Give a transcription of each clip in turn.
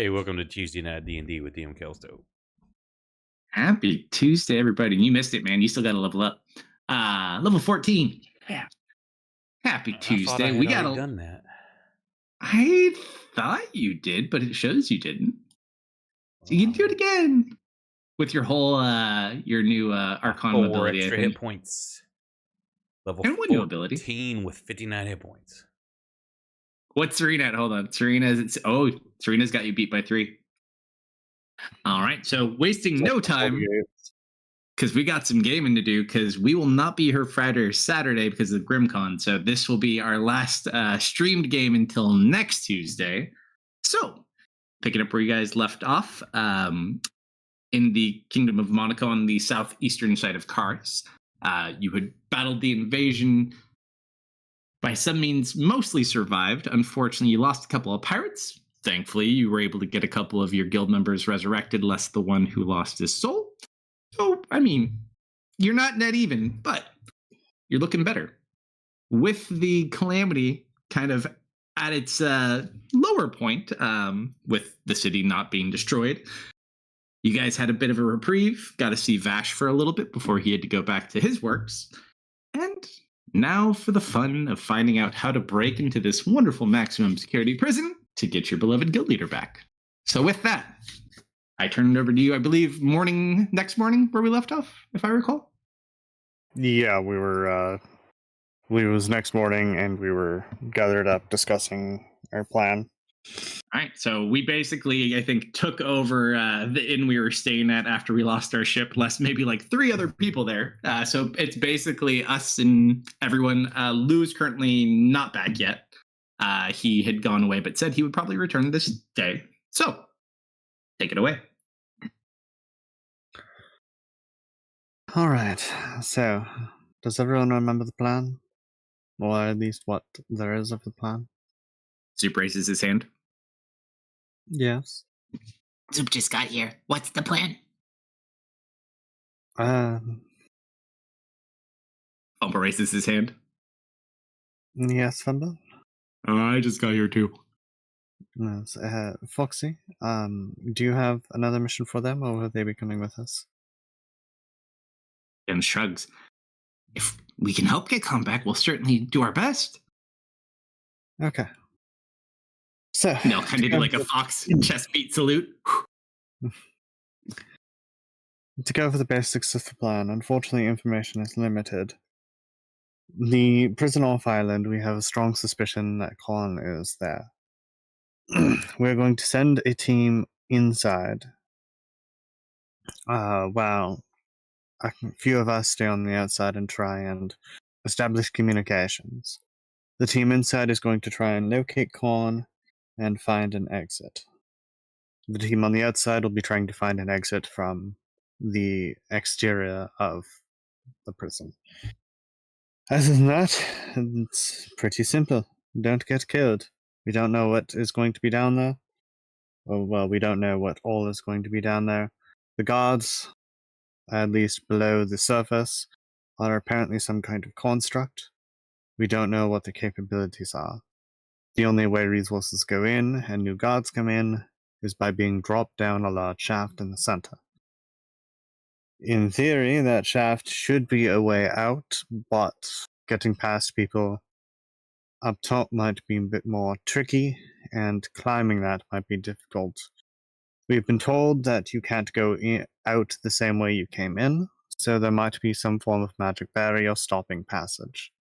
Hey, welcome to Tuesday Night D&D with DM Kalsto. Happy Tuesday, everybody. You missed it, man. You still got to level up. Level 14. Yeah. Happy I thought Tuesday. I had We got already done that. I thought you did, but it shows you didn't. So you can do it again with your whole your new Arcana 4 ability, I extra think. hit points. Level And what new ability? 14 with 59 hit points. What's Serena at? Hold on. Serena's got you beat by 3. All right. So wasting no time, because we got some gaming to do, because we will not be here Friday or Saturday because of GrimCon. So this will be our last streamed game until next Tuesday. So picking up where you guys left off, in the Kingdom of Monaco on the southeastern side of Kars, you had battled the invasion. By some means, mostly survived. Unfortunately, you lost a couple of pirates. Thankfully, you were able to get a couple of your guild members resurrected, less the one who lost his soul. So, I mean, you're not net even, but you're looking better. With the calamity kind of at its lower point, with the city not being destroyed, you guys had a bit of a reprieve. Got to see Vash for a little bit before he had to go back to his works. And now for the fun of finding out how to break into this wonderful maximum security prison to get your beloved guild leader back. So with that, I turn it over to you, I believe, next morning where we left off, if I recall. Yeah, it was next morning and we were gathered up discussing our plan. All right, so we basically, I think, took over the inn we were staying at after we lost our ship, less maybe like 3 other people there. So it's basically us and everyone. Lou's currently not back yet. He had gone away, but said he would probably return this day. So take it away. All right, so does everyone remember the plan? Or at least what there is of the plan? Zoop raises his hand. Yes. Zoop just got here. What's the plan? Bumper raises his hand. Yes, Fumble? I just got here too. Yes, Foxy, do you have another mission for them, or will they be coming with us? And shrugs. If we can help get come back, we'll certainly do our best. Okay. So They'll kind of do like a fox chest beat salute. To go over the basics of the plan, unfortunately information is limited. The prison off island, we have a strong suspicion that Khan is there. We're going to send a team inside, while a few of us stay on the outside and try and establish communications. The team inside is going to try and locate Khan and find an exit. The team on the outside will be trying to find an exit from the exterior of the prison. Other than that, it's pretty simple. Don't get killed. We don't know what is going to be down there. Well, we don't know what all is going to be down there. The guards, at least below the surface, are apparently some kind of construct. We don't know what the capabilities are. The only way resources go in and new guards come in is by being dropped down a large shaft in the center. In theory, that shaft should be a way out, but getting past people up top might be a bit more tricky, and climbing that might be difficult. We've been told that you can't go out the same way you came in, so there might be some form of magic barrier stopping passage.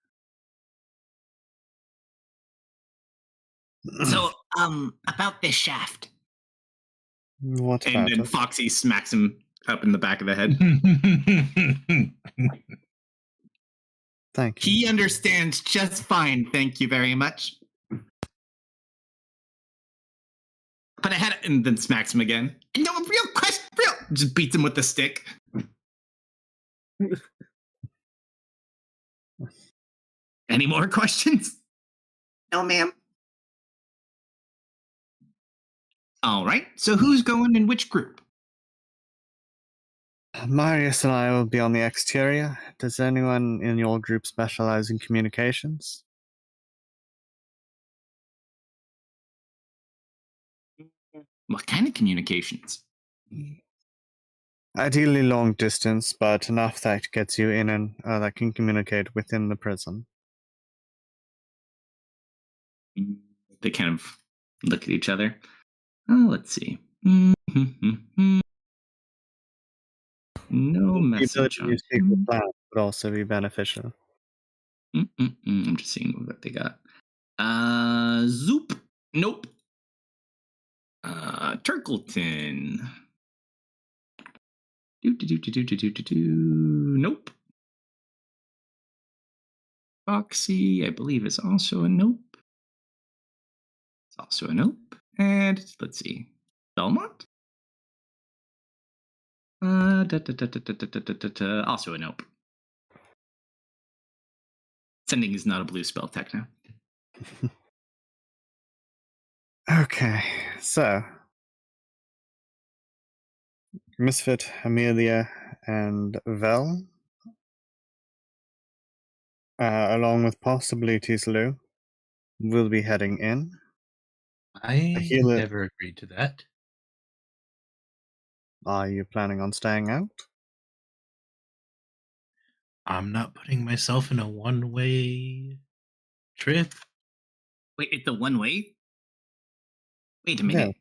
So, about this shaft. What And about then it? Foxy smacks him up in the back of the head. Thank you. He understands just fine, thank you very much. But I had it, and then smacks him again. No, real question, just beats him with the stick. Any more questions? No, ma'am. All right, so who's going in which group? Marius and I will be on the exterior. Does anyone in your group specialize in communications? What kind of communications? Ideally long distance, but enough that gets you in and that can communicate within the prison. They kind of look at each other. Oh, let's see. No The message ability on to speak him. with plants would also be beneficial. I'm just seeing what they got. Zoop. Nope. Turkleton. Nope. Foxy, I believe, is also a nope. It's also a nope. And let's see. Belmont? Also a nope. Sending is not a blue spell, Techno. Okay, so Misfit, Amelia, and Vel, along with possibly Tislu, will be heading in. I healer- never agreed to that. Are you planning on staying out? I'm not putting myself in a one-way trip. Wait, it's a one way? Wait a No. minute.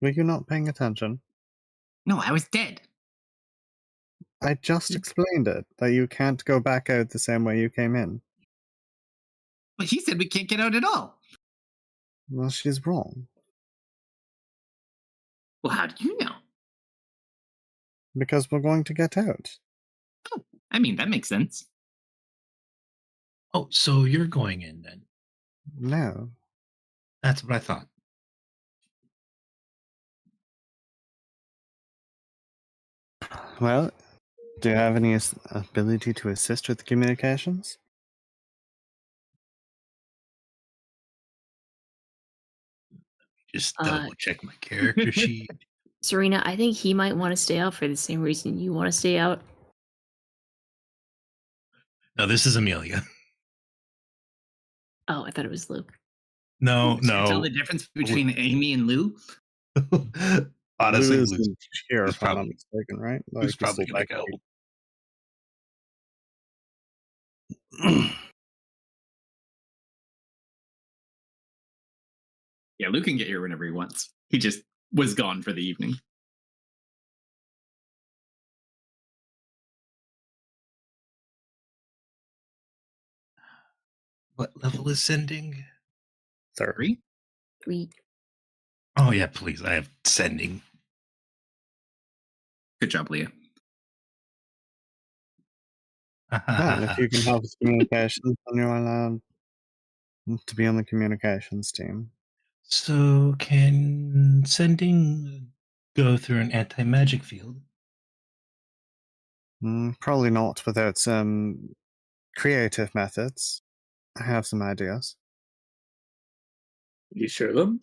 Were you not paying attention? No, I was dead. I just explained it, that you can't go back out the same way you came in. But he said we can't get out at all. Well, she's wrong. Well, how do you know? Because we're going to get out. I mean, that makes sense. Oh, so you're going in then? No. That's what I thought. Well, do you have any ability to assist with communications? Just double check my character sheet. Serena, I think he might want to stay out for the same reason you want to stay out. No, this is Amelia. Oh, I thought it was Lou. No, Tell no. the difference between Amy and Lou? Honestly, Lou is Lou's, here, Lou's if I'm not probably- mistaken, right? Lou's he's probably still gonna back go. Yeah, Lou can get here whenever he wants. He just was gone for the evening. What level is sending? Third. 3? 3. Oh yeah, please. I have sending. Good job, Leah. And if you can help with communications, then you're allowed to be on the communications team. So can sending go through an anti-magic field? Probably not without some creative methods. I have some ideas. You share them?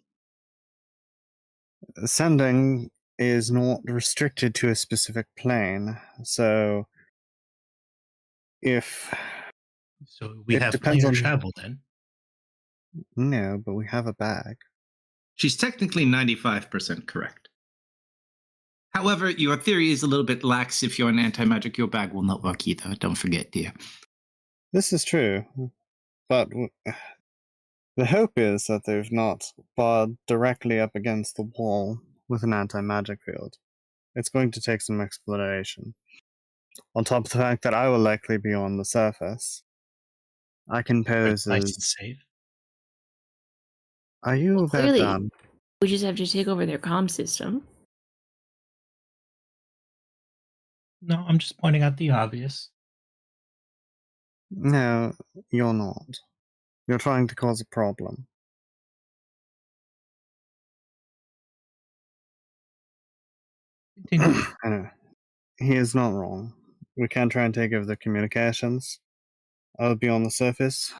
Sending is not restricted to a specific plane, so if So we It have depends planar on- travel then. no, but we have a bag. She's technically 95% correct. However, your theory is a little bit lax. If you're an anti-magic, your bag will not work either. Don't forget, dear. This is true, but the hope is that they've not barred directly up against the wall with an anti-magic field. It's going to take some exploration. On top of the fact that I will likely be on the surface, I can pose Nice as... and safe. Are you Well, about clearly- done? We just have to take over their comm system. No, I'm just pointing out the obvious. No, you're not. You're trying to cause a problem. Continue. I know. He is not wrong. We can try and take over the communications. I'll be on the surface.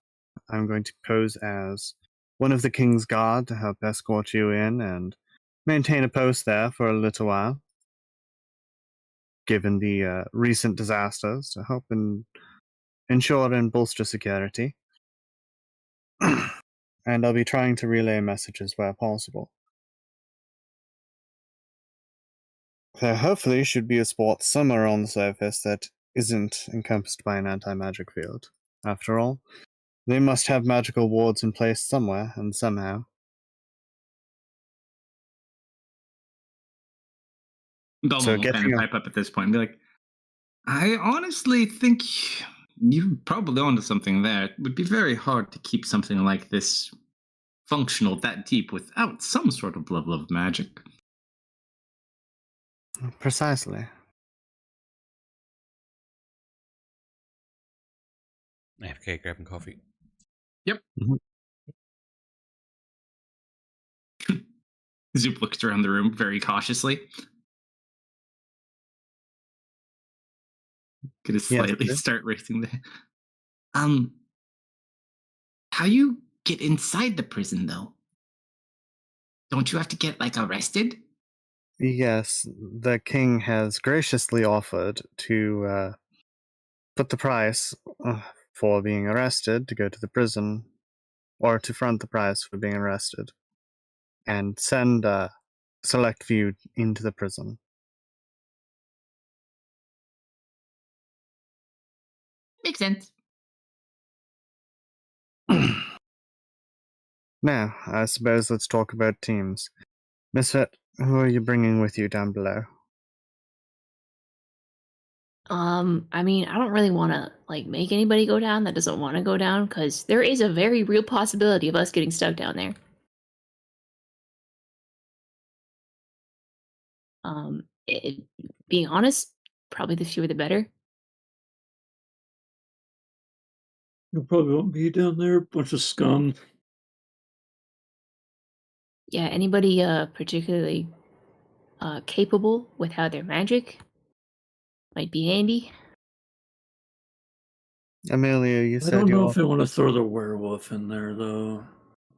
I'm going to pose as one of the King's Guard to help escort you in and maintain a post there for a little while, given the recent disasters, to help ensure and bolster security. and I'll be trying to relay messages where possible. There hopefully should be a spot somewhere on the surface that isn't encompassed by an anti-magic field. After all, they must have magical wards in place somewhere and somehow. Belmont will kind of pipe up at this point and be like, I honestly think you're probably onto something there. It would be very hard to keep something like this functional that deep without some sort of level of magic. Precisely. AFK grabbing coffee. Yep. Mhm. Zoop looks around the room very cautiously. Gonna slightly start racing the. How you get inside the prison though? Don't you have to get like arrested? Yes, the king has graciously offered to put the price for being arrested to go to the prison, or to front the price for being arrested, and send a select few into the prison. Makes sense. Now, I suppose let's talk about teams. Misfit, who are you bringing with you down below? I mean, I don't really want to like make anybody go down that doesn't want to go down because there is a very real possibility of us getting stuck down there. Being honest, probably the fewer the better. You probably won't be down there, bunch of scum. Yeah, anybody particularly capable without their magic might be handy. Amelia, you I said don't know you're if I want to throw the werewolf in there though.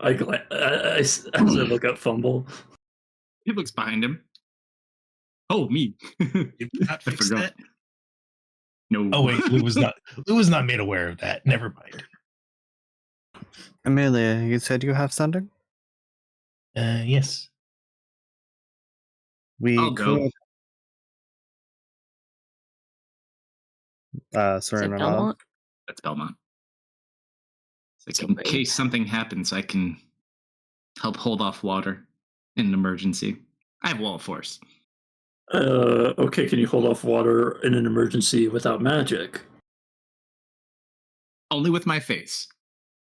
I look at Fumble. He looks behind him. Oh, me. Did we not fix that? No. Oh wait, Lou was not made aware of that. Never mind. Amelia, you said you have something? Yes. We I'll go. could. Is Sorry, it my love. Belmont? That's Belmont. It's like So in brave. case something happens, I can help hold off water in an emergency. I have wall of force. Okay, can you hold off water in an emergency without magic? Only with my face.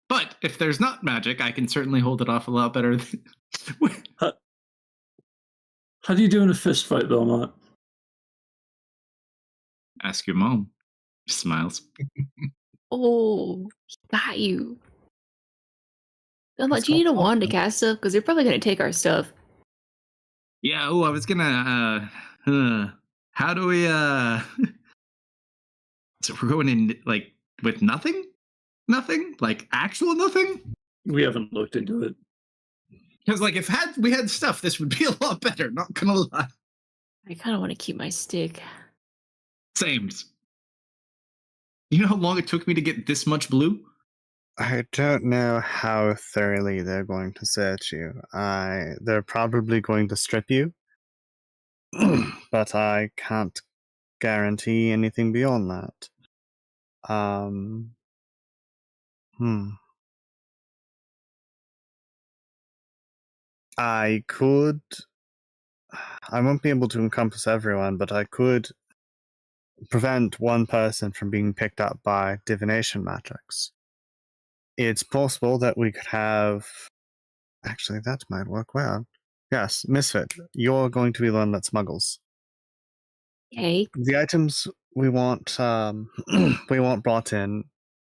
But if there's not magic, I can certainly hold it off a lot better. How do you do in a fist fight, Belmont? Ask your mom. She smiles. Oh, he got you. Belmont, It's do you need a called wand to cast stuff? Because they're probably going to take our stuff. Yeah, oh, I was gonna how do we so we're going in like with nothing? Nothing? Like actual nothing? We haven't looked into it. Because like if we had stuff, this would be a lot better, not gonna lie. I kind of want to keep my stick. Sames. You know how long it took me to get this much blue? I don't know how thoroughly they're going to search you. They're probably going to strip you, but I can't guarantee anything beyond that. I could. I won't be able to encompass everyone, but I could prevent one person from being picked up by divination magics. It's possible that we could have. Actually, that might work well. Yes, Misfit, you're going to be the one that smuggles. Okay. The items we want we want brought in,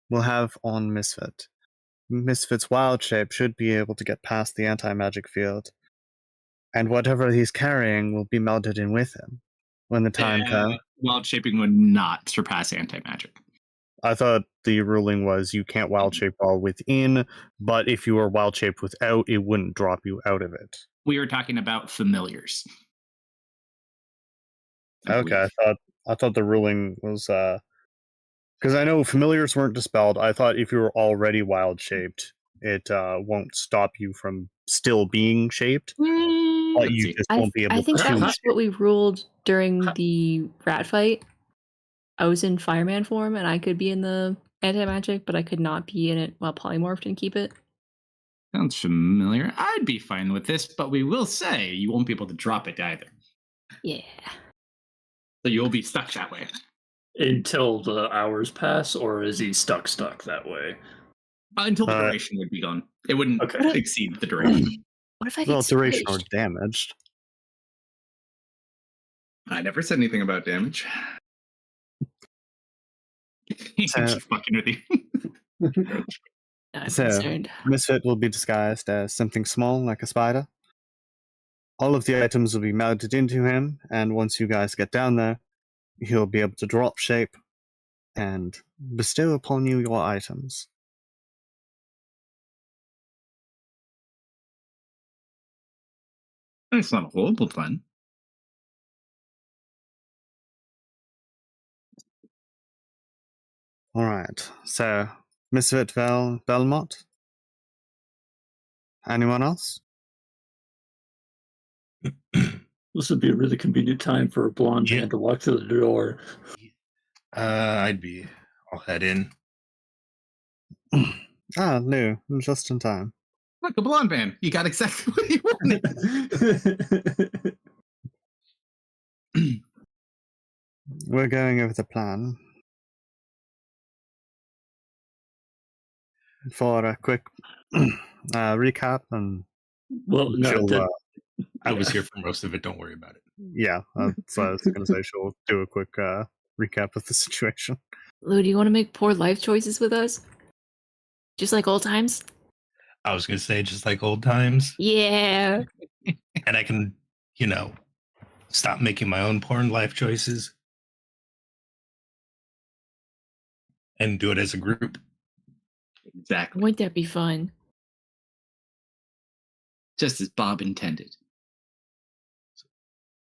we'll have on Misfit. Misfit's wild shape should be able to get past the anti-magic field, and whatever he's carrying will be melted in with him when the time comes. Wild shaping would not surpass anti-magic. I thought the ruling was you can't wild shape while within, but if you were wild shaped without, it wouldn't drop you out of it. We were talking about familiars. Okay, I thought the ruling was because I know familiars weren't dispelled. I thought if you were already wild shaped, it won't stop you from still being shaped, but Let's you see. just won't be able I think to that choose. was what we ruled during the rat fight. I was in fireman form and I could be in the anti-magic, but I could not be in it while polymorphed and keep it. Sounds familiar. I'd be fine with this, but we will say you won't be able to drop it either. Yeah. So you'll be stuck that way. Until the hours pass, or is he stuck that way? Until the duration would be gone. It wouldn't Okay. exceed the duration. What if I well, get duration or squished? damaged. I never said anything about damage. So- Just fucking with you. I'm So- concerned. Misfit will be disguised as something small like a spider. All of the items will be melted into him, and once you guys get down there, he'll be able to drop shape and bestow upon you your items. It's not a horrible plan. Alright, so Misfit Belmont? Anyone else? This would be a really convenient time for a blonde Yeah. man to walk through the door. I'll head in. Ah, no, just in time. Look, a blonde man. You got exactly what you wanted. We're going over the plan. For a quick recap, and Well, no, she'll, I was here for most of it. Don't worry about it. yeah, so I was going to say she'll do a quick recap of the situation. Lou, do you want to make poor life choices with us? Just like old times? I was going to say just like old times, Yeah. and I can, stop making my own porn life choices and do it as a group. Exactly. Wouldn't that be fun? Just as Bob intended.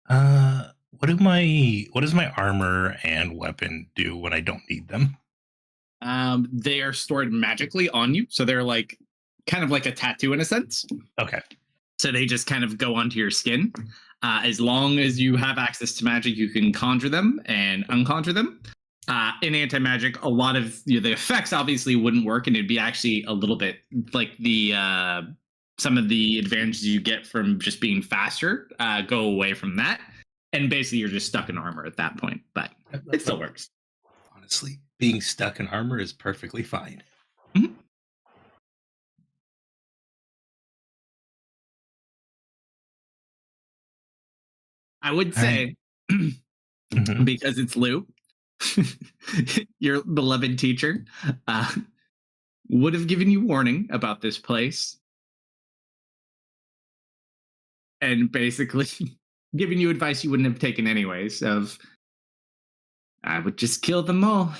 What does my armor and weapon do when I don't need them? They are stored magically on you, so they're like kind of like a tattoo in a sense. Okay. So they just kind of go onto your skin. As long as you have access to magic, you can conjure them and unconjure them. In anti-magic, a lot of the effects obviously wouldn't work, and it'd be actually a little bit like the some of the advantages you get from just being faster go away from that, and basically you're just stuck in armor at that point. But it still works. Honestly, being stuck in armor is perfectly fine. Mm-hmm. I would say, Mhm. because it's Lou, your beloved teacher, would have given you warning about this place and basically giving you advice you wouldn't have taken anyways of, I would just kill them all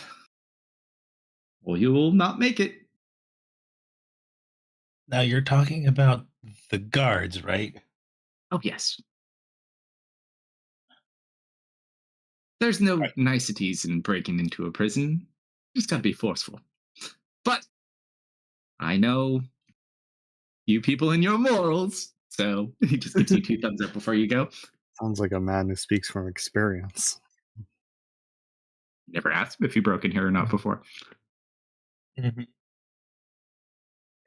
or you will not make it. Now you're talking about the guards, right? Oh, yes. There's no Right. niceties in breaking into a prison. You just gotta be forceful. But I know you people and your morals, so he just gives you 2 thumbs up before you go. Sounds like a man who speaks from experience. Never asked him if he broke in here or not before. Mm-hmm.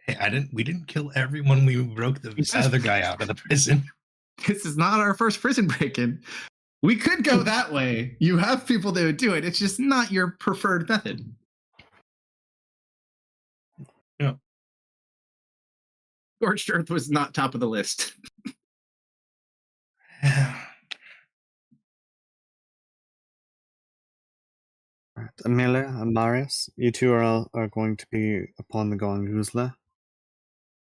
Hey, we didn't kill everyone. We broke this other guy out of the prison. This is not our first prison break-in. We could go that way. You have people that would do it. It's just not your preferred method. Yeah. Scorched Earth was not top of the list. Right. Amelia and Marius, you two are going to be upon the Gonguzla,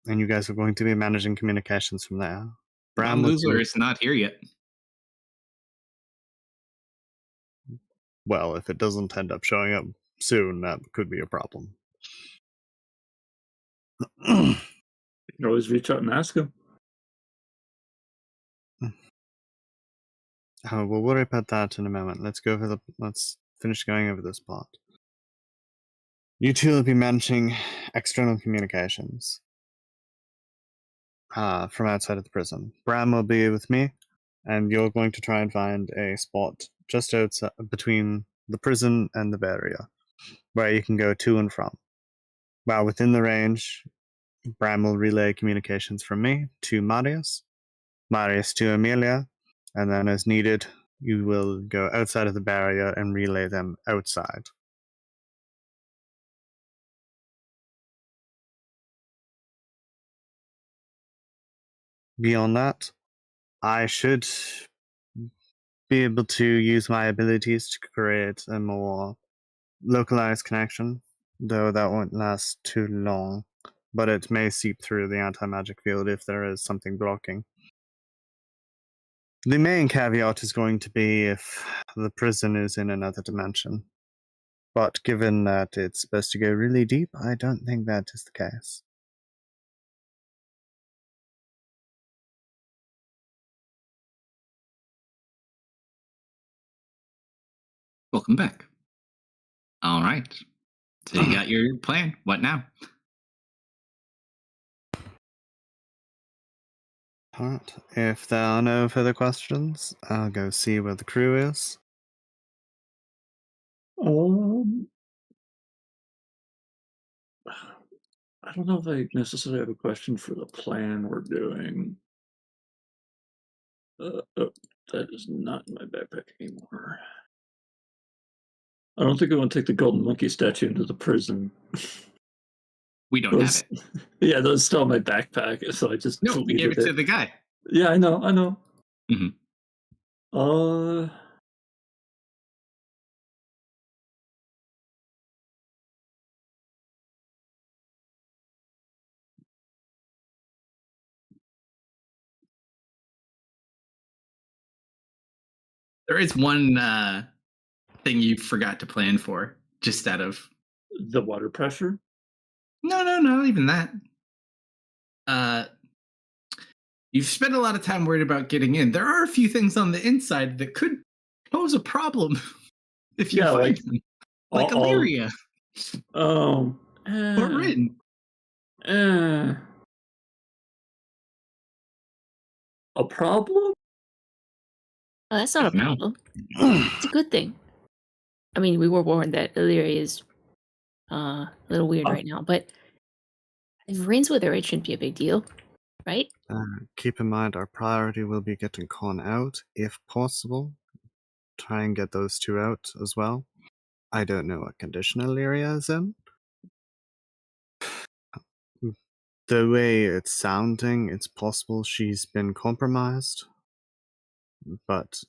and you guys are going to be managing communications from there. Brown Loser is not here yet. Well, if it doesn't end up showing up soon, that could be a problem. You can always reach out and ask him. We'll worry about that in a moment. Let's finish going over this part. You two will be managing external communications from outside of the prison. Bram will be with me, and you're going to try and find a spot just outside between the prison and the barrier where you can go to and from. While within the range, Bram will relay communications from me to Marius to Amelia, and then as needed, you will go outside of the barrier and relay them outside. Beyond that, I should be able to use my abilities to create a more localized connection, though that won't last too long, but it may seep through the anti-magic field if there is something blocking. The main caveat is going to be if the prison is in another dimension. But given that it's supposed to go really deep, I don't think that is the case. Welcome back. All right. So you got your plan. What now? Alright, if there are no further questions, I'll go see where the crew is. I don't know if I necessarily have a question for the plan we're doing. That is not in my backpack anymore. I don't think I want to take the golden monkey statue into the prison. We don't have it. Yeah, those still in my backpack, so I just No, we gave deleted it to the guy. Yeah, I know. Mhm. There is one thing you forgot to plan for, just out of the water pressure. No, even that. You've spent a lot of time worried about getting in. There are a few things on the inside that could pose a problem if you find them. Like Illyria. Or Rin. A problem? Oh, that's not a problem. It's a good thing. I mean, we were warned that Illyria is a little weird right now, but if Rin's with her, it shouldn't be a big deal, right? Keep in mind, our priority will be getting Con out, if possible. Try and get those two out as well. I don't know what condition Illyria is in. The way it's sounding, it's possible she's been compromised. But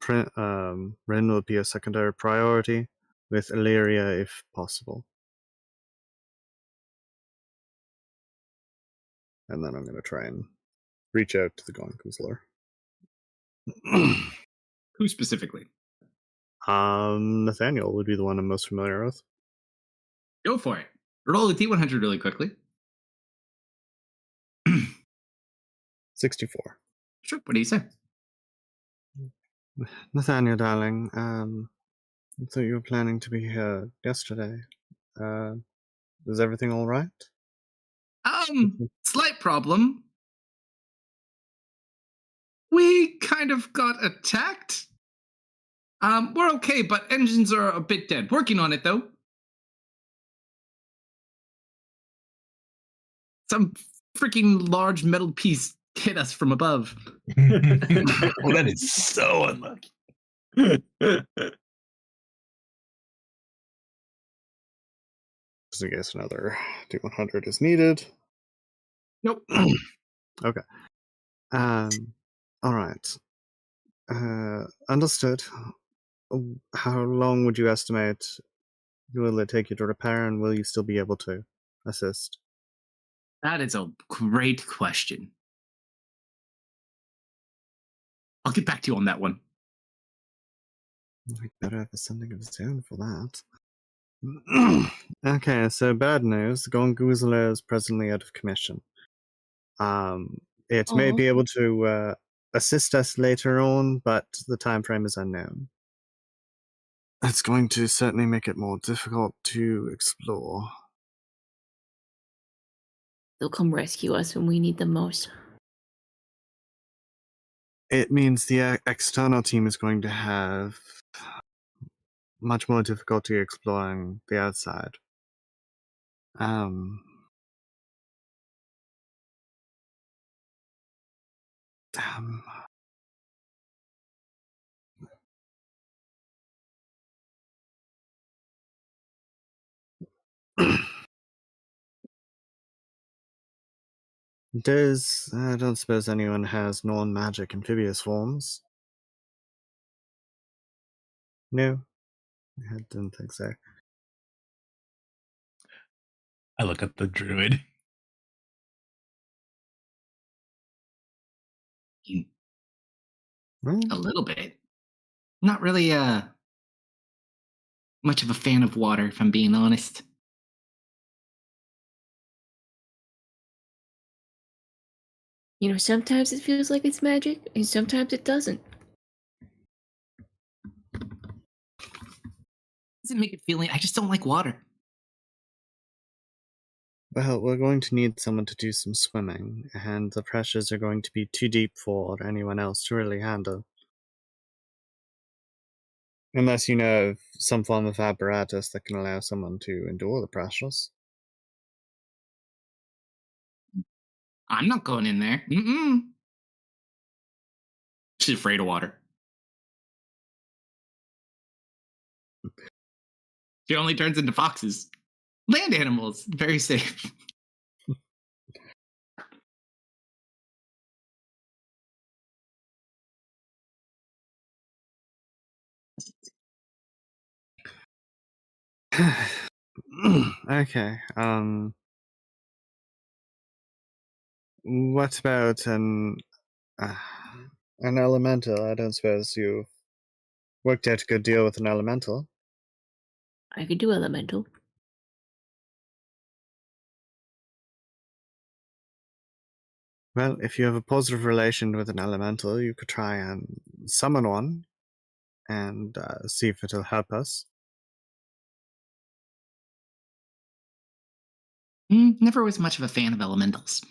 Rin will be a secondary priority, with Illyria if possible. And then I'm going to try and reach out to the Gonkoozler. Who specifically? Nathaniel would be the one I'm most familiar with. Go for it. Roll a D100 really quickly. 64. Sure. What do you say? Nathaniel, darling, I thought you were planning to be here yesterday. Is everything all right? Slight problem. We kind of got attacked. We're okay, but engines are a bit dead. Working on it, though. Some freaking large metal piece hit us from above. Well, that is so unlucky. Just in case another D100 is needed. Nope. Okay. All right. Understood. How long would you estimate will it take you to repair, and will you still be able to assist? That is a great question. I'll get back to you on that one. We better have a sending of sound for that. Okay, so bad news. The Gongoozler is presently out of commission. It may be able to assist us later on, but the time frame is unknown. It's going to certainly make it more difficult to explore. They'll come rescue us when we need them most. It means the external team is going to have much more difficulty exploring the outside. Damn. I don't suppose anyone has non-magic amphibious forms? No? I didn't think so. I look at the druid. A little bit. Not really much of a fan of water, if I'm being honest. You know, sometimes it feels like it's magic, and sometimes it doesn't. Doesn't make it feel like I just don't like water. Well, we're going to need someone to do some swimming, and the pressures are going to be too deep for anyone else to really handle. Unless you know of some form of apparatus that can allow someone to endure the pressures. I'm not going in there. She's afraid of water. She only turns into foxes. Land animals. Very safe. Okay. What about an elemental? I don't suppose you've worked out a good deal with an elemental. I could do elemental. Well, if you have a positive relation with an elemental, you could try and summon one and see if it'll help us. Never was much of a fan of elementals.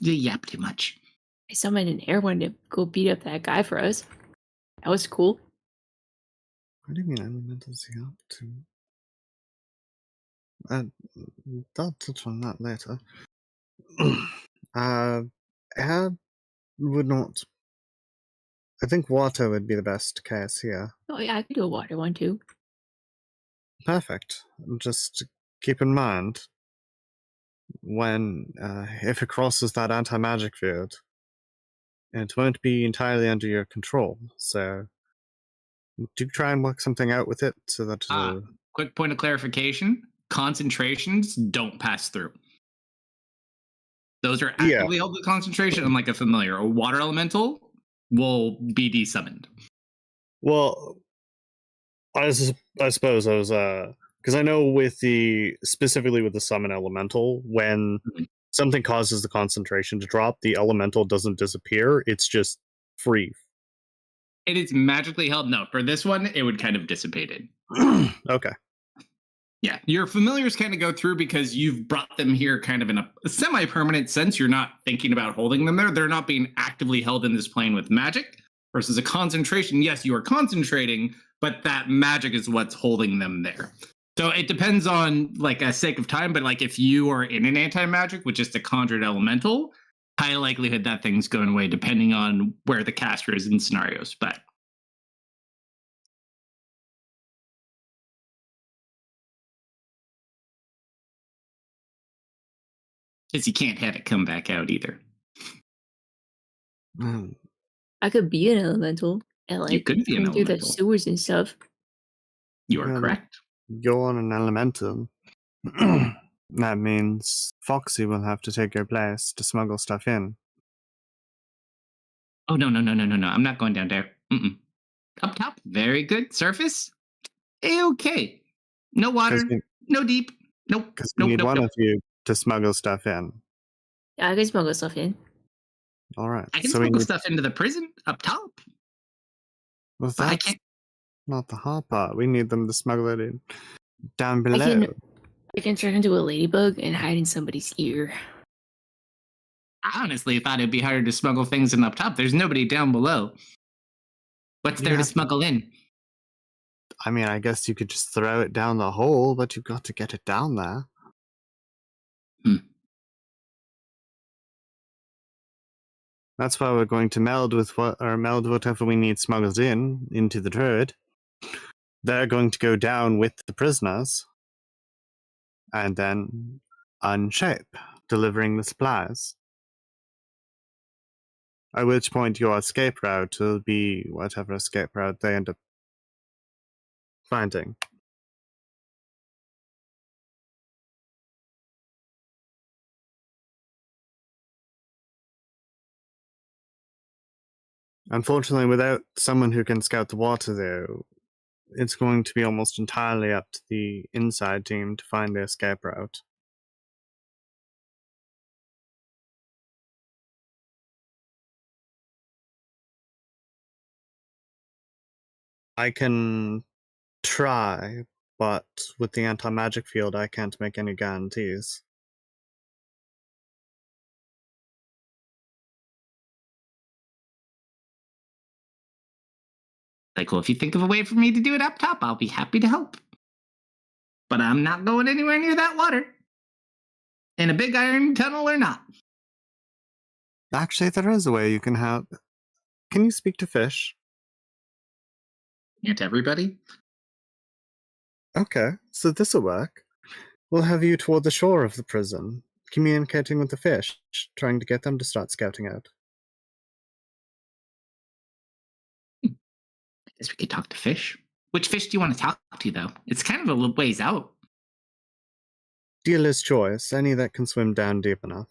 They yap too much. I summoned an air one to go beat up that guy for us. That was cool. What do you mean elementals help to? I'll touch on that later. Air would not. I think water would be the best case here. Oh yeah, I could do a water one too. Perfect. Just keep in mind when if it crosses that anti-magic field, it won't be entirely under your control. So do try and work something out with it so that it'll... Quick point of clarification. Concentrations don't pass through. Those are actively held with concentration, unlike a familiar. A water elemental will be desummoned. Well, I suppose I was because I know specifically with the summon elemental, when something causes the concentration to drop, the elemental doesn't disappear; it's just free. It is magically held. No, for this one, it would kind of dissipate it. Okay. Yeah, your familiars kind of go through because you've brought them here kind of in a semi-permanent sense. You're not thinking about holding them there. They're not being actively held in this plane with magic versus a concentration. Yes, you are concentrating, but that magic is what's holding them there. So it depends on like a sake of time, but like if you are in an anti-magic with just a conjured elemental, high likelihood that thing's going away depending on where the caster is in scenarios. But because you can't have it come back out either. I could be an elemental and like you could be an come through the elemental. sewers and stuff. You are correct. Go on an elemental. That means Foxy will have to take your place to smuggle stuff in. Oh no! I'm not going down there. Up top, very good. Surface, okay. No water, no deep. Nope. Because we need one of you to smuggle stuff in. Yeah, I can smuggle stuff in. All right. I can smuggle stuff into the prison up top. Well, but I can't. not the hard part. We need them to smuggle it in down below. I can turn into a ladybug and hide in somebody's ear. I honestly thought it'd be harder to smuggle things in up top. There's nobody down below. What's there to smuggle in? I mean, I guess you could just throw it down the hole, but you've got to get it down there. That's why we're going to meld whatever we need smuggled into the druid. They're going to go down with the prisoners and then unshape, delivering the supplies. At which point your escape route will be whatever escape route they end up finding. Unfortunately, without someone who can scout the water, though, it's going to be almost entirely up to the inside team to find the escape route. I can try, but with the anti-magic field, I can't make any guarantees. Like, well, if you think of a way for me to do it up top, I'll be happy to help. But I'm not going anywhere near that water. In a big iron tunnel or not. Actually, there is a way you can help. Can you speak to fish? Can't everybody? Okay, so this'll work. We'll have you toward the shore of the prison, communicating with the fish, trying to get them to start scouting out. I guess we could talk to fish. Which fish do you want to talk to, though? It's kind of a little ways out. Dealer's choice, any that can swim down deep enough.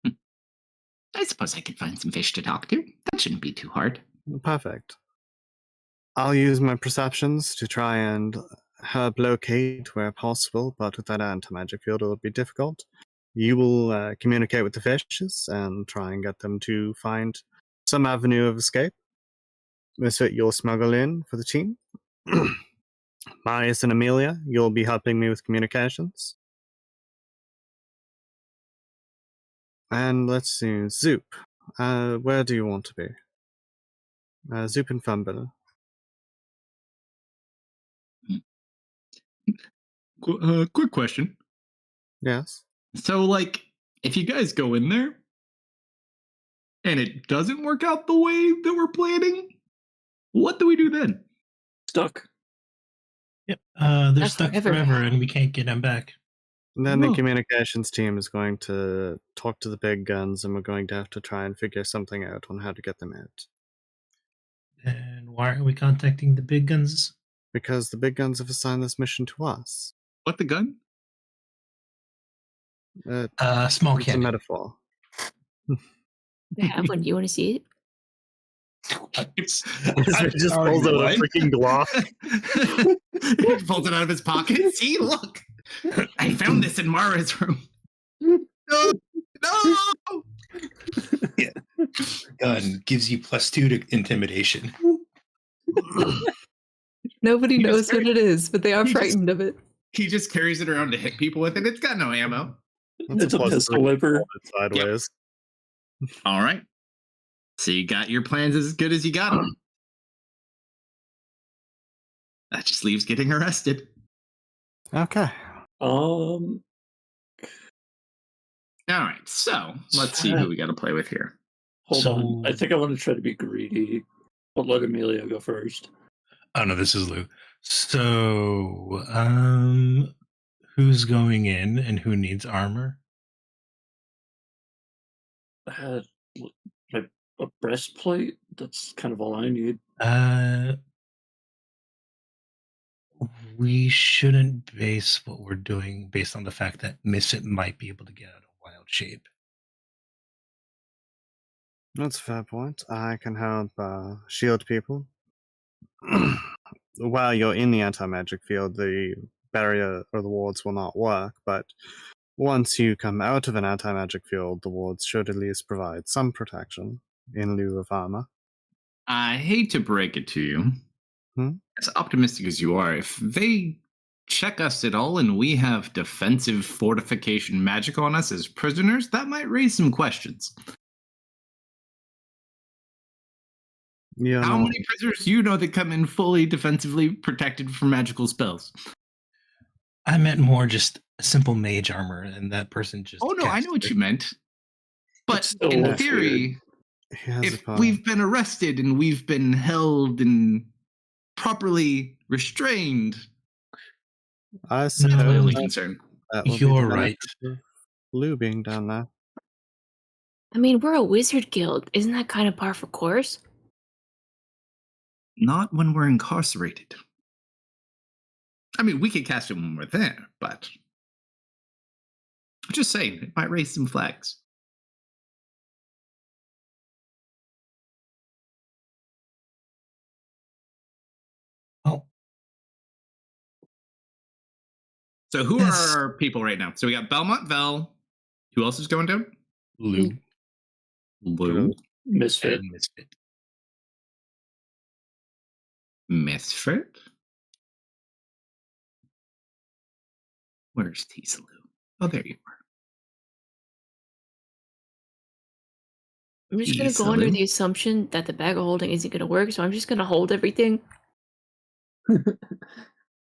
I suppose I could find some fish to talk to. That shouldn't be too hard. Perfect. I'll use my perceptions to try and help locate where possible, but with that anti-magic field it'll be difficult. You will communicate with the fishes and try and get them to find some avenue of escape. This you'll smuggle in for the team. Marius and Amelia, you'll be helping me with communications. And let's see, Zoop. Where do you want to be? Zoop and Fumble. Quick question. Yes. So, like, if you guys go in there and it doesn't work out the way that we're planning, what do we do then? Stuck. Yep. They're That's stuck forever. forever, and we can't get them back. And then the Oh. communications team is going to talk to the big guns, and we're going to have to try and figure something out on how to get them out. And why are we contacting the big guns? Because the big guns have assigned this mission to us. What, the gun? Small It's a cannon. metaphor. I have one. Do you want to see it? Just pulls out a freaking Glock. He pulls it out of his pocket. See, look. I found this in Mara's room. No! Gun gives you +2 to intimidation. Nobody You knows just what it is, but they are you just- frightened of it. He just carries it around to hit people with it. It's got no ammo. It's a pistol whipper. Sideways. All right. So you got your plans as good as you got them. That just leaves getting arrested. Okay. All right. So let's see who we got to play with here. Hold So- on. I think I want to try to be greedy. I'll let Amelia go first. Oh no, this is Lou. So, who's going in and who needs armor? I had like a breastplate. That's kind of all I need. We shouldn't base what we're doing based on the fact that Missit might be able to get out of wild shape. That's a fair point. I can help shield people. While you're in the anti-magic field, the barrier or the wards will not work, but once you come out of an anti-magic field, the wards should at least provide some protection in lieu of armor. I hate to break it to you, as optimistic as you are, if they check us at all and we have defensive fortification magic on us as prisoners, that might raise some questions. Yeah, How many prisoners do you know that come in fully defensively protected from magical spells? I meant more just simple mage armor, and that person just. Oh no, I know what cast you meant. But still in looks theory, he has a if point. we've been arrested and we've been held and properly restrained, I that's my suppose only that, concern. that will be You're the right. benefit of Lou being down there. I mean, we're a wizard guild. Isn't that kind of par for course? Not when we're incarcerated. I mean, we can cast it when we're there, but I'm just saying, it might raise some flags. Oh, So who Yes. are our people right now? So we got Belmont Vel. Who else is going down? Lou Lou. Misfit. and Misfit. Misfit. Where's Tisaloo? Oh, there you are. I'm just gonna go under Easily. the assumption that the bag of holding isn't gonna work, so I'm just gonna hold everything.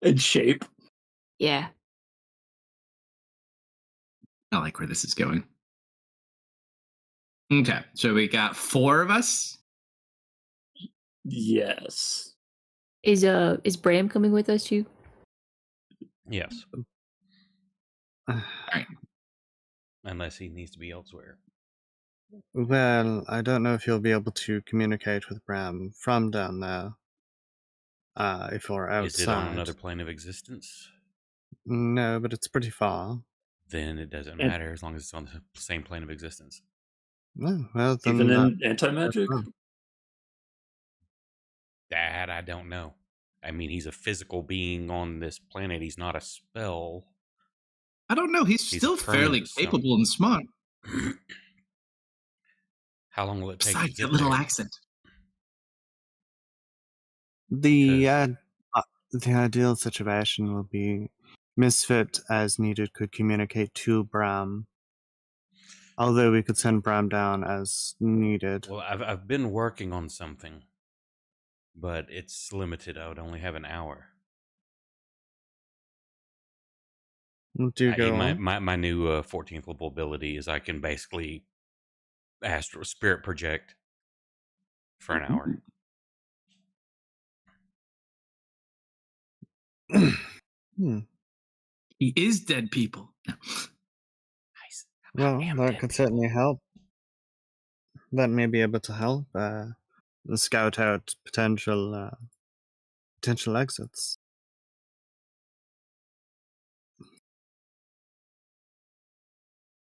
In shape. Yeah. I like where this is going. Okay, so we got 4 of us. Yes. Is Bram coming with us too? Yes, Alright. unless he needs to be elsewhere. Well, I don't know if you'll be able to communicate with Bram from down there. If you're outside. Is it on another plane of existence? No, but it's pretty far. Then it doesn't And- matter as long as it's on the same plane of existence. Oh, well, then Even that- in anti-magic? That I don't know. I mean, he's a physical being on this planet. He's not a spell. I don't know. He's He's still a fairly permanent, so- capable and smart. How long will it take? Besides to that get little there? accent. the ideal situation will be Misfit, as needed, could communicate to Bram. Although we could send Bram down as needed. Well, I've been working on something, but it's limited. I would only have an hour. Do go my, on. my new 14th level ability is I can basically astral spirit project for an hour. He is dead people. No. Nice. Well, am that dead could people. certainly help. That may be able to help scout out potential exits.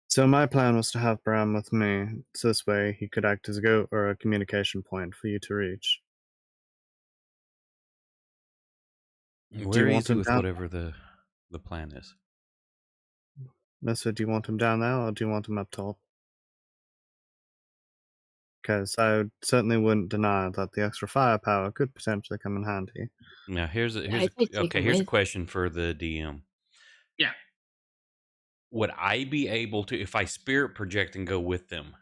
So my plan was to have Bram with me, so this way he could act as a go or a communication point for you to reach. We're want easy him with down? whatever the plan is. So do you want him down now or do you want him up top? Because I certainly wouldn't deny that the extra firepower could potentially come in handy. Now here's a I'd say take him here's a with. question for the DM. Yeah. Would I be able to, if I spirit project and go with them,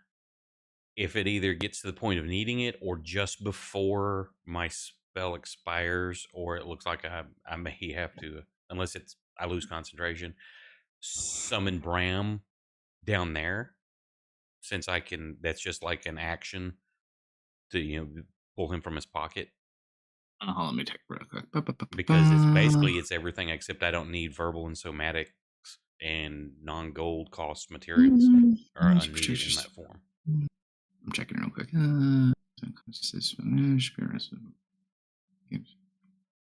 if it either gets to the point of needing it or just before my spell expires, or it looks like I may have to, unless it's I lose concentration, summon Bram down there, since I can, that's just like an action to pull him from his pocket, Let me check real quick. because it's basically it's everything except I don't need verbal and somatics and non-gold cost materials are unneeded in that form. I'm checking real quick.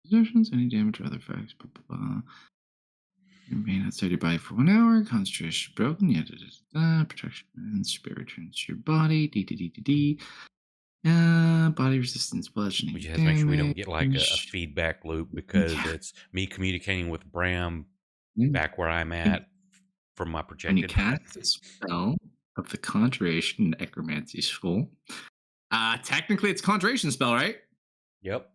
Possessions, any damage or other effects. Remain outside your body for 1 hour. Concentration broken. Protection and spirit returns to your body. D. Body resistance, bludgeoning. We just have to make sure we don't get like a feedback loop, because it's me communicating with Bram back where I'm at from my When you projected. cast a spell of the conjuration necromancy school, Technically, it's a conjuration spell, right? Yep.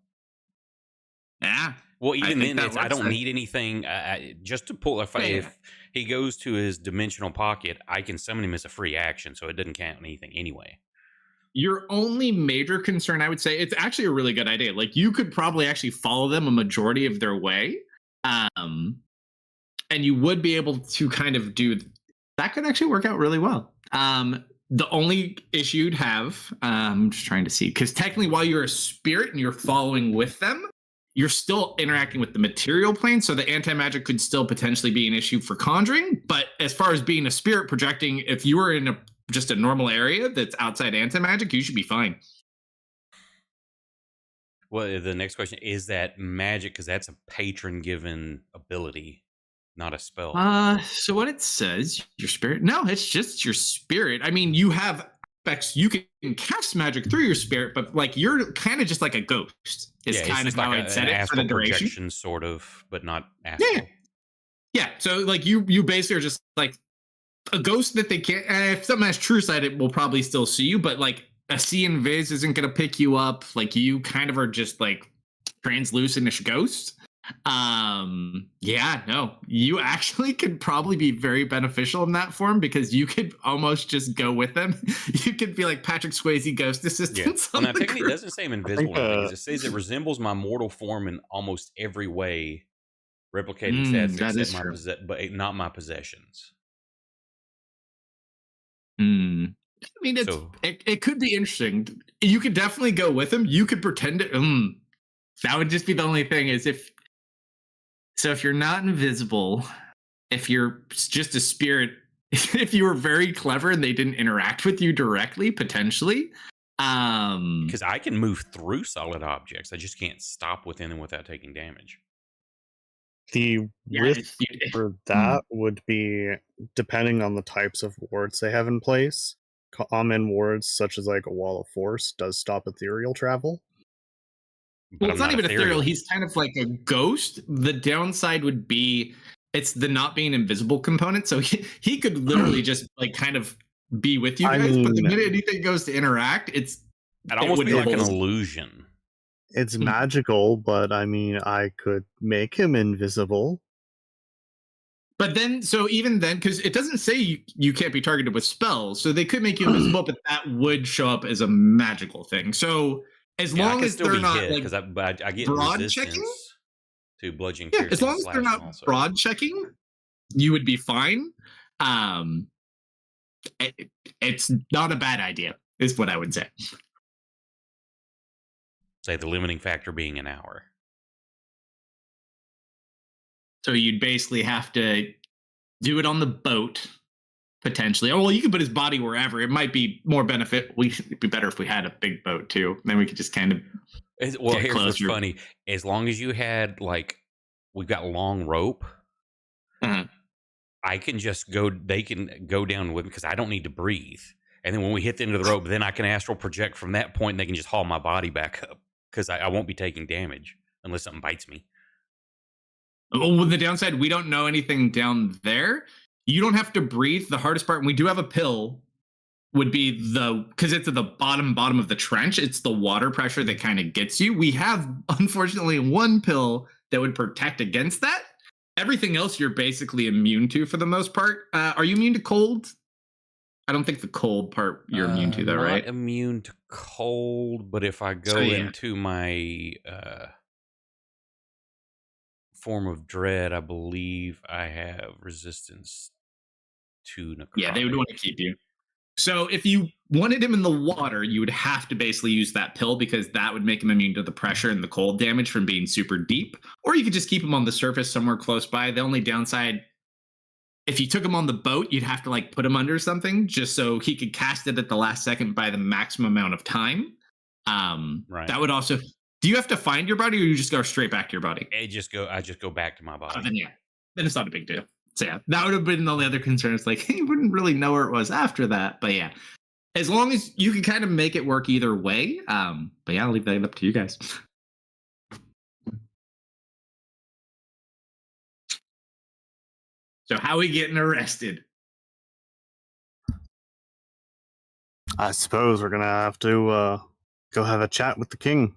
Yeah. Well, even think then, that I works don't then. need anything. Just to pull, Yeah. if he goes to his dimensional pocket, I can summon him as a free action, so it doesn't count anything anyway. Your only major concern, I would say, it's actually a really good idea. Like, you could probably actually follow them a majority of their way. And you would be able to kind of do that. Could actually work out really well. The only issue you'd have, I'm just trying to see, because technically, while you're a spirit and you're following with them, you're still interacting with the material plane. So the anti-magic could still potentially be an issue for conjuring. But as far as being a spirit projecting, if you were in just a normal area that's outside anti-magic, you should be fine. Well, the next question is that magic, because that's a patron given ability, not a spell. So what it says, your spirit? No, it's just your spirit. I mean, you have aspects you can cast magic through your spirit, but like you're kind of just like a ghost. Is kind of how I'd set it for the duration. Projection, sort of, but not astral. Yeah. So like you basically are just like a ghost that they can't. If something has true sight, it will probably still see you, but like a see and viz isn't going to pick you up. Like you kind of are just like translucent-ish ghost. Yeah, no, you actually could probably be very beneficial in that form because you could almost just go with them. You could be like Patrick Swayze ghost assistant. Well, now technically it doesn't say I'm invisible or anything. It says it resembles my mortal form in almost every way, replicating stats except but not my possessions. I mean, it could be interesting. You could definitely go with him. You could pretend it. That would just be the only thing is if you're not invisible, if you're just a spirit, if you were very clever and they didn't interact with you directly, potentially. Because I can move through solid objects. I just can't stop within them without taking damage. The risk for that would be depending on the types of wards they have in place. Common wards such as like a wall of force does stop ethereal travel. Well, it's not even ethereal. He's kind of like a ghost. The downside would be it's the not being invisible component. So he could literally just like kind of be with you guys. But the minute anything goes to interact, it'd almost be like an illusion. It's magical, but I mean, I could make him invisible. But then, so even then, because it doesn't say you can't be targeted with spells, so they could make you invisible, but that would show up as a magical thing. So as long as they're not like I get broad checking to bludgeoning. Yeah, as long as they're not broad checking, you would be fine. It's not a bad idea, is what I would say. Say the limiting factor being an hour. So you'd basically have to do it on the boat, potentially. Oh, well, you could put his body wherever. It might be more benefit. It'd be better if we had a big boat, too. Then we could just kind of here's what's funny. As long as you had, like, we've got long rope, I can just go, they can go down with me because I don't need to breathe. And then when we hit the end of the rope, then I can astral project from that point and they can just haul my body back up because I won't be taking damage unless something bites me. Well, with the downside, we don't know anything down there. You don't have to breathe. The hardest part, and we do have a pill, would be because it's at the bottom of the trench. It's the water pressure that kind of gets you. We have, unfortunately, one pill that would protect against that. Everything else you're basically immune to for the most part. Are you immune to cold? I don't think the cold part you're immune to, though, right? Not immune to cold, but if I go into my form of dread, I believe I have resistance to necrotic. Yeah, they would want to keep you. So if you wanted him in the water, you would have to basically use that pill because that would make him immune to the pressure and the cold damage from being super deep. Or you could just keep him on the surface somewhere close by. The only downside, if you took him on the boat, you'd have to like put him under something just so he could cast it at the last second by the maximum amount of time. Right. That would also. Do you have to find your body, or you just go straight back to your body? I just go back to my body. Then it's not a big deal. So yeah, that would have been the only other concern. It's like you wouldn't really know where it was after that. But yeah, as long as you can kind of make it work either way. But yeah, I'll leave that up to you guys. So how are we getting arrested? I suppose we're gonna have to go have a chat with the king.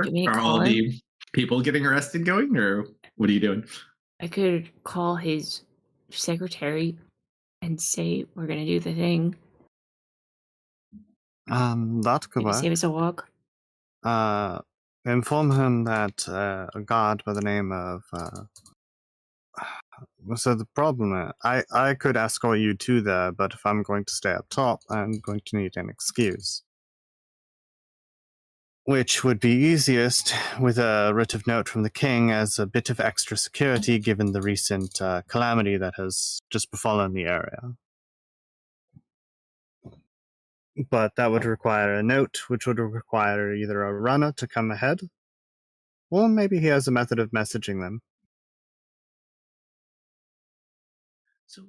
Give me a Are call all him. the people getting arrested going, or what are you doing? I could call his secretary and say we're gonna do the thing. That could Maybe save work. us a walk. Inform him that a guard by the name of. So the problem is, I could escort you to there, but if I'm going to stay up top, I'm going to need an excuse. Which would be easiest with a writ of note from the king as a bit of extra security given the recent calamity that has just befallen the area. But that would require a note, which would require either a runner to come ahead, or maybe he has a method of messaging them. So,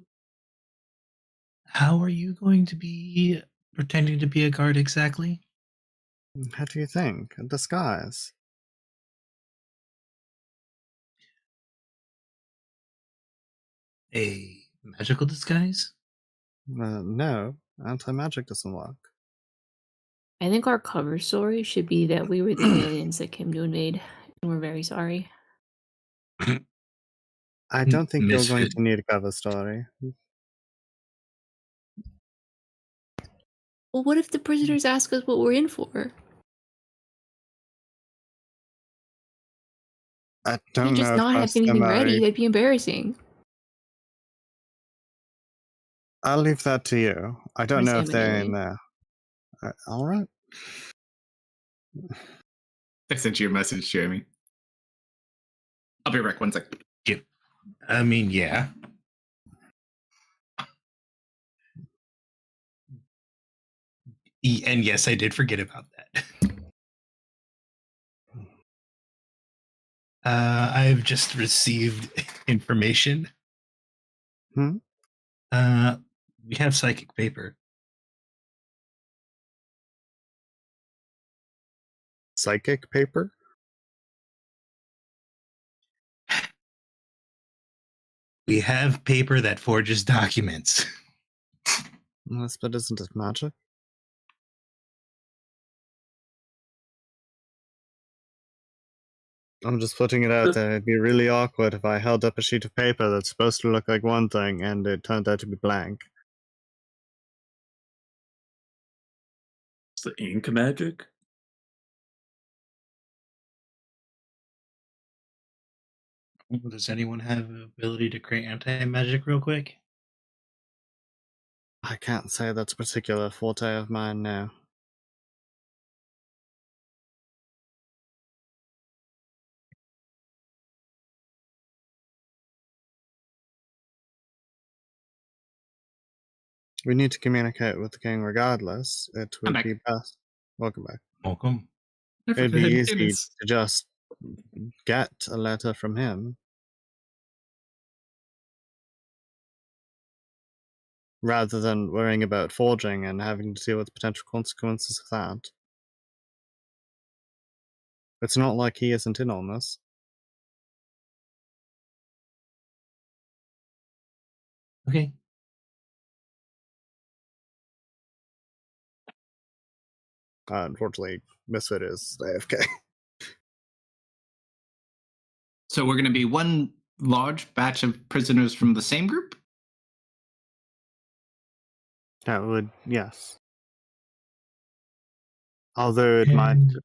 how are you going to be pretending to be a guard exactly? How do you think? A disguise. A magical disguise? No, anti-magic doesn't work. I think our cover story should be that we were the aliens that came to invade, and we're very sorry. I don't think you're going Misfit. to need a cover story. Well, what if the prisoners ask us what we're in for? I We don't just know if not have most anything of them ready. are. That'd be embarrassing. I'll leave that to you. I don't I'm know if Sam and they're in Alien. there. All right. I sent you a message, Jeremy. I'll be back 1 sec. I mean, yeah. And yes, I did forget about that. I've just received information. Hmm? We have psychic paper. Psychic paper? We have paper that forges documents. Yes, but isn't it magic? I'm just putting it out there. It'd be really awkward if I held up a sheet of paper that's supposed to look like one thing and it turned out to be blank. It's the ink magic. Does anyone have the ability to create anti-magic real quick? I can't say that's a particular forte of mine now. We need to communicate with the king regardless. It I'm would back. be best. Welcome back. Welcome. It'd be easy to just get a letter from him. Rather than worrying about forging and having to deal with potential consequences of that. It's not like he isn't in on this. Okay. Unfortunately, Misfit is AFK. So we're going to be one large batch of prisoners from the same group? That would, yes. Although it might. And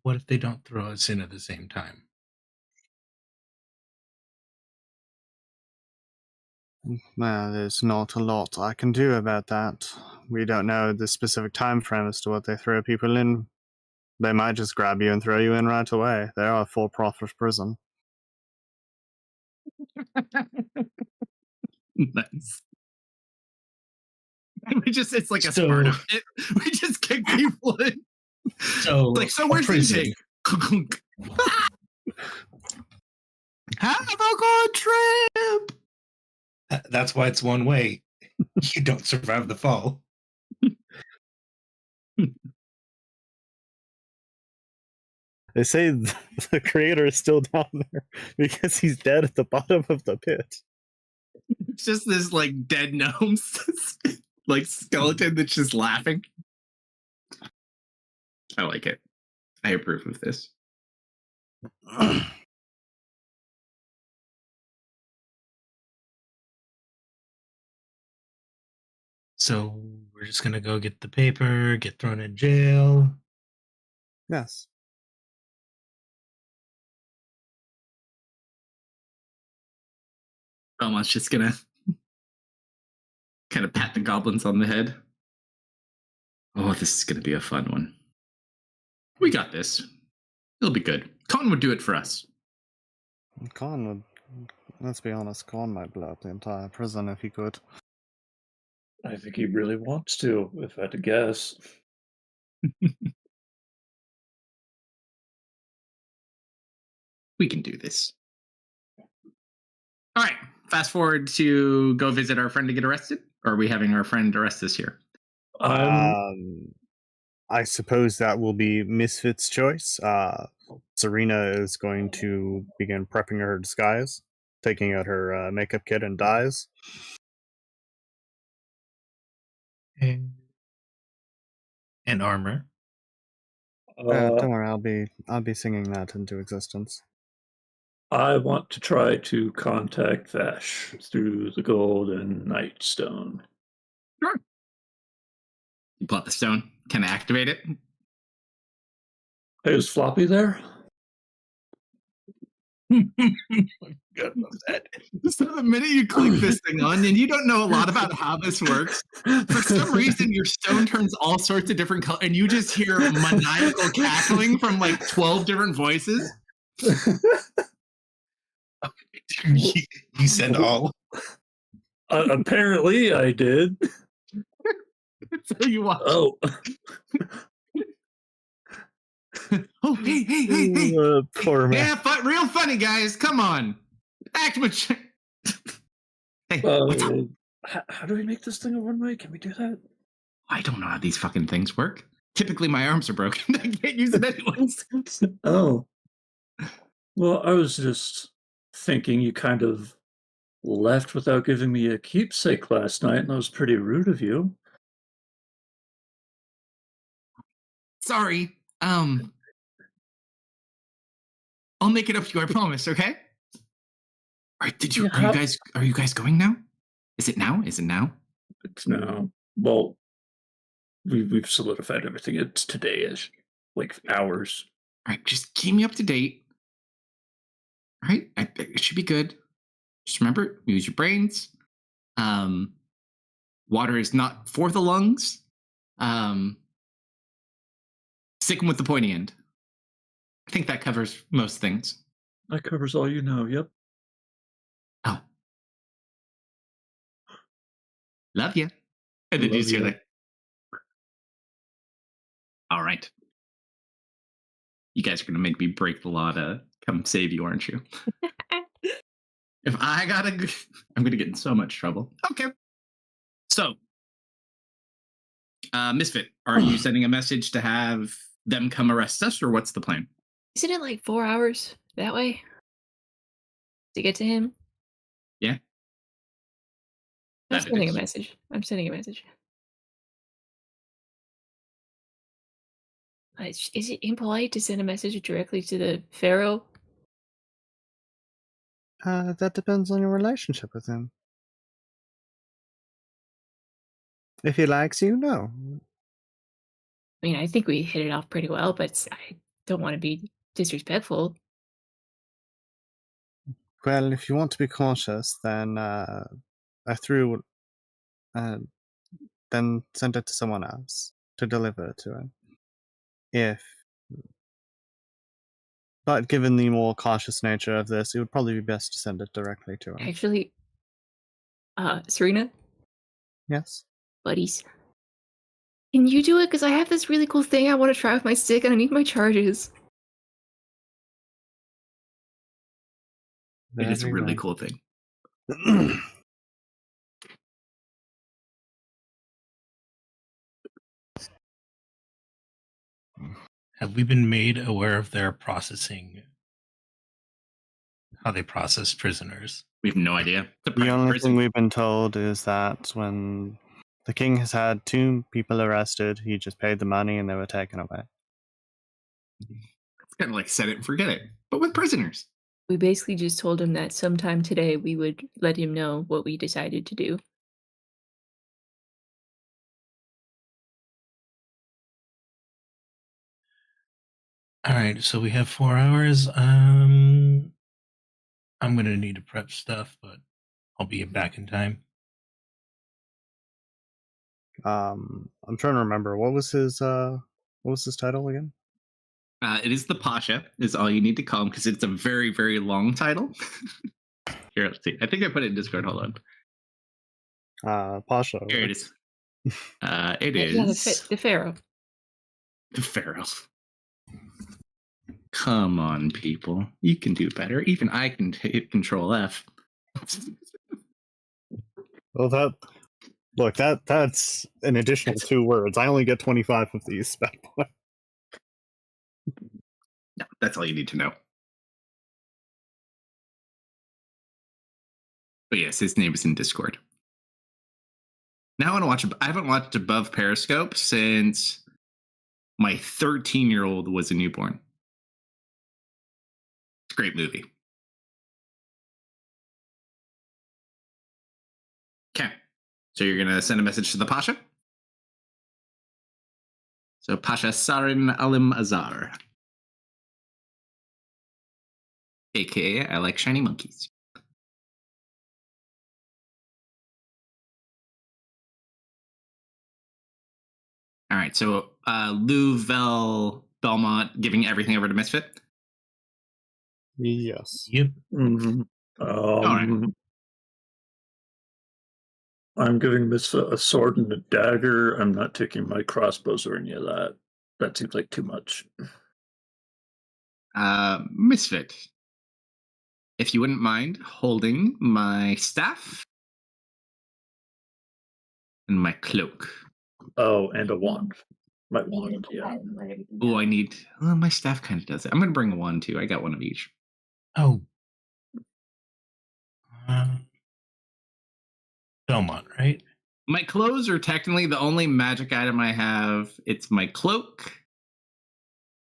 what if they don't throw us in at the same time? Well, there's not a lot I can do about that. We don't know the specific time frame as to what they throw people in. They might just grab you and throw you in right away. They are a for-profit prison. Nice. It's like a So- Sparta pit. We just kick people in. So, Like, so a where's the prison. intake? Have a good trip. That's why it's one way. You don't survive the fall. They say the creator is still down there because he's dead at the bottom of the pit. It's just this like dead gnomes. like skeleton that's just laughing. I like it. I approve of this. So we're just gonna go get the paper, get thrown in jail. Yes. Belmont's just gonna kind of pat the goblins on the head. Oh, this is gonna be a fun one. We got this. It'll be good. Con would do it for us. Khan would, let's be honest, Khan might blow up the entire prison if he could. I think he really wants to, if I had to guess. We can do this. All right. Fast forward to go visit our friend to get arrested. Or are we having our friend arrest us here? I suppose that will be Misfit's choice. Serena is going to begin prepping her disguise, taking out her makeup kit and dyes. And armor. Don't worry, I'll be singing that into existence. I want to try to contact Vash through the Golden Nightstone. Sure. You pull out the stone. Can I activate it? Hey, is Floppy there? So the minute you click this thing on, and you don't know a lot about how this works, for some reason your stone turns all sorts of different colors, and you just hear maniacal cackling from like 12 different voices. You said all. Apparently, I did. So you watch. Oh. Oh, hey. Poor man. Yeah, but real funny, guys. Come on. Act mature. Hey, what's up? How do we make this thing a one-way? Can we do that? I don't know how these fucking things work. Typically, my arms are broken. I can't use it anyways. Oh. Well, I was just thinking you kind of left without giving me a keepsake last night, and that was pretty rude of you. Sorry. I'll make it up to you, I promise, okay? All right, are you guys going now? Is it now? It's now. Well, we've solidified everything. It's today-ish. Like hours. All right, just keep me up to date. All right, it should be good. Just remember, use your brains. Water is not for the lungs. Stick them with the pointy end. I think that covers most things. That covers all you know, yep. Oh. Love you. And then you just hear that. All right. You guys are going to make me break the law to come save you, aren't you? If I gotta, I'm going to get in so much trouble. Okay. So, Misfit, are you sending a message to have them come arrest us, or what's the plan? Isn't it like 4 hours that way to get to him? Yeah. I'm sending a message. Is it impolite to send a message directly to the Pharaoh? That depends on your relationship with him. If he likes you, no. I mean, I think we hit it off pretty well, but I don't want to be disrespectful. Well, if you want to be cautious, then then send it to someone else to deliver it to him. But given the more cautious nature of this, it would probably be best to send it directly to him. Actually, Serena? Yes? Buddies. Can you do it? Because I have this really cool thing I want to try with my stick and I need my charges. It is a really cool thing. Have we been made aware of their processing? How they process prisoners? We have no idea. The only thing we've been told is that when The king has had 2 people arrested. He just paid the money and they were taken away. It's kind of like set it and forget it, but with prisoners. We basically just told him that sometime today we would let him know what we decided to do. All right, so we have 4 hours. I'm gonna need to prep stuff, but I'll be back in time. I'm trying to remember what was his title again? It is the Pasha, is all you need to call him, because it's a very, very long title. Here, let's see. I think I put it in Discord. Hold on. Pasha. Here right? it is. It Yeah, is the Pharaoh. the Pharaoh. Come on, people. You can do better. Even I can hit Control F. Well, that's an additional 2 words. I only get 25 of these spec points. No, that's all you need to know. But yes, his name is in Discord. Now I want to watch. I haven't watched Above Periscope since my 13-year-old was a newborn. It's a great movie. Okay, so you're gonna send a message to the Pasha. So Pasha Sarin Alim Azar, aka I like shiny monkeys. All right, so Louvel Belmont giving everything over to Misfit. Yes. Yep. Mhm. right. I'm giving Misfit a sword and a dagger. I'm not taking my crossbows or any of that. That seems like too much. Misfit, if you wouldn't mind holding my staff and my cloak. Oh, and a wand. My wand, yeah. Oh, I need. Well, my staff kind of does it. I'm gonna bring one too. I got one of each. Oh. Belmont, right? My clothes are technically the only magic item I have. It's my cloak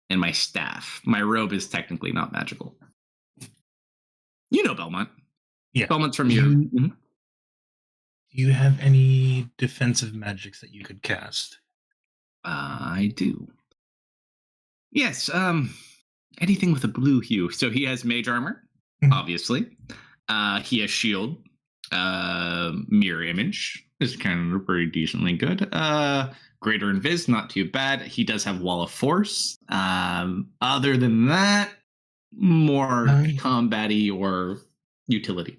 and my staff. My robe is technically not magical. You know Belmont. Yeah. Belmont's from Do your. you, do you have any defensive magics that you could cast? I do. Yes. Anything with a blue hue. So he has mage armor, obviously. He has shield. Mirror image is kind of pretty decently good. Greater invis, not too bad. He does have wall of force. Other than that, more combat-y or utility.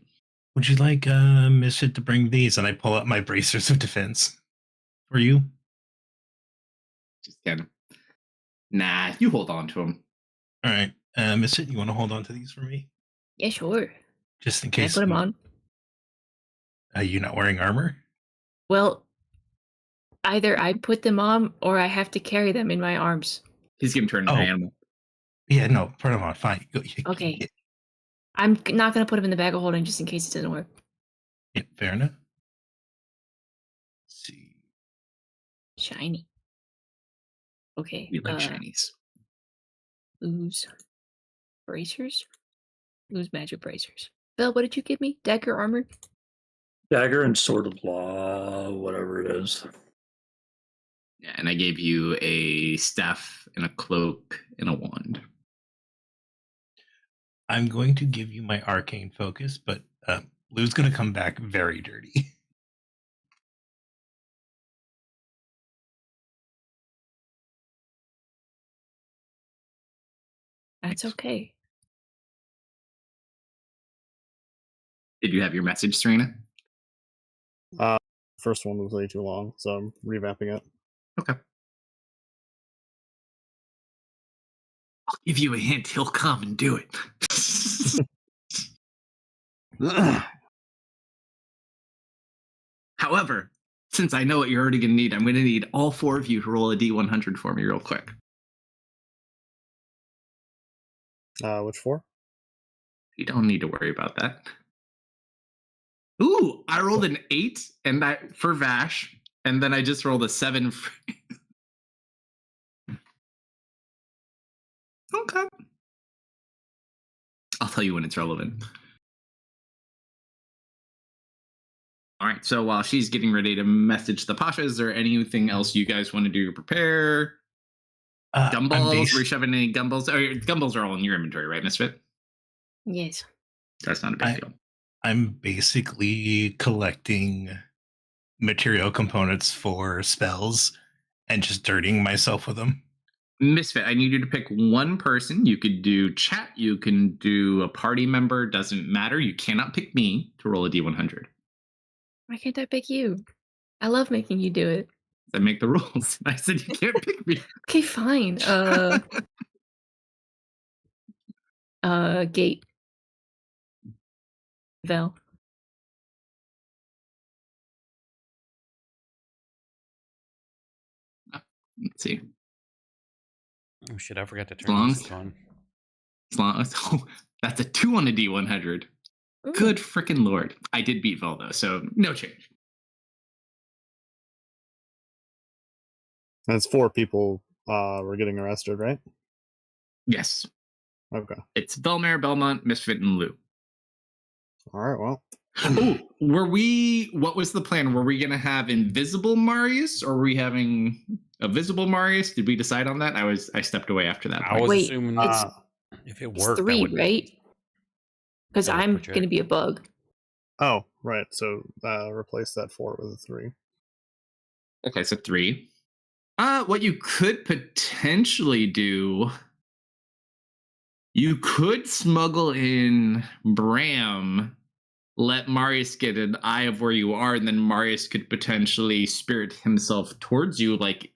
Would you like Misfit to bring these? And I pull out my bracers of defense for you. Just kind of. Nah, you hold on to him. All right, Misfit, you want to hold on to these for me, Yeah, sure. just in Can I case. put them on? You're not wearing armor. Well, either I put them on or I have to carry them in my arms. He's going to turn into an animal. Yeah, no, put them on. Fine. Okay. I'm not going to put them in the bag of holding just in case it doesn't work. Yeah, fair enough. Let's see. Shiny. Okay. We like shinies. Lose bracers? Lose magic bracers. Belle, what did you give me? Dagger armor? Dagger and sword of law, whatever it is. Yeah, and I gave you a staff and a cloak and a wand. I'm going to give you my arcane focus, but Lou's going to come back very dirty. That's okay. Did you have your message, Serena? First one was way too long, so I'm revamping it. Okay. I'll give you a hint. He'll come and do it. However, since I know what you're already going to need, I'm going to need all 4 of you to roll a D100 for me real quick. Which 4? You don't need to worry about that. Ooh, I rolled an 8 and for Vash, And then I just rolled a 7. Okay. I'll tell you when it's relevant. All right. So while she's getting ready to message the Pasha, is there anything else you guys want to do to prepare? Gumballs? We're shoving any gumballs? Gumballs are all in your inventory, right, Misfit? Yes. That's not a big deal. I'm basically collecting material components for spells and just dirtying myself with them. Misfit, I need you to pick one person. You could do chat. You can do a party member. Doesn't matter. You cannot pick me to roll a D100. Why can't I pick you? I love making you do it. I make the rules. I said you can't pick me. Okay, fine. Gate. Vel. Let's see. Oh shit! I forgot to As turn long this as- on. Oh, that's a 2 on a D100. Ooh. Good freaking lord. I did beat Vel though, so no change. That's 4 people were getting arrested, right? Yes. Okay. It's Velmare, Belmont, Misfit, and Lou. All right. Well, Oh, what was the plan? Were we going to have invisible Marius or were we having a visible Marius? Did we decide on that? I stepped away after that. I point. was Wait, assuming if it It's worked, I 3, would right? Because Double I'm project. going to be a bug. oh, right. So replace that 4 with a 3. Okay, so 3. What you could potentially do, you could smuggle in Bram, let Marius get an eye of where you are, and then Marius could potentially spirit himself towards you, like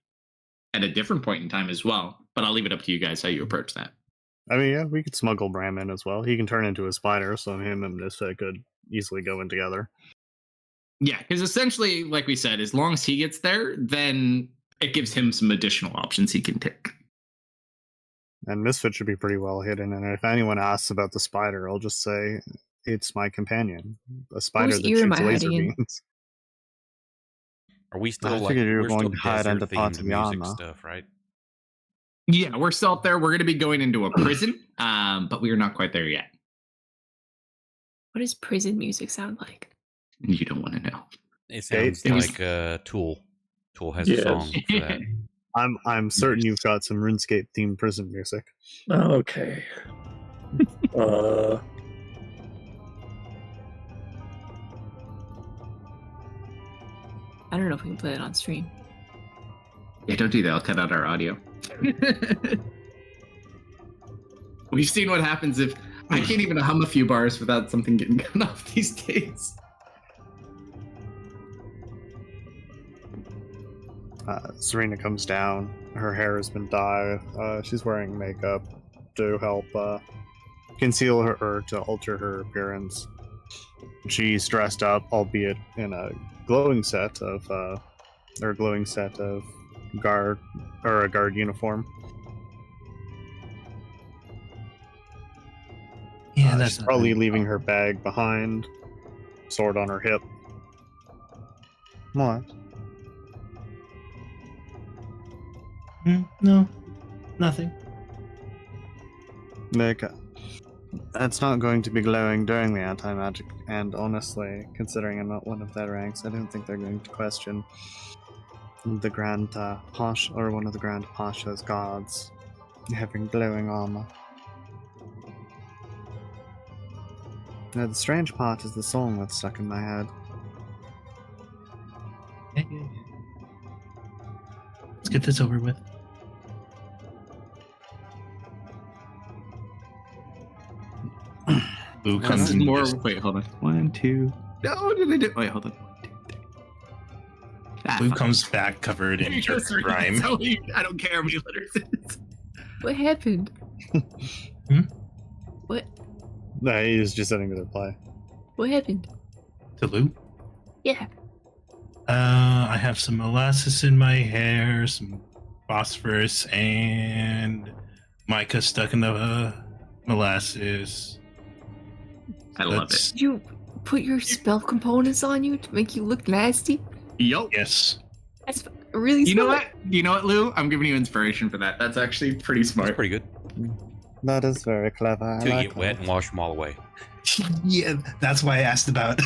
at a different point in time as well. But I'll leave it up to you guys how you approach that. I mean, yeah, we could smuggle Bram in as well. He can turn into a spider, so him and Misfit could easily go in together. Yeah, because essentially, like we said, as long as he gets there, then it gives him some additional options he can take. And Misfit should be pretty well hidden. And if anyone asks about the spider, I'll just say it's my companion, a spider Whose that ear am shoots I laser hiding in? beams. Are we still I like figured you were we're going still to hide under desert themed music Tatiana. stuff, right? Yeah, we're still up there. We're going to be going into a prison, but we are not quite there yet. What does prison music sound like? You don't want to know. It Gate? sounds It was- like Tool. Tool has Yes. a song for that. I'm certain you've got some RuneScape themed prison music. Okay. I don't know if we can play it on stream. Yeah, don't do that. I'll cut out our audio. We've seen what happens if I can't even hum a few bars without something getting cut off these days. Serena comes down. Her hair has been dyed. She's wearing makeup to help conceal her or to alter her appearance. She's dressed up, albeit in a glowing set of guard or a guard uniform. Yeah, that's she's probably leaving her bag behind, sword on her hip. What? No, nothing. Nick, that's not going to be glowing during the anti-magic, and honestly, considering I'm not one of their ranks, I don't think they're going to question the Grand Pasha, or one of the Grand Pasha's gods having glowing armor. Now, the strange part is the song that's stuck in my head. Let's get this over with. Boo This comes is in. more. Wait, hold on. 1, 2. No, did I do? Wait, hold on. 1, 2, 3. Boo comes back covered in dirt and grime. I don't care how many letters it is. What happened? What? No, he was just sitting to their play. What happened? To Lou. Yeah. I have some molasses in my hair, some phosphorus, and mica stuck in the molasses. I love Did you put your spell components on you to make you look nasty? it. Yo. Yes. That's really You know smart. what? You know what, Lou? I'm giving you inspiration for that. That's actually pretty smart. That's pretty good. That is very clever. I Till you like get wet that. and wash them all away. Yeah, that's why I asked about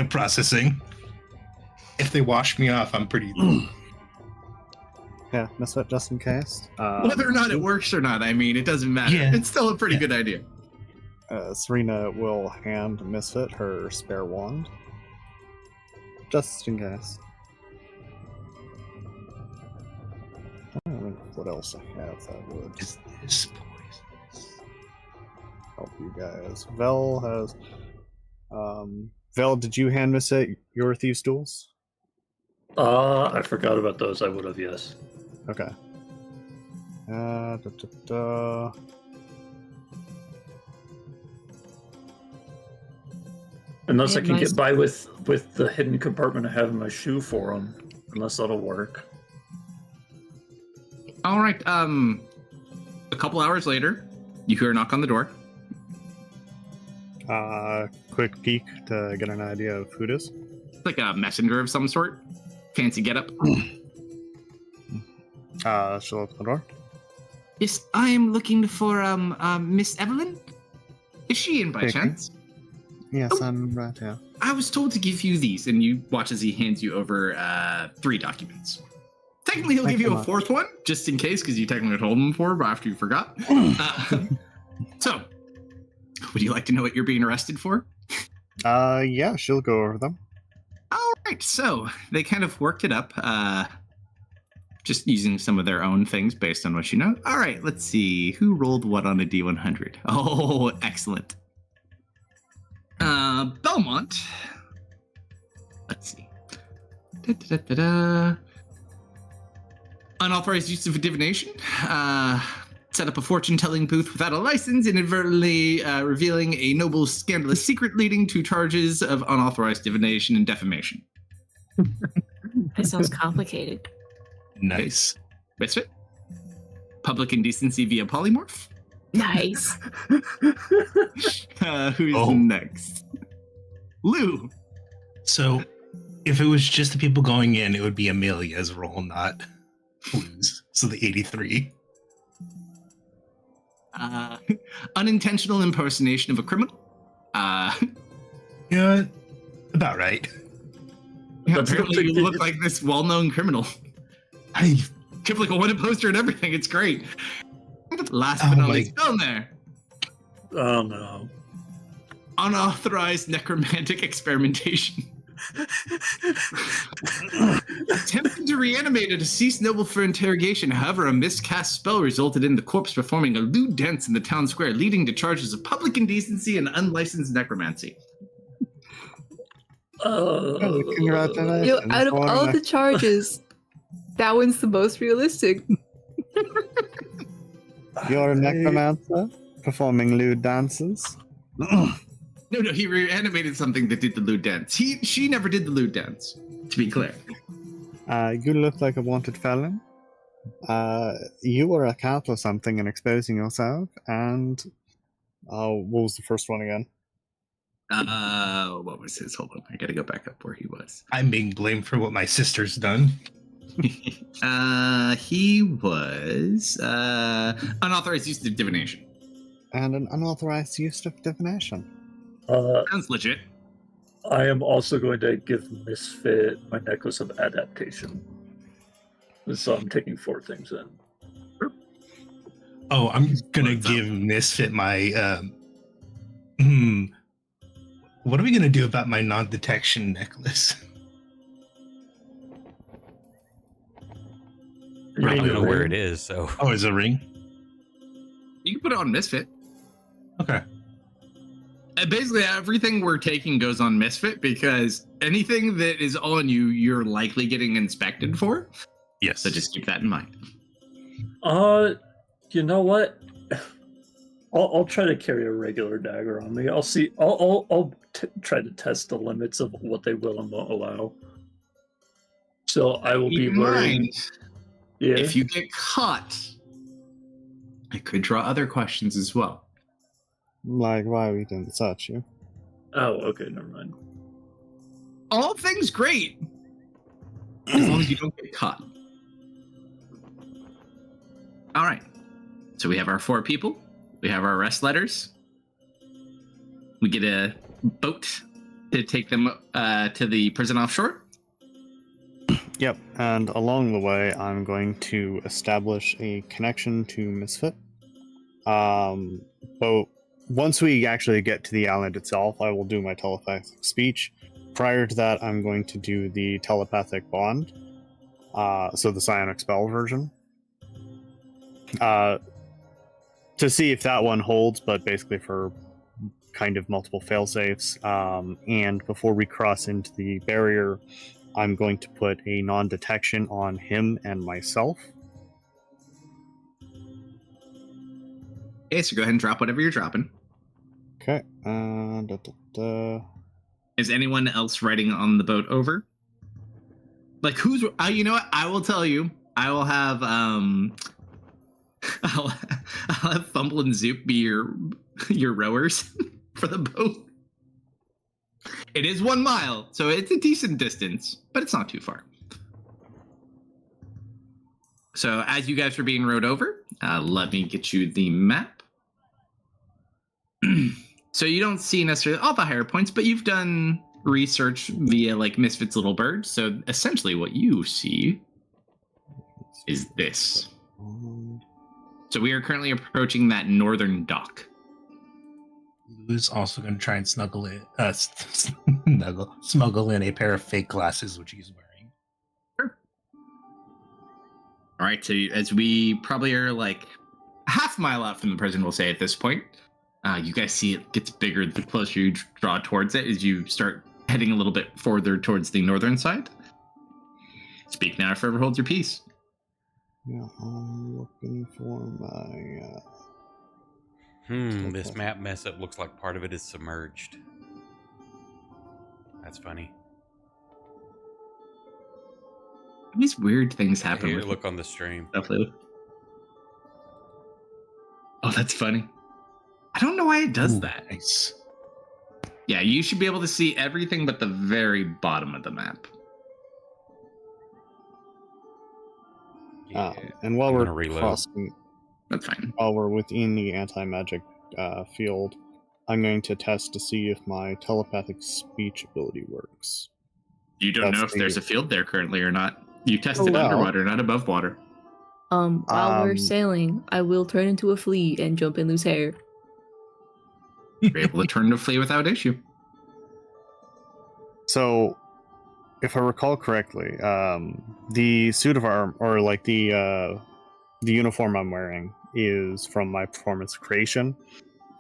processing. If they wash me off, I'm pretty. Yeah, Misfit, just in case. Whether or not it works or not, I mean, it doesn't matter. Yeah. It's still a pretty good idea. Serena will hand Misfit her spare wand. Just in case. I don't know what else I have that would Is this poisonous? help you guys. Vel has. Vel, did you hand Misfit your Thieves' Tools? I forgot about those. I would have, yes. Okay. Da, da, da. Unless I Yeah, can nice. get by with the hidden compartment I have in my shoe for them. Unless that'll work. All right. A couple hours later, you hear a knock on the door. Quick peek to get an idea of who it is. It's like a messenger of some sort. Fancy getup. She'll open the door. Yes, I am looking for Miss Evelyn. Is she in by Speaking. chance? Yes, Oh. I'm right here. I was told to give you these, and you watch as he hands you over 3 documents. Technically, he'll Thank give you you a much. 4th one, just in case, because you technically told him 4, but after you forgot. So, would you like to know what you're being arrested for? Yeah, she'll go over them. All right, so they kind of worked it up, just using some of their own things based on what you know. All right, let's see. Who rolled what on a D100? Oh, excellent. Belmont. Let's see. Da-da-da-da-da. Unauthorized use of divination. Set up a fortune-telling booth without a license, inadvertently revealing a noble, scandalous secret leading to charges of unauthorized divination and defamation. That sounds complicated. Nice. Misfit. Public indecency via polymorph. Nice. Who's Oh. next? Lou. So, if it was just the people going in, it would be Amelia's role, not Lou's. So the 83. Unintentional impersonation of a criminal. You know what? About right. That's Apparently the you thing. look like this well-known criminal. I You have like a wanted poster and everything. It's great. Last Oh but not my- least, down there. Oh no. Unauthorized necromantic experimentation. Attempting to reanimate a deceased noble for interrogation. However, a miscast spell resulted in the corpse performing a lewd dance in the town square, leading to charges of public indecency and unlicensed necromancy. Congratulations. You know, out of What all an the charges, that one's the most realistic. You're a necromancer performing lewd dances. No, he reanimated something that did the lewd dance. She never did the lewd dance, to be clear. You look like a wanted felon. You were a cat or something and exposing yourself. And what was the first one again? What was his? Hold on, I gotta go back up where he was. I'm being blamed for what my sister's done. He was unauthorized use of divination. And an unauthorized use of divination. Sounds legit. I am also going to give Misfit my necklace of adaptation. So I'm taking 4 things in. Oh, I'm gonna What's up? give Misfit my. What are we gonna do about my non-detection necklace? I don't know where it is, so Oh, it's a ring. You can put it on Misfit. Okay. Basically, everything we're taking goes on Misfit because anything that is on you, you're likely getting inspected for. Yes. So just keep that in mind. You know what? I'll try to carry a regular dagger on me. I'll see. I'll try to test the limits of what they will and won't allow. So I will Keep be in wearing. mind, Yeah. if you get caught, I could draw other questions as well. Like, why we didn't search you. Oh, okay, never mind. All things great. as long as you don't get caught. All right. So we have our 4 people. We have our arrest letters. We get a boat to take them to the prison offshore. Yep, and along the way, I'm going to establish a connection to Misfit. But once we actually get to the island itself, I will do my telepathic speech. Prior to that, I'm going to do the telepathic bond, so the psionic spell version, to see if that one holds, but basically for kind of multiple fail-safes. And before we cross into the barrier, I'm going to put a non-detection on him and myself. Okay, so go ahead and drop whatever you're dropping. Okay. Is anyone else riding on the boat over? Like, who's... you know what? I will tell you. I will have... I'll have Fumble and Zoop be your rowers for the boat. It is 1 mile, so it's a decent distance, but it's not too far. So as you guys are being rowed over, let me get you the map. So you don't see necessarily all the higher points, but you've done research via like Misfit's Little Bird. So essentially what you see is this. So we are currently approaching that northern dock. Lou's also going to try and smuggle in a pair of fake glasses, which he's wearing. Sure. All right, so as we probably are like half a mile out from the prison, we'll say at this point, you guys see it gets bigger the closer you draw towards it as you start heading a little bit further towards the northern side. Speak now or forever hold your peace. Yeah, I'm looking for my... This map mess up looks like part of it is submerged. That's funny. These weird things happen. Here, with look on the stream. Oh, that's funny. I don't know why it does that. Nice. Yeah, you should be able to see everything but the very bottom of the map. Yeah, and while I'm we're gonna reload. crossing, That's fine. while we're within the anti-magic field, I'm going to test to see if my telepathic speech ability works. You don't know if there's a field there currently or not. You tested well. underwater, not above water. While we're sailing, I will turn into a flea and jump in Lou's hair. You're able to turn to flee without issue. So, if I recall correctly, the suit of armor, or like the uniform I'm wearing, is from my performance creation.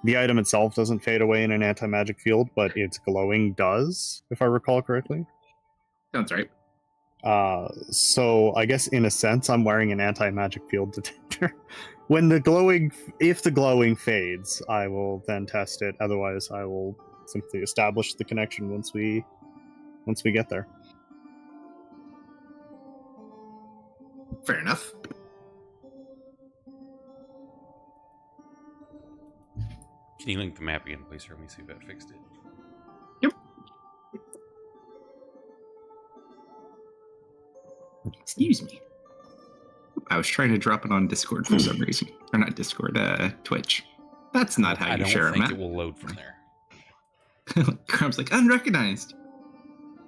The item itself doesn't fade away in an anti-magic field, but its glowing does, if I recall correctly. Sounds right. So I guess in a sense I'm wearing an anti-magic field detector. If the glowing fades, I will then test it. Otherwise, I will simply establish the connection once we get there. Fair enough. Can you link the map again, please, for me? See if that fixed it. Yep. Excuse me. I was trying to drop it on Discord for some reason. Or not Discord, Twitch. That's not how you share a I don't map. think it will load from there. Crumb's like, unrecognized.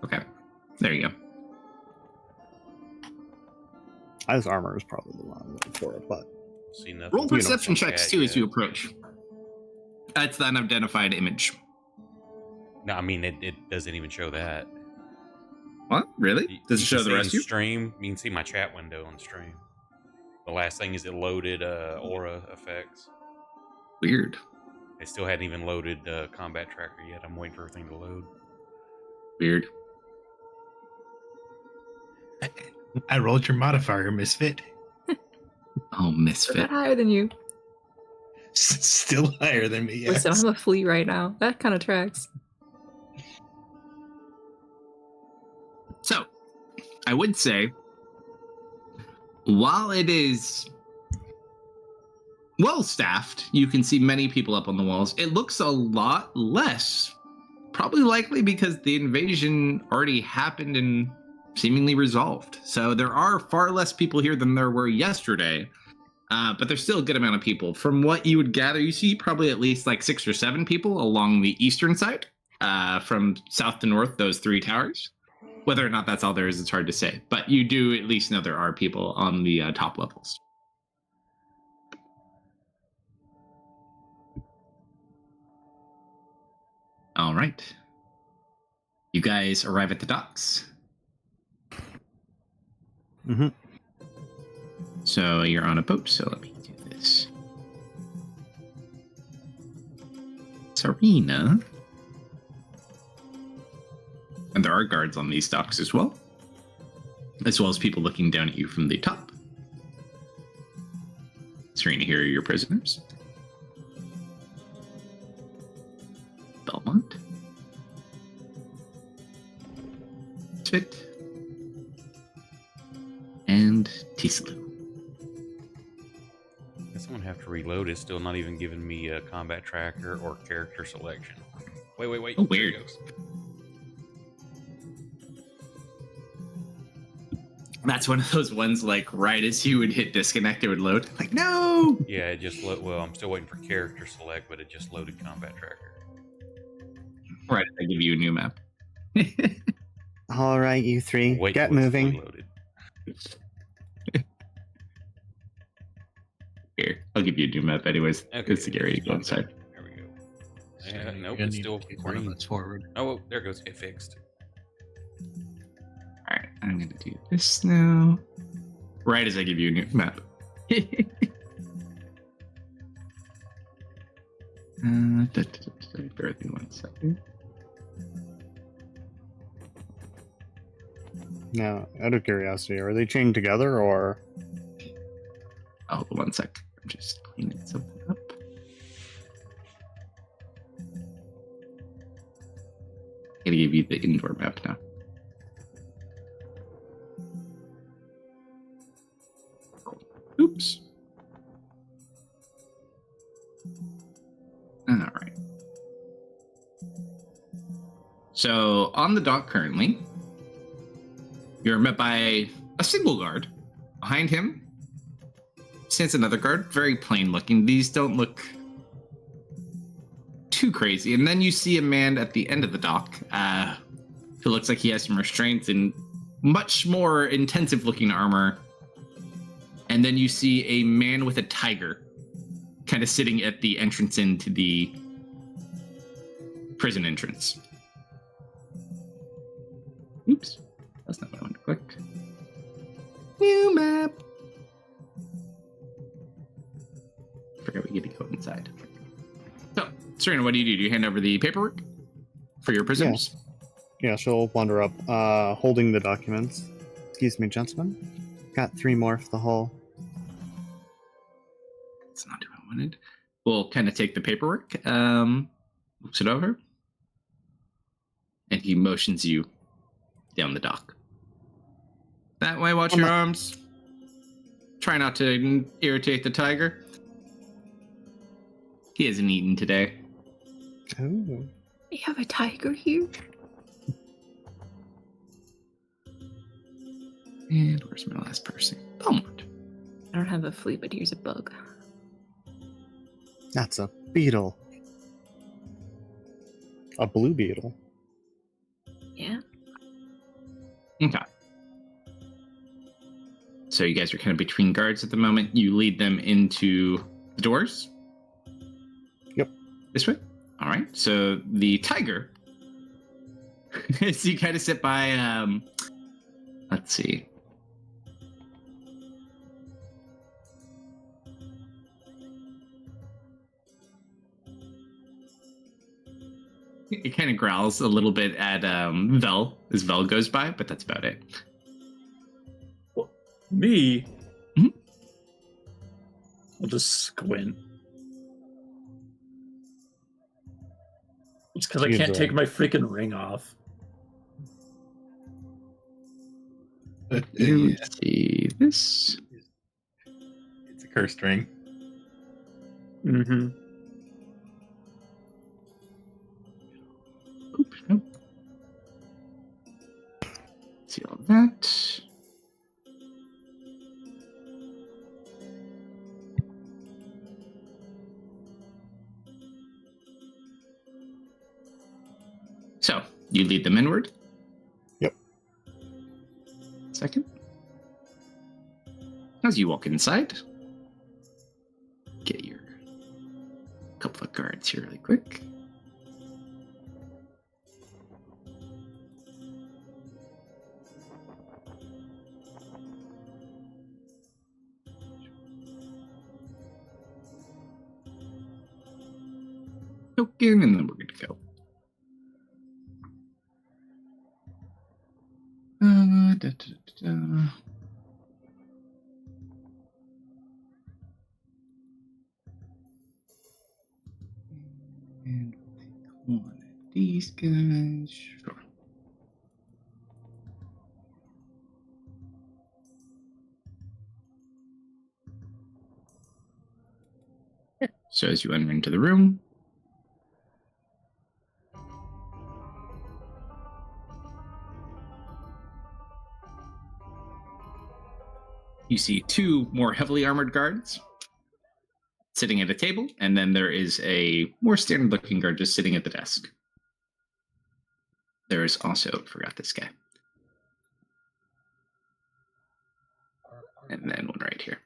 Okay. There you go. His armor is probably the wrong one for it, but See nothing. Roll perception from checks chat too as yet. you approach. It's the unidentified image. No, I mean it doesn't even show that. What? Really? Does it show the rest of you? Stream? You can see my chat window on stream. The last thing is it loaded aura effects. Weird. They still hadn't even loaded combat tracker yet. I'm waiting for everything to load. Weird. I rolled your modifier, Misfit. Oh, I'm misfit. higher than you. Still higher than me, yes. Listen, I'm a flea right now. That kind of tracks. So, I would say, while it is well staffed, you can see many people up on the walls. It looks a lot less, probably likely because the invasion already happened and seemingly resolved. So there are far less people here than there were yesterday, but there's still a good amount of people. From what you would gather, you see probably at least like 6 or 7 people along the eastern side, from south to north, those 3 towers. Whether or not that's all there is, it's hard to say. But you do at least know there are people on the top levels. All right. You guys arrive at the docks. Mm-hmm. So you're on a boat, so let me do this. Serena. And there are guards on these docks as well as people looking down at you from the top. Serena, here are your prisoners. Belmont. Fit. And Tisalu. Guess I'm gonna have to reload. It's still not even giving me a combat tracker or character selection. Wait. Oh, There it weird. goes. That's one of those ones, like, right as you would hit disconnect, it would load. Like, no! Yeah, it just well, I'm still waiting for character select, but it just loaded combat tracker. Right, I give you a new map. All right, you three, Wait get till it's fully moving. loaded. Here, I'll give you a new map anyways. Okay, It's to get ready to go inside. There we go. So Yeah, you're nope, gonna it's need still to keep one of green. us forward. Oh, there it goes. It fixed. Alright, I'm gonna do this now. Right as I give you a new map. Bear with me 1 second. Now, out of curiosity, are they chained together or? Oh, 1 sec. I'm just cleaning something up. Gonna give you the indoor map now. Oops. All right. So on the dock currently, you're met by a single guard. Behind him stands another guard, very plain looking. These don't look too crazy. And then you see a man at the end of the dock who looks like he has some restraints and much more intensive looking armor. And then you see a man with a tiger kind of sitting at the entrance into the prison entrance. Oops. That's not what I want to click. New map. Forget we get to go inside. So, Serena, what do? Do you hand over the paperwork for your prisoners? Yeah, she'll wander up, holding the documents. Excuse me, gentlemen. Got 3 more for the hull. That's not what I wanted. We'll kind of take the paperwork, looks it over, and he motions you down the dock. That way, watch your arms. Try not to irritate the tiger. He hasn't eaten today. Oh. We have a tiger here. And where's my last person? Beaumont. I don't have a flea, but here's a bug. That's a beetle. A blue beetle. Yeah. Okay. So you guys are kind of between guards at the moment. You lead them into the doors. Yep. This way. All right. So the tiger. So you kind of sit by. Let's see. It kind of growls a little bit at Vel as Vel goes by, but that's about it. Me? Mhm. I'll just squint. It's because I can't take my freaking ring off. You see this? It's a cursed ring. Mm-hmm. Oop, nope. See all of that. So, you lead them inward? Yep. Second. As you walk inside, get your couple of guards here really quick. Token, and then we're good to go. Da, da, da, da. And we'll take one of these guys. Sure. So as you enter into the room, you see two more heavily armored guards sitting at a table, and then there is a more standard-looking guard just sitting at the desk. There is also, forgot this guy. And then one right here.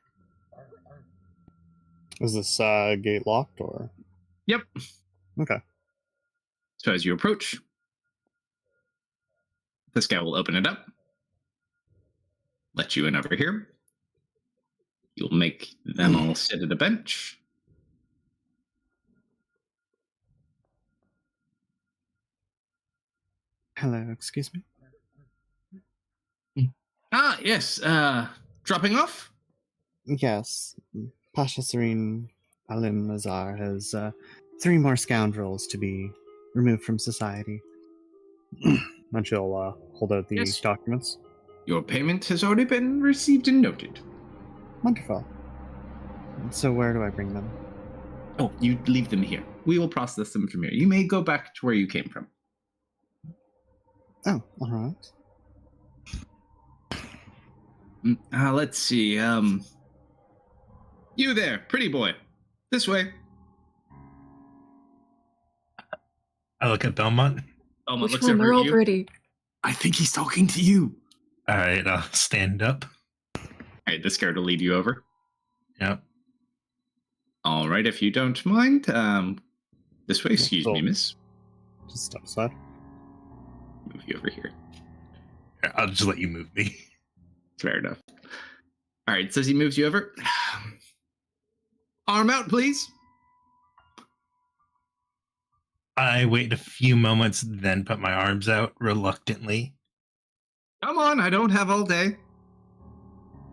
Is this gate locked or? Yep. Okay. So as you approach, this guy will open it up, let you in over here. You'll make them all sit at a bench. Hello, excuse me. Ah, yes. Dropping off? Yes, Pasha Serene Alim Mazar has 3 more scoundrels to be removed from society. And she'll hold out the Yes. documents. Your payment has already been received and noted. Wonderful. So where do I bring them? Oh, you leave them here. We will process them from here. You may go back to where you came from. Oh, all right. Let's see. You there, pretty boy. This way. I look at Belmont. Belmont Which looks one? over They're at all you. pretty. I think he's talking to you. All right, I'll stand up. All right, this guard will lead you over. Yep. All right, if you don't mind. This way. Excuse me, miss. Just step aside. Move you over here. I'll just let you move me. Fair enough. All right, says he moves you over. Arm out, please. I wait a few moments, then put my arms out reluctantly. Come on, I don't have all day.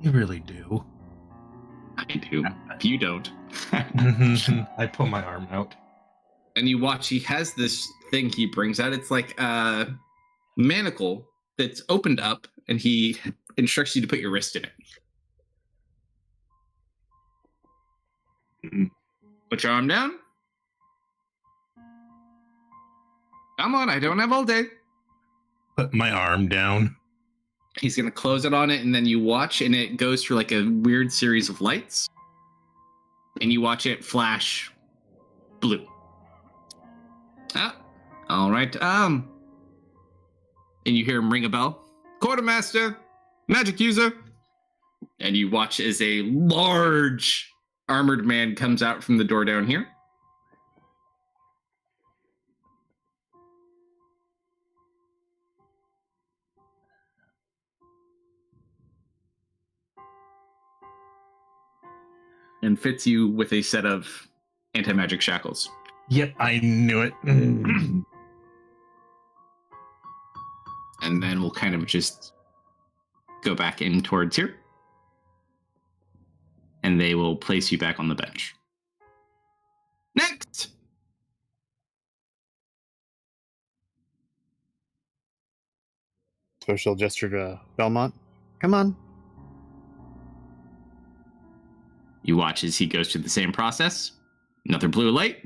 You really do. I do. You don't. I pull my arm out. And you watch, he has this thing he brings out. It's like a manacle that's opened up, and he instructs you to put your wrist in it. Put your arm down. Come on, I don't have all day. Put my arm down. He's going to close it on it, and then you watch, and it goes through like a weird series of lights. And you watch it flash blue. Ah, all right. And you hear him ring a bell. Quartermaster, magic user. And you watch as a large armored man comes out from the door down here. And fits you with a set of anti-magic shackles. Yep, I knew it. And then we'll kind of just go back in towards here. And they will place you back on the bench. Next! So she'll gesture to Belmont. Come on. You watch as he goes through the same process. Another blue light.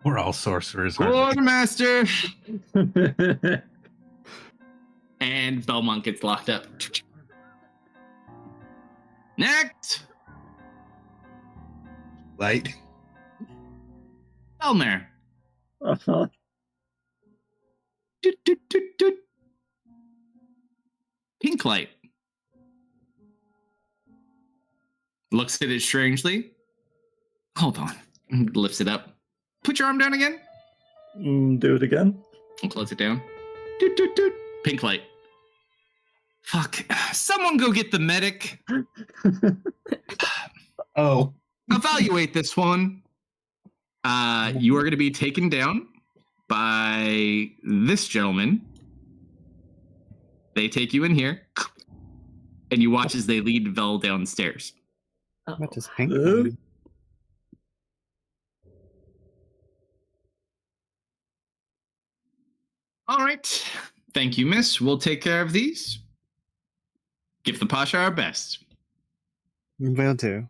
We're all sorcerers, aren't we? Quartermaster! And Belmont gets locked up. Next! Light. Belmer. Uh-huh. Doot, doot, doot, doot. Pink light looks at it strangely. Hold on. Lifts it up. Put your arm down again. Do it again. And close it down. Doot, doot, doot. Pink light. Fuck. Someone go get the medic. Oh, Evaluate this one. You are going to be taken down by this gentleman. They take you in here, and you watch as they lead Vel downstairs. What does pink Uh, mean? All right. Thank you, miss. We'll take care of these. Give the Pasha our best. Will do.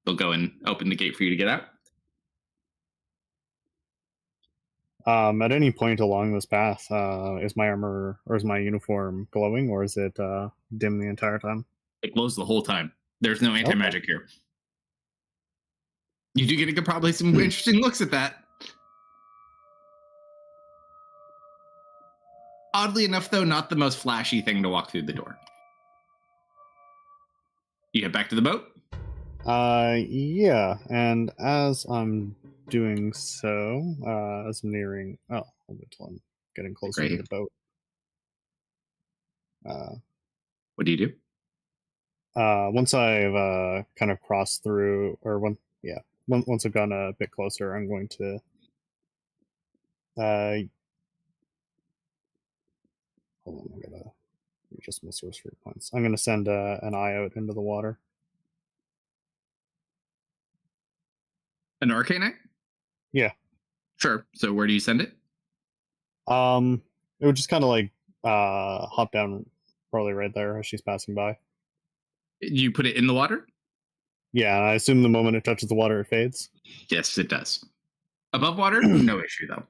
They'll go and open the gate for you to get out. At any point along this path, is my armor or is my uniform glowing, or is it dim the entire time? It glows the whole time. There's no anti-magic here. You do get probably some interesting looks at that. Oddly enough, though, not the most flashy thing to walk through the door. You head back to the boat? Yeah, and as I'm doing so, as I'm nearing, hold on till I'm getting closer Right to here. the boat. What do you do? Once I've kind of crossed through, or once I've gotten a bit closer, I'm going to hold on, I'm gonna just miss sorcery points. I'm gonna send an eye out into the water. An Arcanite? Yeah. Sure. So where do you send it? It would just kind of like hop down probably right there as she's passing by. You put it in the water? Yeah, I assume the moment it touches the water, it fades. Yes, it does. Above water? No issue, though.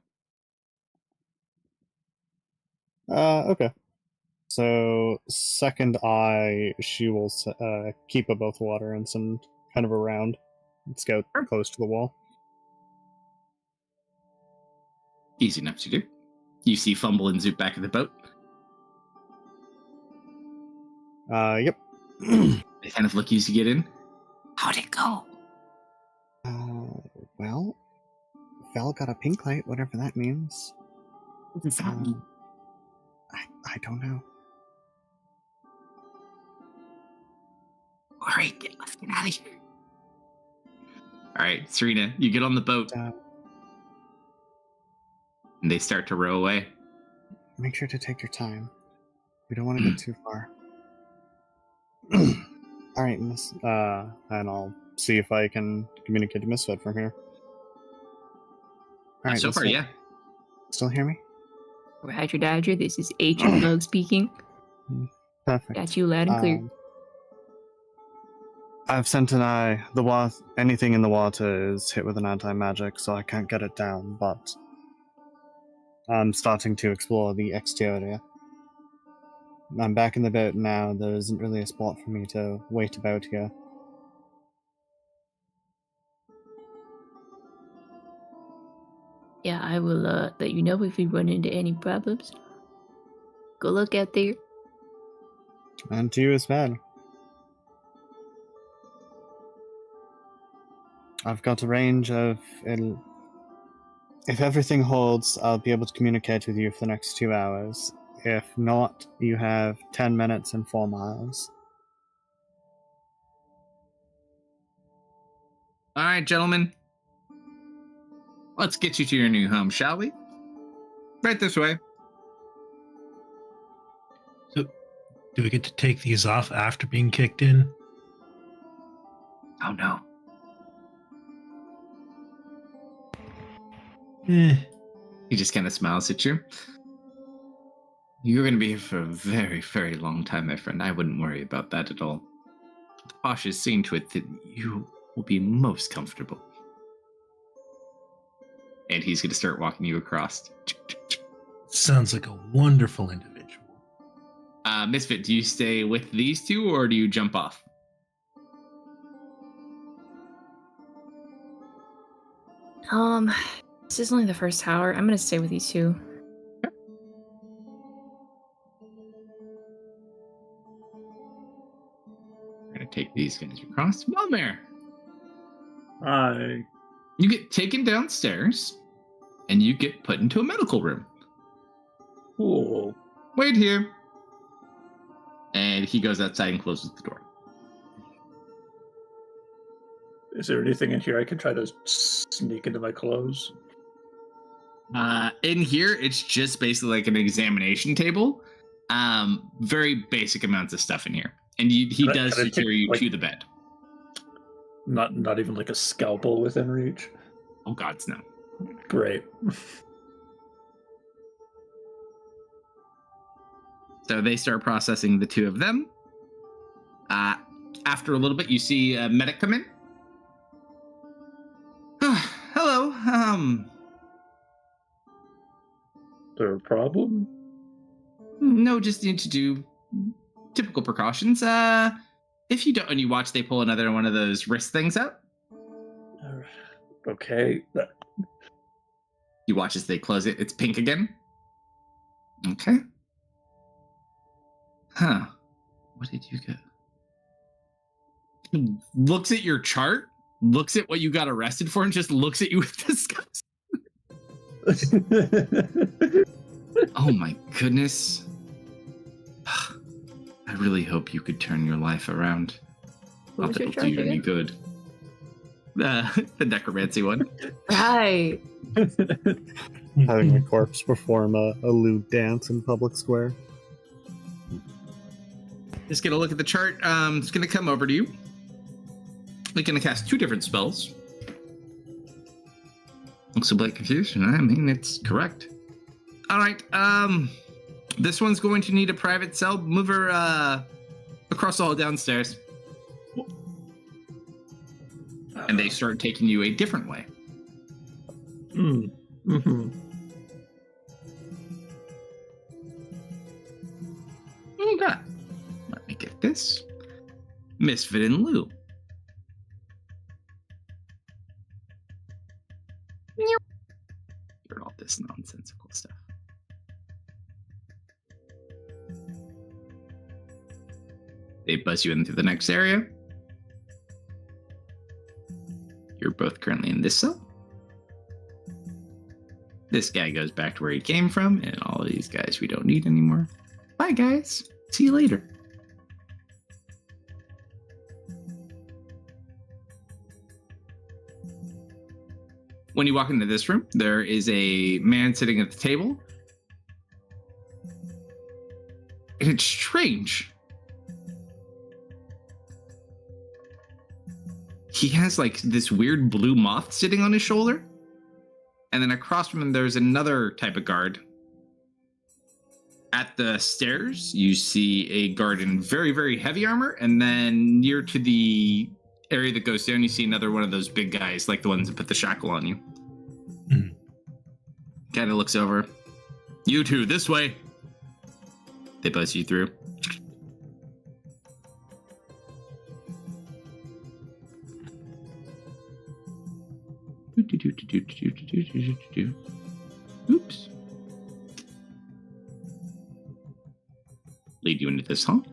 Okay. So second eye, she will keep above the water and send kind of around and scout Sure. close to the wall. Easy enough to do. You see Fumble and Zoop back at the boat. Yep. They kind of look you to get in. How'd it go? Well, Val got a pink light, whatever that means. What does that mean? I don't know. All right, let's get out of here. All right, Serena, you get on the boat, and they start to row away. Make sure to take your time. We don't want to get too far. All right, Miss. And I'll see if I can communicate to Misfit from here. All right, So far, Misfit, yeah. Still hear me? Roger Dodger, this is Agent Bug speaking. Perfect. Got you loud and clear. I've sent an eye. Anything in the water is hit with an anti-magic, so I can't get it down, but I'm starting to explore the exterior. I'm back in the boat now. There isn't really a spot for me to wait about here. Yeah, I will let you know if we run into any problems. Good luck out there. And to you as well. I've got a range of... If everything holds, I'll be able to communicate with you for the next 2 hours. If not, you have 10 minutes and 4 miles. All right, gentlemen. Let's get you to your new home, shall we? Right this way. so do we get to take these off after being kicked in? Oh, no. He just kind of smiles at you. You're going to be here for a very, very long time, my friend. I wouldn't worry about that at all. The Posh is seeing to it that you will be most comfortable. And he's going to start walking you across. Sounds like a wonderful individual. Misfit, do you stay with these two or do you jump off? This is only the first tower. I'm gonna stay with you two. We're gonna take these guys across. Melmare, Hi. you get taken downstairs, and you get put into a medical room. Cool. Wait here. And he goes outside and closes the door. Is there anything in here I can try to sneak into my clothes? In here, it's just basically like an examination table. Very basic amounts of stuff in here. And he does can I secure take, you like- to the bed. Not even like a scalpel within reach. Oh, God's no. Great. So they start processing the two of them. After a little bit, you see a medic come in. Hello. There a problem? No, just need to do typical precautions. If you don't, and you watch, they pull another one of those wrist things out. Okay. You watch as they close it. It's pink again. Okay. Huh. What did you get? He looks at your chart, looks at what you got arrested for, and just looks at you with disgust. Oh my goodness. I really hope you could turn your life around. What Not was that your it'll do you charge any again? good. The necromancy one. Right. Having a corpse perform a lewd dance in public square. Just gonna look at the chart. It's gonna come over to you. We're gonna cast two different spells. Looks a bit confused. I mean, it's correct. All right. This one's going to need a private cell. Move her across the hall downstairs. And they start taking you a different way. Mm-hmm. Okay. Let me get this. Misfit and Lou. Hear all this nonsensical stuff. They buzz you into the next area. You're both currently in this cell. This guy goes back to where he came from, and all of these guys we don't need anymore. Bye, guys. See you later. When you walk into this room, there is a man sitting at the table. And it's strange. He has like this weird blue moth sitting on his shoulder. And then across from him, there's another type of guard. At the stairs, you see a guard in very, very heavy armor. And then near to the area that goes down, you see another one of those big guys, like the ones that put the shackle on you. Mhm. Kind of looks over. You two, this way. They buzz you through. Oops. Lead you into this hall.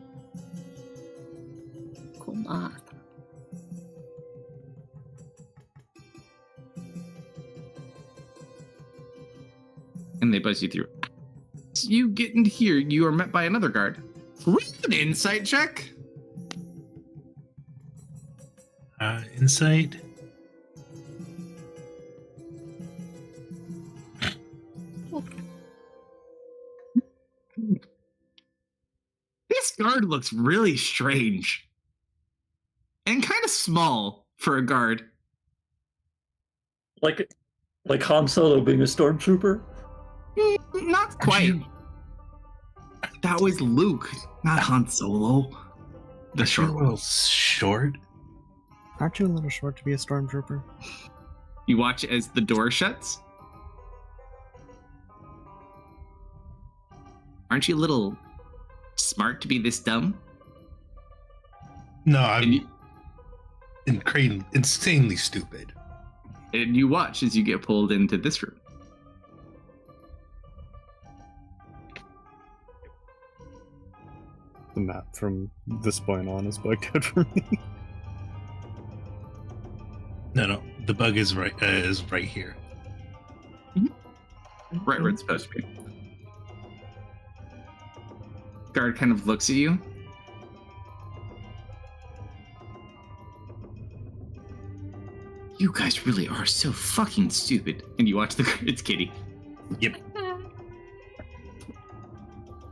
Cool moth. And they buzz you through. So you get into here, you are met by another guard. Roll an insight check. Insight. This guard looks really strange. And kind of small for a guard. Like Han Solo being a stormtrooper? Not quite. That was Luke, not Han Solo. The You're a short little short. Aren't you a little short to be a stormtrooper? You watch as the door shuts. Aren't you a little smart to be this dumb? No, And I'm insanely stupid. And you watch as you get pulled into this room. The map from this point on is bugged out for me. No, the bug is right here. Right where it's supposed to be. Guard kind of looks at you. You guys really are so fucking stupid. And you watch it's Kitty. Yep.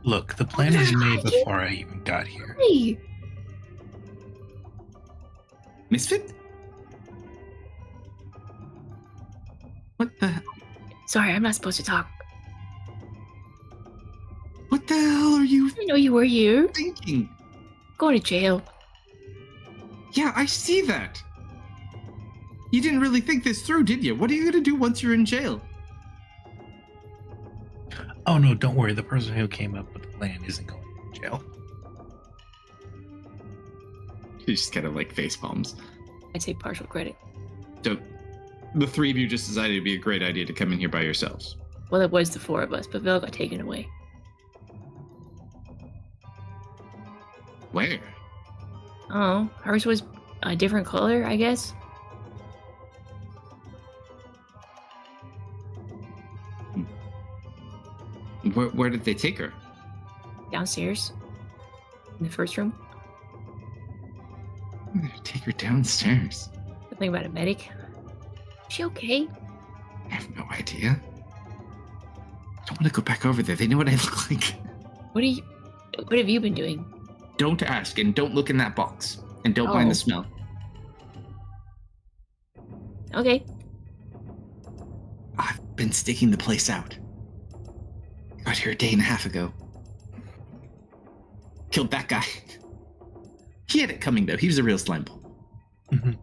Look, the plan was made before I even got here. Hey, Misfit? What the sorry, I'm not supposed to talk. What the hell are you I didn't know you were here. thinking? Going to jail. Yeah, I see that. You didn't really think this through, did you? What are you gonna do once you're in jail? Oh no, don't worry. The person who came up with the plan isn't going to jail. She just kind of like face palms. I take partial credit. So the three of you just decided it'd be a great idea to come in here by yourselves. Well, it was the four of us, but Vel got taken away. Where? Oh, hers was a different color, I guess. Where did they take her? Downstairs. In the first room. Where did they take her downstairs? Something about a medic. Is she okay? I have no idea. I don't want to go back over there. They know what I look like. What have you been doing? Don't ask, and don't look in that box. And don't mind Oh. the smell. Okay. I've been staking the place out. Got here a day and a half ago. Killed that guy. He had it coming, though. He was a real slime ball. Mhm.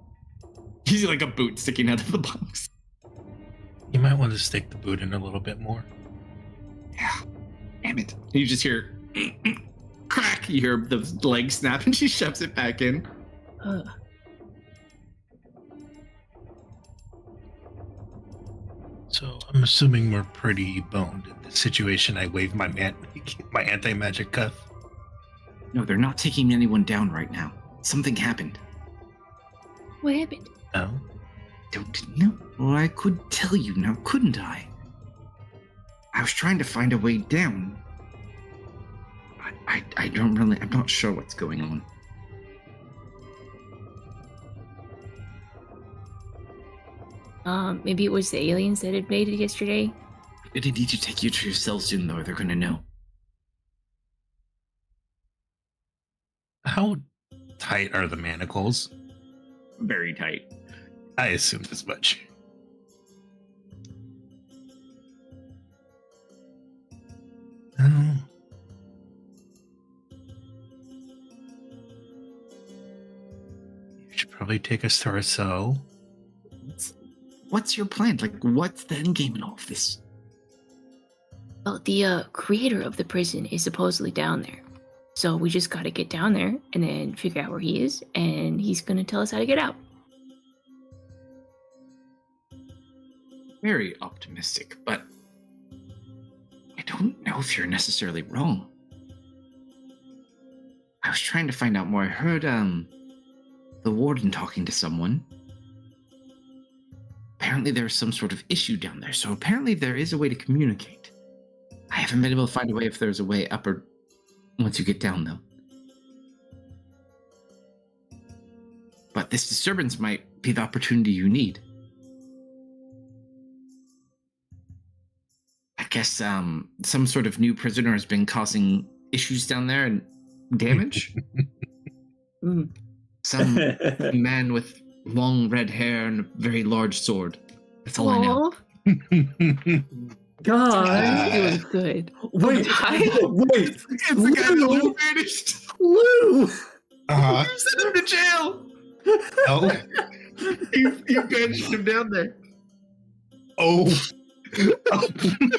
He's like a boot sticking out of the box. You might want to stick the boot in a little bit more. Yeah. Damn it. You just hear crack. You hear the leg snap, and she shoves it back in. So I'm assuming we're pretty boned in this situation. I wave my anti-magic cuff. No, they're not taking anyone down right now. Something happened. What happened? Oh, Don't know. Well, I could tell you now, couldn't I? I was trying to find a way down. I don't really, I'm not sure what's going on. Maybe it was the aliens that had made it yesterday. I didn't need to take you to your cell soon, though. They're gonna know. how tight are the manacles? Very tight. I assumed as much. Oh. You should probably take us to our cell. What's your plan? Like, what's the end game in all of this? Well, the creator of the prison is supposedly down there. So we just gotta get down there and then figure out where he is, and he's gonna tell us how to get out. Very optimistic, but I don't know if you're necessarily wrong. I was trying to find out more. I heard the warden talking to someone. Apparently there's some sort of issue down there, so apparently there is a way to communicate. I haven't been able to find a way if there's a way up or once you get down, though. But this disturbance might be the opportunity you need. I guess some sort of new prisoner has been causing issues down there and damage. Some man with long red hair and a very large sword. That's all I know. Guys, It was good. wait, wait, It's the guy that Lou vanished. Lou! Uh-huh. You sent him to jail. Oh. You banished him down there. Oh.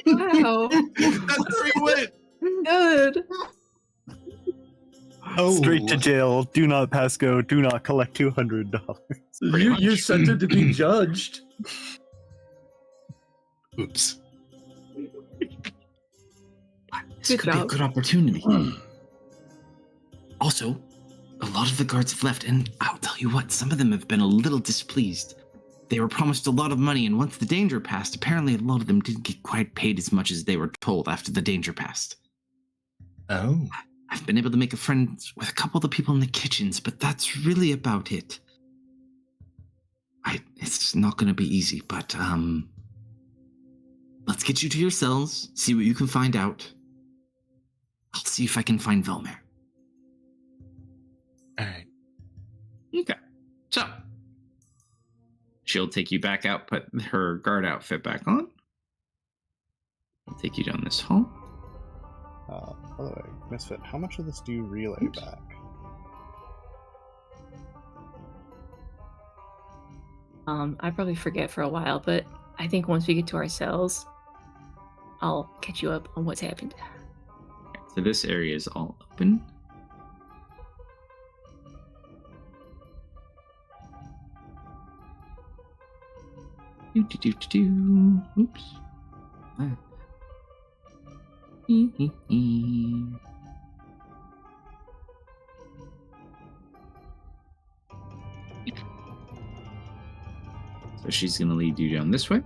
Wow. That's where he went. Good. Oh. Straight to jail. Do not pass go. Do not collect $200. You sent him to be judged. Oops. This Good could be a job. good opportunity. Also, a lot of the guards have left, and I'll tell you what, some of them have been a little displeased. They were promised a lot of money, and once the danger passed, apparently a lot of them didn't get quite paid as much as they were told after the danger passed. Oh. I've been able to make a friend with a couple of the people in the kitchens, but that's really about it. It's not going to be easy, but let's get you to your cells, see what you can find out. I'll see if I can find Velmer. All right. Okay. So, she'll take you back out, put her guard outfit back on. I'll take you down this hall. By the way, Misfit, how much of this do you relay back? I probably forget for a while, but I think once we get to our cells, I'll catch you up on what's happened. So this area is all open. Oops. So she's going to lead you down this way.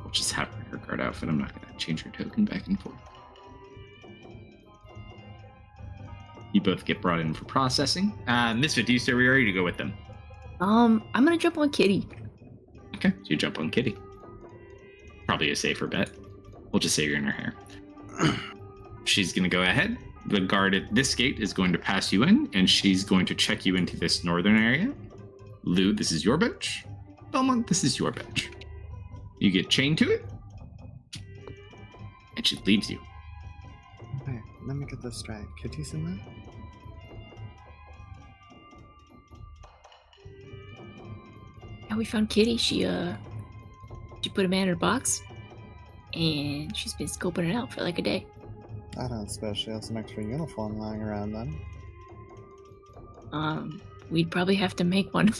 We'll just have her guard outfit. I'm not going to change her token back and forth. You both get brought in for processing. Misfit, do you stay where you're ready to go with them? I'm gonna jump on Kitty. Okay, so you jump on Kitty. Probably a safer bet. We'll just say you're in her hair. She's going to go ahead. The guard at this gate is going to pass you in, and she's going to check you into this northern area. Lou, this is your bench. Belmont, this is your bench. You get chained to it, and she leads you. Wait, let me get this straight. Kitty's in there? Yeah, we found Kitty. She put a man in her box, and she's been scoping it out for like a day. I don't suppose she has an extra uniform lying around then. We'd probably have to make one.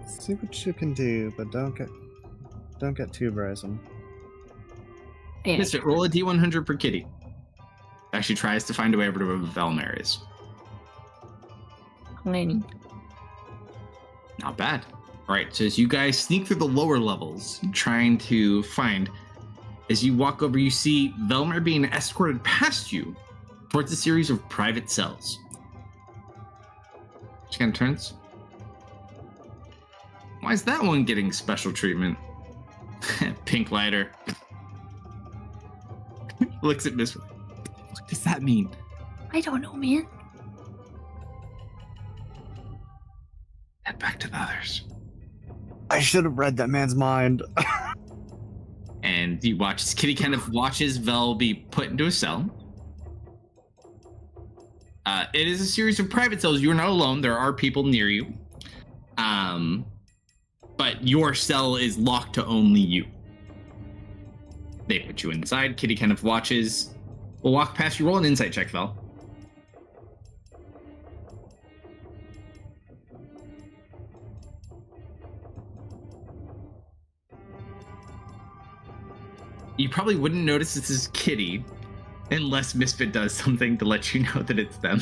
See what you can do, but don't get too brazen. Yeah, Misfit, roll a D100 for Kitty. Actually tries to find a way over to where Velmer is. planning. Not bad. All right, so as you guys sneak through the lower levels, trying to find, as you walk over, you see Velmer being escorted past you towards a series of private cells. She kind of turns. Why is that one getting special treatment? Pink lighter. Looks at this one. What does that mean? I don't know, man. Head back to the others. I should have read that man's mind. And you watch as Kitty kind of watches Vel be put into a cell. It is a series of private cells. You are not alone. There are people near you. But your cell is locked to only you. They put you inside. Kitty kind of watches. We'll walk past you. Roll an insight check, Vel. You probably wouldn't notice this is Kitty unless Misfit does something to let you know that it's them.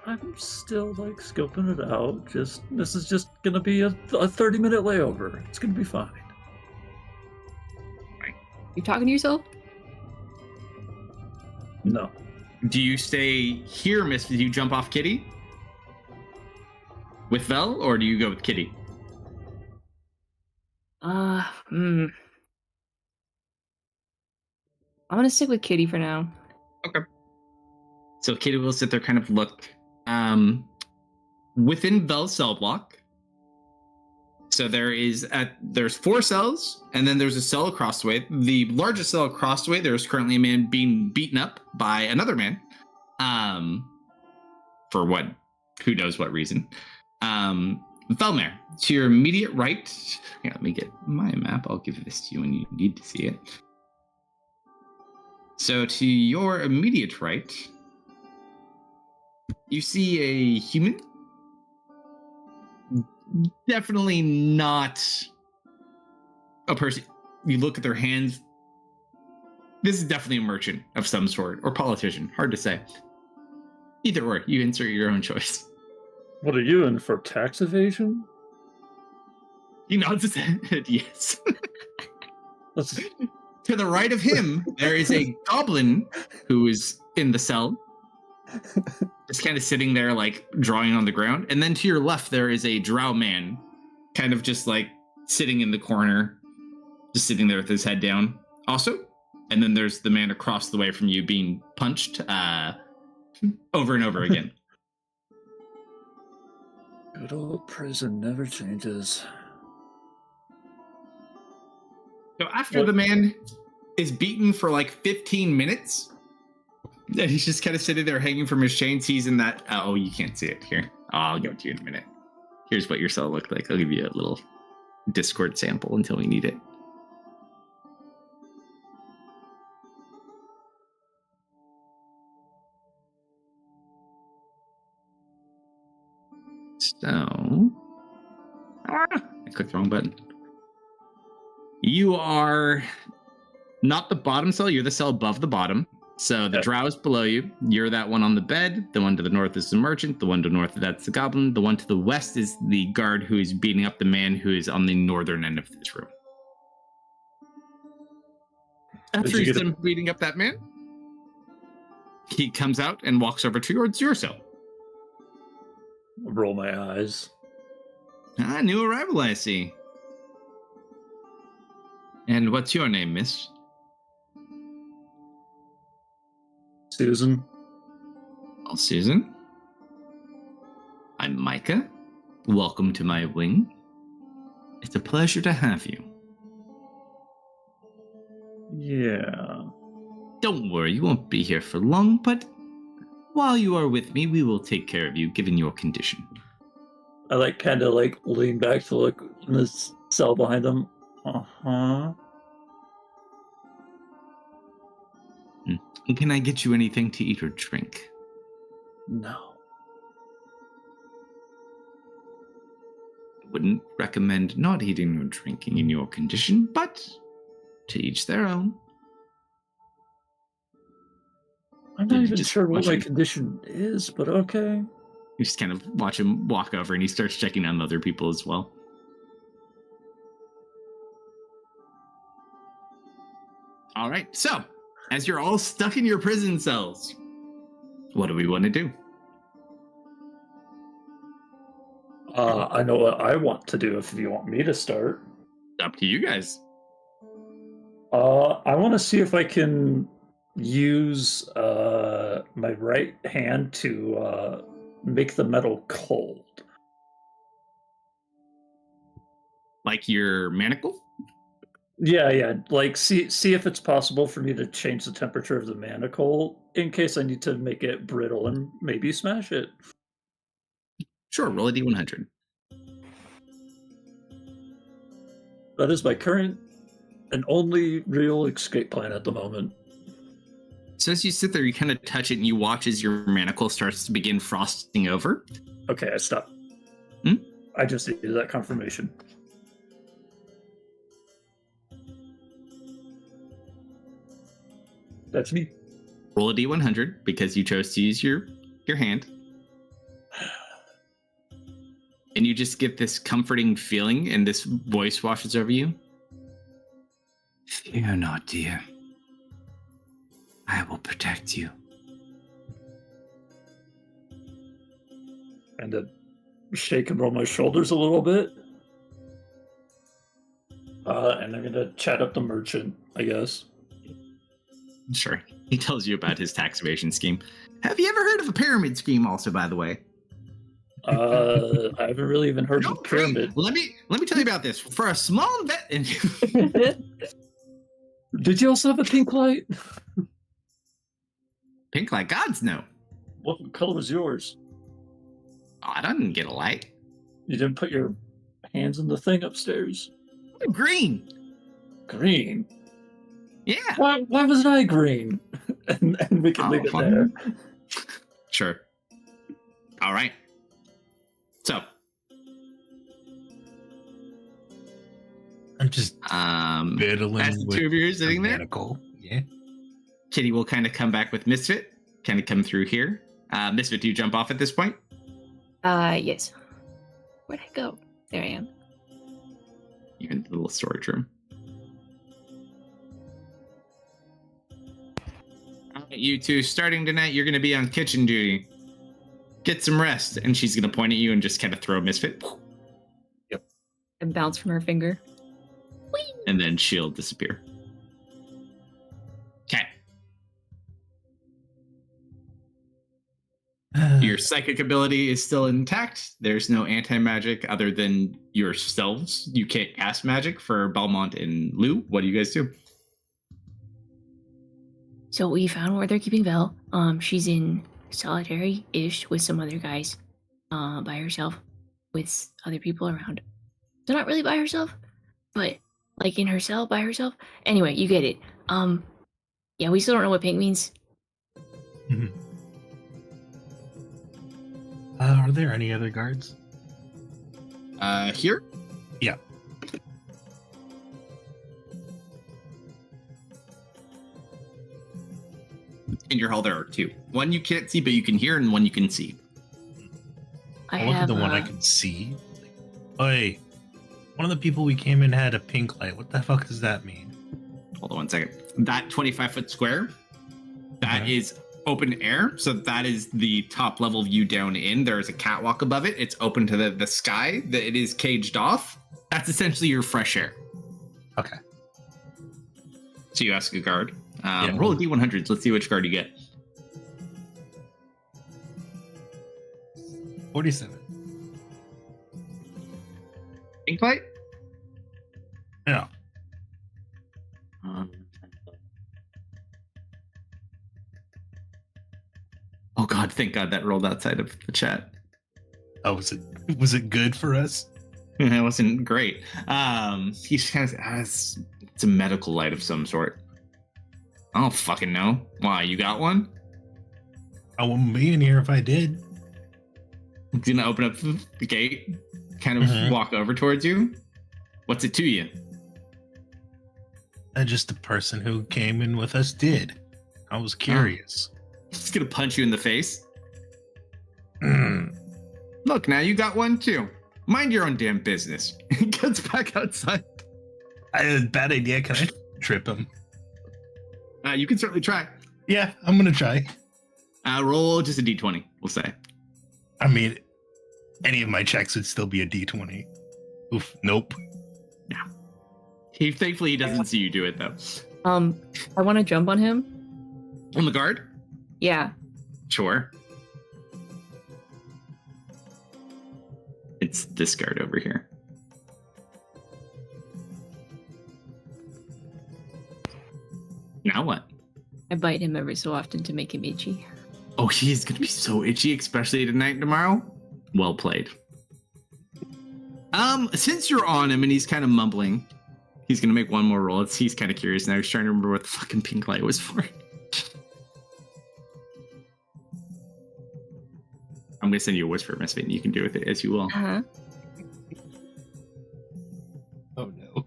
I'm still like scoping it out. This is just gonna be a 30-minute layover. It's gonna be fine. You talking to yourself? No. Do you stay here, Misfit? Do you jump off Kitty with Vel, or do you go with Kitty? I'm gonna stick with Kitty for now. Okay. So Kitty will sit there, kind of look. Within Vel's cell block. So there's 4 cells, and then there's a cell across the way. The largest cell across the way, there's currently a man being beaten up by another man. For what? Who knows what reason? Velmer, to your immediate right. Here, let me get my map. I'll give this to you when you need to see it. So to your immediate right, you see a human. Definitely not a person. You look at their hands. This is definitely a merchant of some sort, or politician. Hard to say. Either or, you insert your own choice. What are you in for, tax evasion? He nods his head. Yes. Let's To the right of him, there is a goblin who is in the cell, just kind of sitting there, like drawing on the ground. And then to your left, there is a drow man, kind of just like sitting in the corner, just sitting there with his head down. Also, and then there's the man across the way from you being punched over and over again. Good old prison never changes. So after the man is beaten for like 15 minutes, and he's just kind of sitting there hanging from his chains. He's in that. Oh, you can't see it here. I'll give it to you in a minute. Here's what your cell looked like. I'll give you a little Discord sample until we need it. So, I clicked the wrong button. You are not the bottom cell. You're the cell above the bottom. So the drow is below you. You're that one on the bed. The one to the north is the merchant. The one to the north, that's the goblin. The one to the west is the guard who is beating up the man who is on the northern end of this room. After he's done beating up that man, he comes out and walks over towards your cell. Roll my eyes. Ah, new arrival, I see. And what's your name, miss? Susan. Well, Susan. I'm Micah. Welcome to my wing. It's a pleasure to have you. Yeah. Don't worry, you won't be here for long, but while you are with me, we will take care of you, given your condition. I kind of lean back to look in this cell behind them. Uh-huh. Can I get you anything to eat or drink? No. I wouldn't recommend not eating or drinking in your condition, but to each their own. I'm not even sure what my condition is, but okay. You just kind of watch him walk over and he starts checking on other people as well. All right, so as you're all stuck in your prison cells, what do we want to do? I know what I want to do if you want me to start. Up to you guys. I want to see if I can use my right hand to make the metal cold. Like your manacle? Yeah. See if it's possible for me to change the temperature of the manacle in case I need to make it brittle and maybe smash it. Sure, roll a D100. That is my current and only real escape plan at the moment. So as you sit there, you kind of touch it and you watch as your manacle starts to begin frosting over. Okay, I stopped. I just needed that confirmation. That's me. Roll a D100 because you chose to use your hand. And you just get this comforting feeling and this voice washes over you. Fear not, dear. I will protect you. And then shake and roll my shoulders a little bit. And I'm going to chat up the merchant, I guess. Sure. He tells you about his tax evasion scheme. Have you ever heard of a pyramid scheme also, by the way? I haven't really even heard of pyramid. Let me tell you about this. For a small Did you also have a pink light? Pink light? Gods, no. What color was yours? Oh, I didn't get a light. You didn't put your hands in the thing upstairs? Green. Green? Yeah. Why wasn't I green? and we can leave it there. Sure. All right. So, I'm just fiddling as the with two of you are sitting there, mechanical. Yeah. Kitty will kind of come back with Misfit, kind of come through here. Misfit, do you jump off at this point? Yes. Where'd I go? There I am. You're in the little storage room. All right, you two, starting tonight, you're going to be on kitchen duty. Get some rest. And she's going to point at you and just kind of throw Misfit. And bounce from her finger. Whee! And then she'll disappear. Okay. Your psychic ability is still intact. There's no anti-magic other than yourselves. You can't cast magic for Belmont and Lou. What do you guys do? So we found where they're keeping Vel. She's in solitary-ish with some other guys, by herself, with other people around. So not really by herself, but like in her cell by herself. Anyway, you get it. Yeah, we still don't know what pink means. Are there any other guards? Here? Yeah. In your hall, there are two. One you can't see, but you can hear, and one you can see. I'll look at the one I can see. Hey, one of the people we came in had a pink light. What the fuck does that mean? Hold on 1 second. That 25-foot square, that is open air. So that is the top level view down in. There is a catwalk above it. It's open to the sky. It is caged off. That's essentially your fresh air. Okay. So you ask a guard. Roll a D100s. Let's see which guard you get. 47. Pink light? Yeah. Oh God! Thank God that rolled outside of the chat. Oh, was it good for us? It wasn't great. He's kind of it's a medical light of some sort. I don't fucking know. Why? You got one? I wouldn't be in here if I did. He's gonna open up the gate, kind of walk over towards you. What's it to you? Just the person who came in with us did. I was curious. He's gonna punch you in the face. Look, now you got one too. Mind your own damn business. He gets back outside. Bad idea. Can I trip him? You can certainly try. Yeah, I'm gonna try. Roll just a d20, we'll say. I mean, any of my checks would still be a d20. Oof, nope. Yeah. Thankfully, he doesn't see you do it, though. I want to jump on him. On the guard? Yeah. Sure. It's this guard over here. Now what? I bite him every so often to make him itchy. Oh, he's gonna be so itchy, especially tonight and tomorrow. Well played. Since you're on him and he's kind of mumbling, he's gonna make one more roll. He's kind of curious now. He's trying to remember what the fucking pink light was for. I'm gonna send you a whisper, Misfit, and you can do with it as you will. Oh no.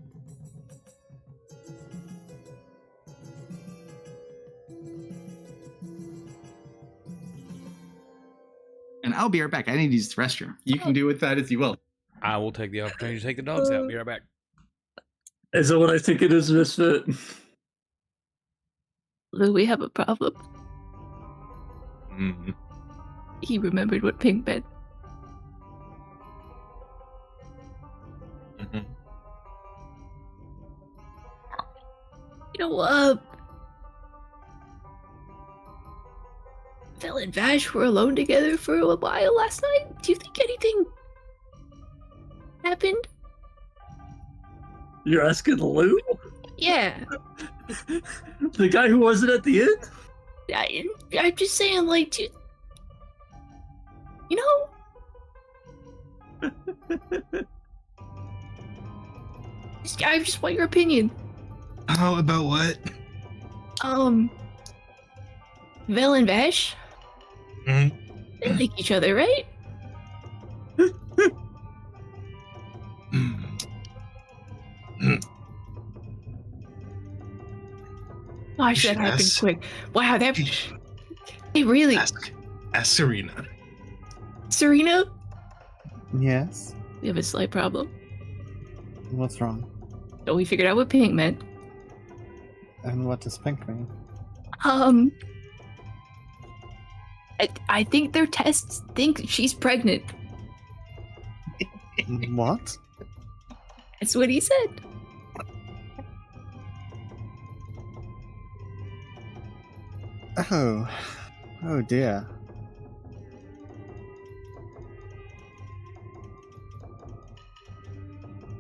And I'll be right back. I need to use the restroom. You can do with that as you will. I will take the opportunity to take the dogs out. Be right back. Is that what I think it is, Misfit? Lou, we have a problem. Mm-hmm. He remembered what pink meant. Mm-hmm. You know, Vel and Vash were alone together for a while last night. Do you think anything happened? You're asking Lou? Yeah. The guy who wasn't at the end? I'm just saying, like, you know? I just want your opinion. Oh, about what? Vel and Vash? Mhm. They like each other, right? Gosh, You that should happened ask- quick. Wow, that. you should Hey, really? Ask Serena. Serena? Yes? We have a slight problem. What's wrong? So we figured out what pink meant. And what does pink mean? I think their tests think she's pregnant. What? That's what he said. Oh. Oh dear.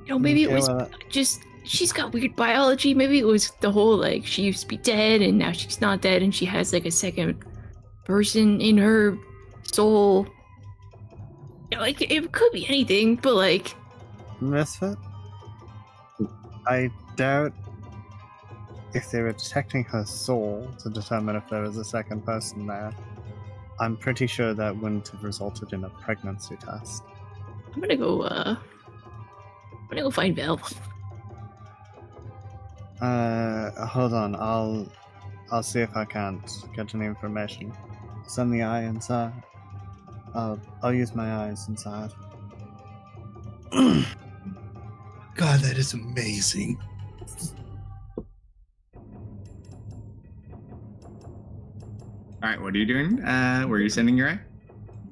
You know, maybe it Okay, was well, just she's got weird biology. Maybe it was the whole like she used to be dead and now she's not dead and she has like a second person in her soul. You know, like it could be anything, but like Misfit? I doubt if they were detecting her soul to determine if there was a second person there. I'm pretty sure that wouldn't have resulted in a pregnancy test. I'm gonna go find Vel. Hold on, I'll see if I can't get any information. Send the eye inside. I'll use my eyes inside. God, that is amazing. All right, what are you doing? Where are you sending your eye?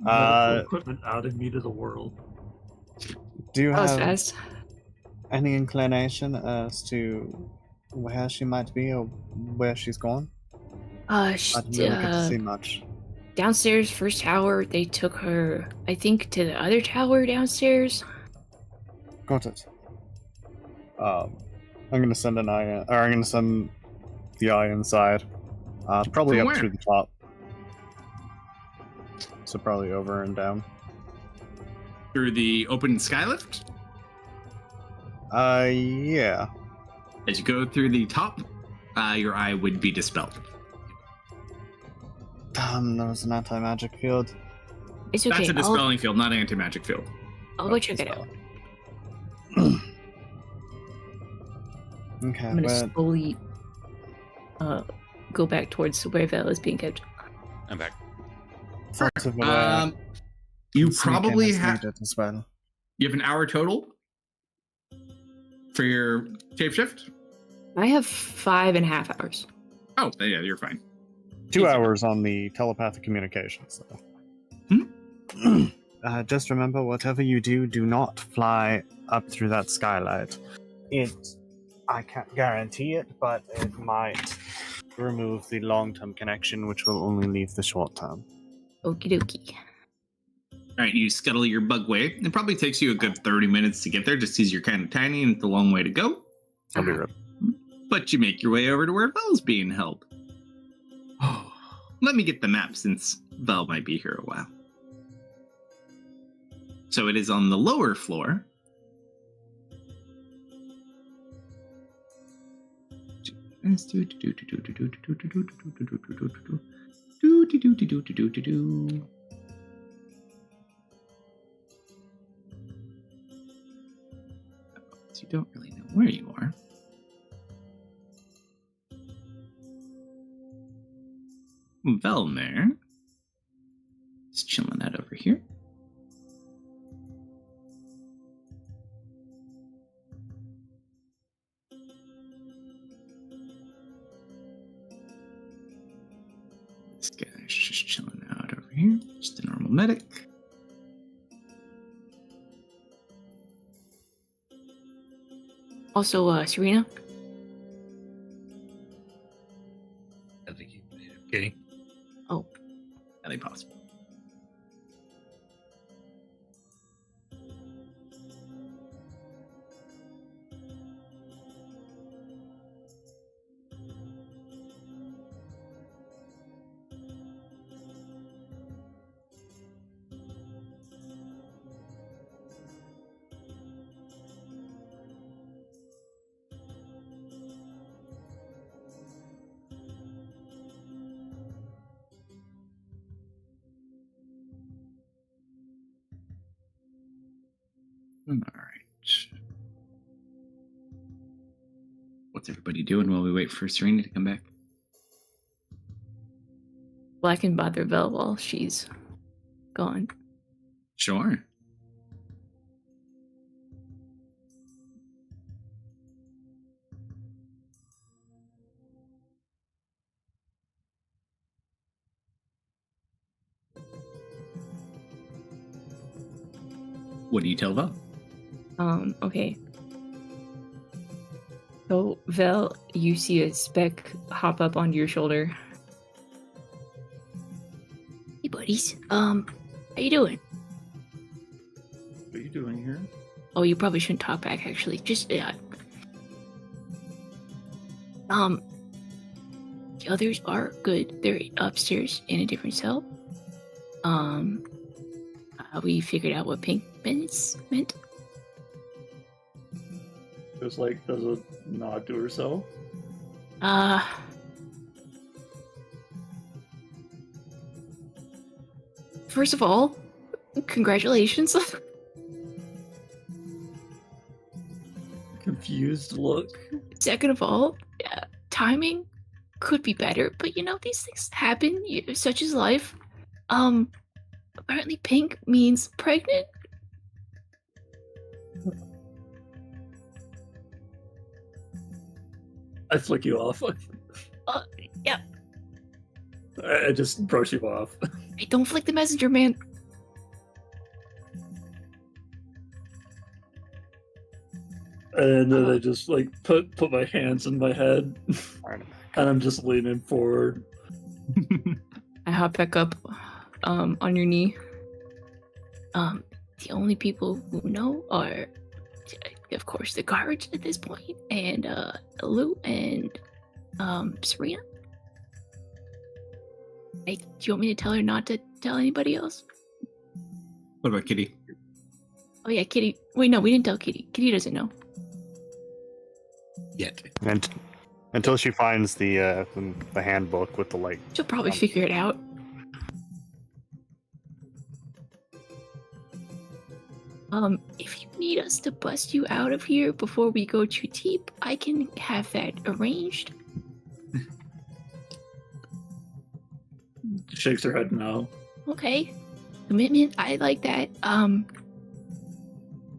Medical equipment out of me to the world. Do you That was have fast. any inclination as to where she might be or where she's gone? I didn't really get to see much. Downstairs, first tower, they took her, I think, to the other tower downstairs. Got it. I'm gonna send an eye, or I'm gonna send the eye inside. Probably From up where? through the top. So probably over and down. Through the open skylift? Yeah. As you go through the top, your eye would be dispelled. There was an anti-magic field. It's okay. That's a dispelling field, not an anti-magic field. I'll go check it out. Okay, I'm gonna but slowly go back towards where Vel is being kept. I'm back. thoughts of where You sneak in probably is have needed as well. you have an hour total for your shapeshift. I have 5.5 hours. Oh, yeah, you're fine. 2 hours on the telepathic communications, though. Just remember, whatever you do, do not fly up through that skylight. I can't guarantee it, but it might remove the long-term connection, which will only leave the short-term. Okie dokie. All right, you scuttle your bug way. It probably takes you a good 30 minutes to get there, just because you're kind of tiny and it's a long way to go. I'll be right. But you make your way over to where Vel's being held. Oh, Let me get the map, since Vel might be here a while. So it is on the lower floor. So you don't really know where you are. Velmer is chilling out over here. This guy's just chilling out over here. Just a normal medic. Also, Serena, I think you okay. Highly possible. What's everybody doing while we wait for Serena to come back? Well, I can bother Vel while she's gone. Sure. What do you tell Vel? Okay. So, Vel, you see a speck hop up onto your shoulder. Hey, buddies. How you doing? What are you doing here? Oh, you probably shouldn't talk back, actually. Just, the others are good. They're upstairs in a different cell. We figured out what pink minutes meant. Just like does a nod to herself. First of all, congratulations. Confused look. Second of all, timing could be better, but you know, these things happen, such is life. Apparently pink means pregnant. I flick you off. Yeah. I just brush you off. Hey, don't flick the messenger, man. And then I just like put my hands in my head, and I'm just leaning forward. I hop back up, on your knee. The only people who know are, of course, the guards at this point, and Lou and Serena. Hey, do you want me to tell her not to tell anybody else? What about Kitty? Oh yeah, Kitty. Wait, no, we didn't tell Kitty. Kitty doesn't know. Yet. And until she finds the handbook with the like. She'll probably figure it out. If you need us to bust you out of here before we go too deep, I can have that arranged. Shakes her head no. Okay. Commitment, I like that.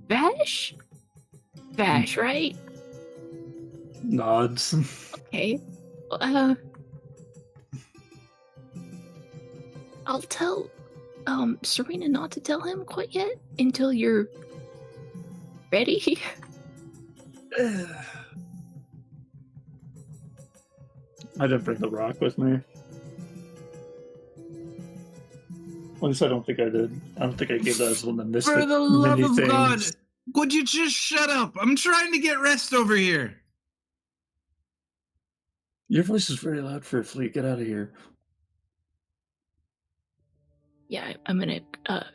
Vash? Vash, right? Nods. Okay. I'll tell Serena not to tell him quite yet until you're ready. I didn't bring the rock with me. At least I don't think I did. I don't think I gave that as one of the mystic For the love mini of things. God, would you just shut up? I'm trying to get rest over here. Your voice is very loud for a flea. Get out of here. Yeah, I'm gonna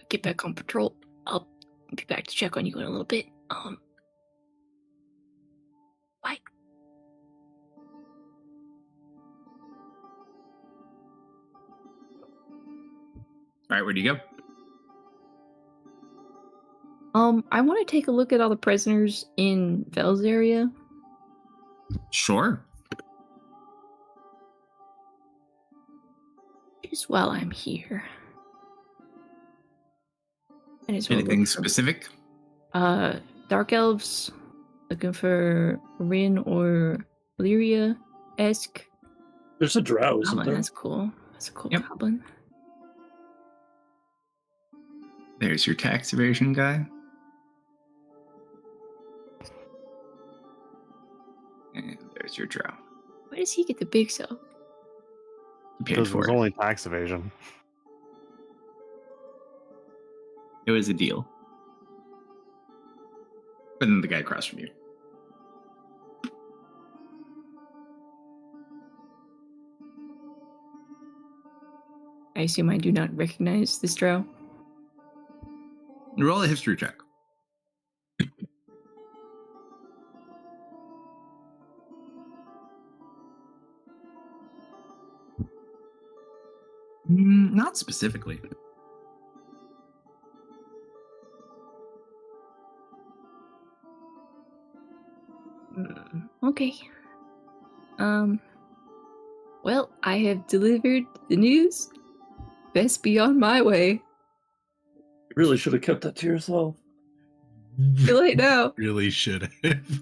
get back on patrol. I'll be back to check on you in a little bit. Bye. All right, where do you go? I want to take a look at all the prisoners in Vel's area. Sure. Just while I'm here. And as well Anything look for, specific? Dark Elves, looking for Rin or Lyria-esque. There's a drow, isn't Goblin, there? that's cool. That's a cool Yep. goblin. There's your tax evasion guy. And there's your drow. Why does he get the big cell? You paid Because it for was it. only tax evasion. It was a deal. But then the guy across from you. I assume I do not recognize this drow. Roll a history check. Not specifically. Okay. Well, I have delivered the news. Best be on my way. You really should have kept that to yourself. Too late now. Really should have.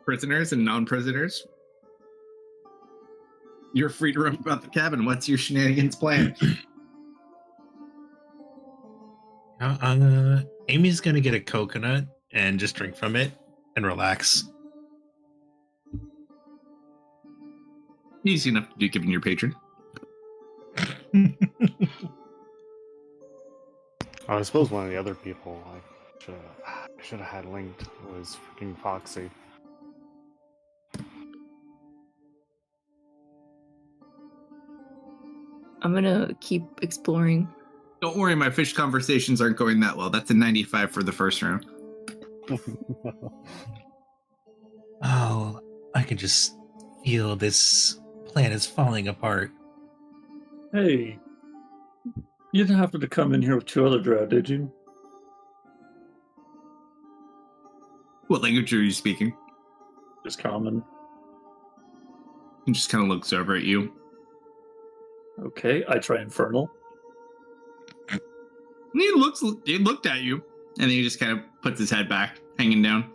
Prisoners and non-prisoners, you're free to roam about the cabin. What's your shenanigans plan? Amy's gonna get a coconut and just drink from it and relax. Easy enough to do given your patron. I suppose one of the other people I should have had linked was freaking Foxy. I'm gonna keep exploring. Don't worry, my fish conversations aren't going that well. That's a 95 for the first round. Oh, I can just feel this plan is falling apart. Hey, you didn't happen to come in here with 2 other drow, did you? What language are you speaking? Just common. He just kind of looks over at you. Okay, I try Infernal. He looked at you, and then he just kind of puts his head back, hanging down.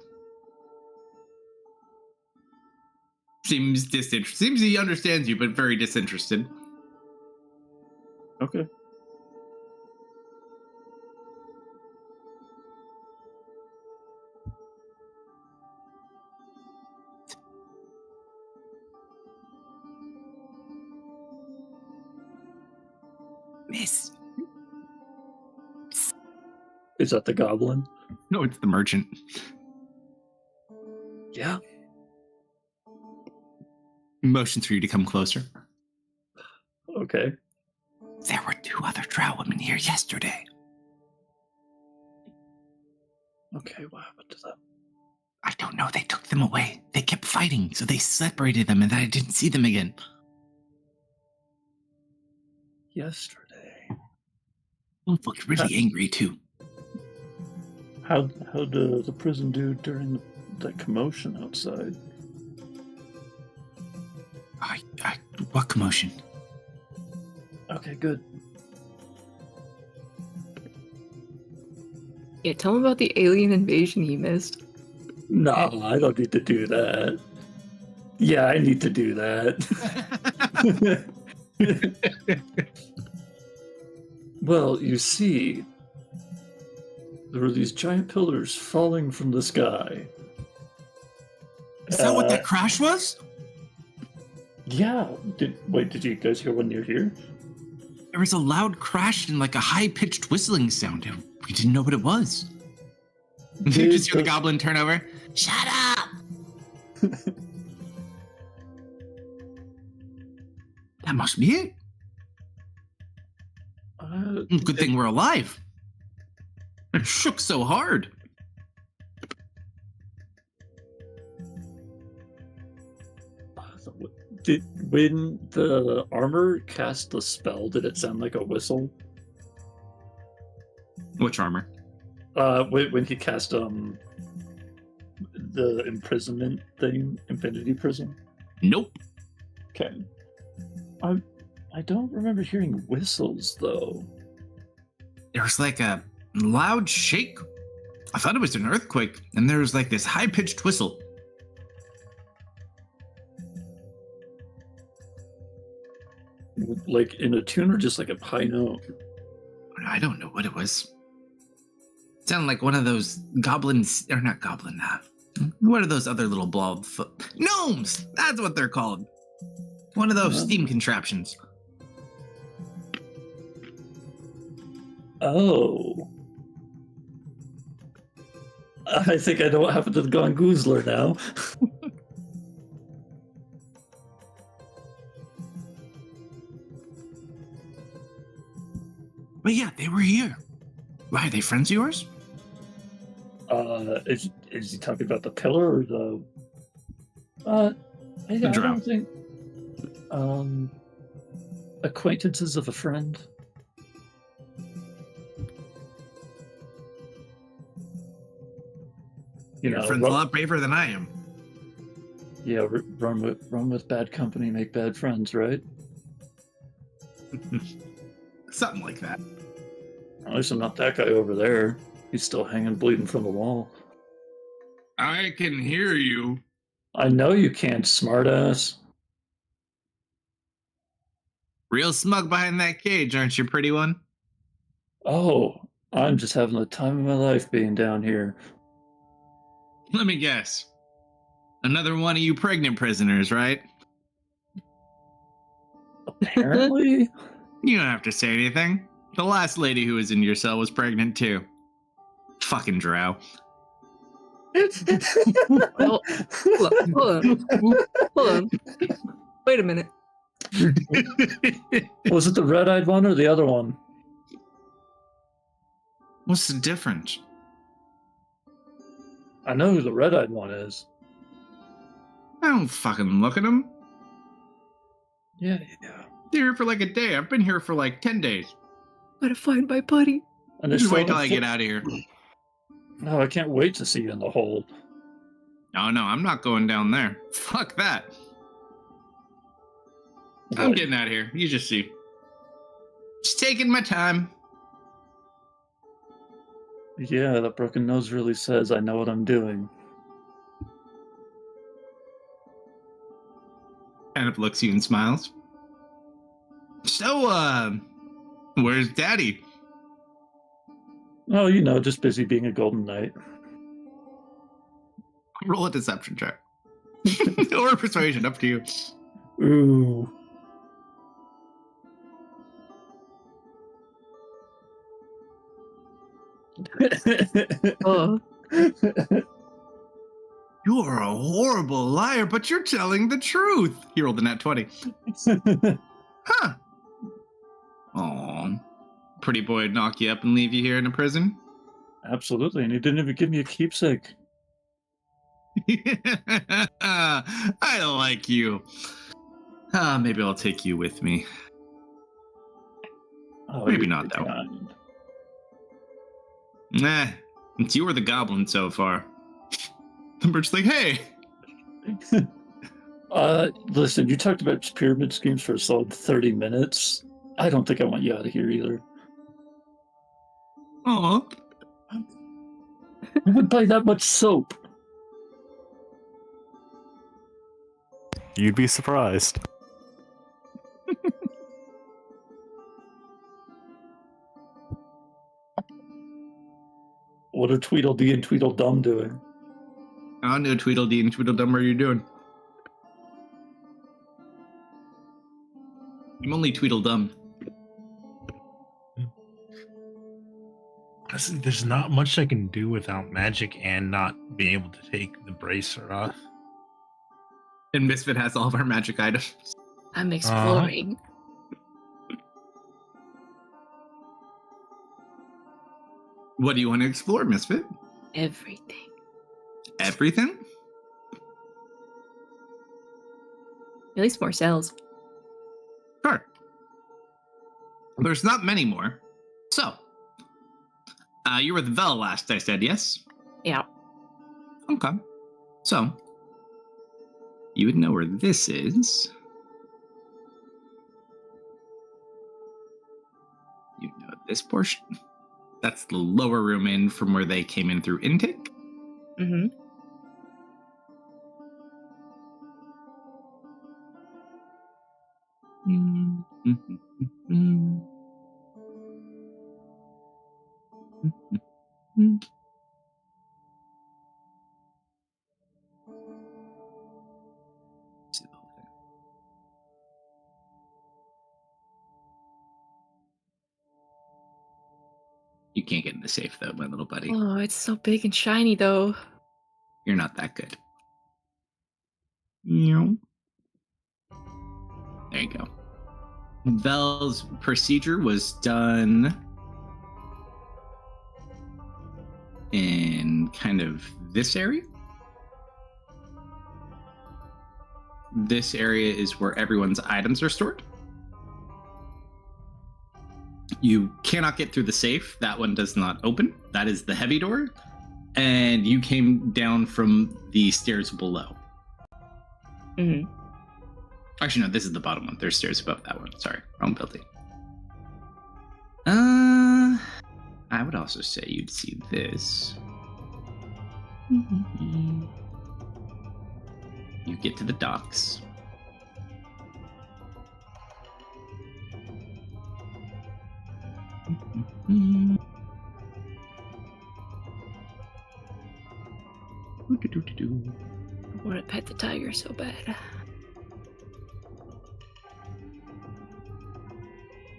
Seems disinterested. Seems he understands you, but very disinterested. Okay. Miss. Is that the goblin? No, it's the merchant. Yeah. Motions for you to come closer. Okay. There were 2 other drow women here yesterday. Okay, what happened to them? I don't know. They took them away. They kept fighting, so they separated them, and then I didn't see them again. Yesterday. Both looked really angry too. How did the prison do during that commotion outside? What commotion? Okay, good. Yeah, tell him about the alien invasion he missed. No, I don't need to do that. Yeah, I need to do that. Well, you see, there were these giant pillars falling from the sky. Is that what that crash was? Yeah. Did you guys hear when you're here? There was a loud crash and like a high-pitched whistling sound. We didn't know what it was. You just hear the goblin turn over. Shut up! That must be it. Good thing we're alive. It shook so hard. When the armor cast the spell, did it sound like a whistle? Which armor? When he cast the imprisonment thing, Infinity Prison. Nope. Okay. I don't remember hearing whistles though. There was like a loud shake. I thought it was an earthquake, and there was like this high-pitched whistle. Like in a tune or just like a high note? I don't know what it was. It sounded like one of those goblins, or not goblin. What are those other little blob gnomes? That's what they're called. One of those steam contraptions. Oh. I think I know what happened to the Gongoozler now. But yeah, they were here. Why, are they friends of yours? Is he talking about the pillar or the? I don't think. Acquaintances of a friend. Your friend's a lot braver than I am. Yeah, run with bad company, make bad friends, right? Something like that. At least I'm not that guy over there. He's still hanging, bleeding from the wall. I can hear you. I know you can't, smartass. Real smug behind that cage, aren't you, pretty one? Oh, I'm just having the time of my life being down here. Let me guess. Another one of you pregnant prisoners, right? Apparently. You don't have to say anything. The last lady who was in your cell was pregnant too. Fucking drow. Well, hold on. Wait a minute. Was it the red-eyed one or the other one? What's the difference? I know who the red-eyed one is. I don't fucking look at them. Yeah. They're here for like a day. I've been here for like 10 days. Gotta find my buddy. And Just wait till I get out of here. No, I can't wait to see you in the hole. Oh no, I'm not going down there. Fuck that. I'm What? getting out of here. You just see. Just taking my time. Yeah, that broken nose really says I know what I'm doing. Kind of looks at you and smiles. So, where's Daddy? Oh, you know, just busy being a golden knight. Roll a deception check. Or a persuasion, up to you. Ooh. Oh, You are a horrible liar, but you're telling the truth. He rolled a nat 20. Huh. Aw. Pretty boy would knock you up and leave you here in a prison? Absolutely, and he didn't even give me a keepsake. I like you. Maybe I'll take you with me. Oh, Maybe you're not that kind. Nah, it's you or the goblin so far. The bird's like, hey. Listen, you talked about pyramid schemes for a solid 30 minutes. I don't think I want you out of here either. Aw. Who would buy that much soap? You'd be surprised. What are Tweedledee and Tweedledum doing? I don't know, Tweedledee and Tweedledum, what are you doing? I'm only Tweedledum. Honestly, there's not much I can do without magic and not being able to take the bracer off. And Misfit has all of our magic items. I'm exploring. What do you want to explore, Misfit? Everything. Everything? At least more cells. Sure. There's not many more. So, you were the Vel last, I said, yes? Yeah. Okay. So, you would know where this is. You know this portion. That's the lower room in from where they came in through intake. Mm-hmm. See the whole thing. You can't get in the safe though, my little buddy. Oh, it's so big and shiny though. You're not that good. No. There you go. Vel's procedure was done in kind of this area. This area is where everyone's items are stored. You cannot get through the safe. That one does not open. That is the heavy door. and you came down from the stairs below. Mm-hmm. Actually, no, this is the bottom one. There's stairs above that one. Sorry, wrong building. I would also say you'd see this. You get to the docks. I want to pet the tiger so bad.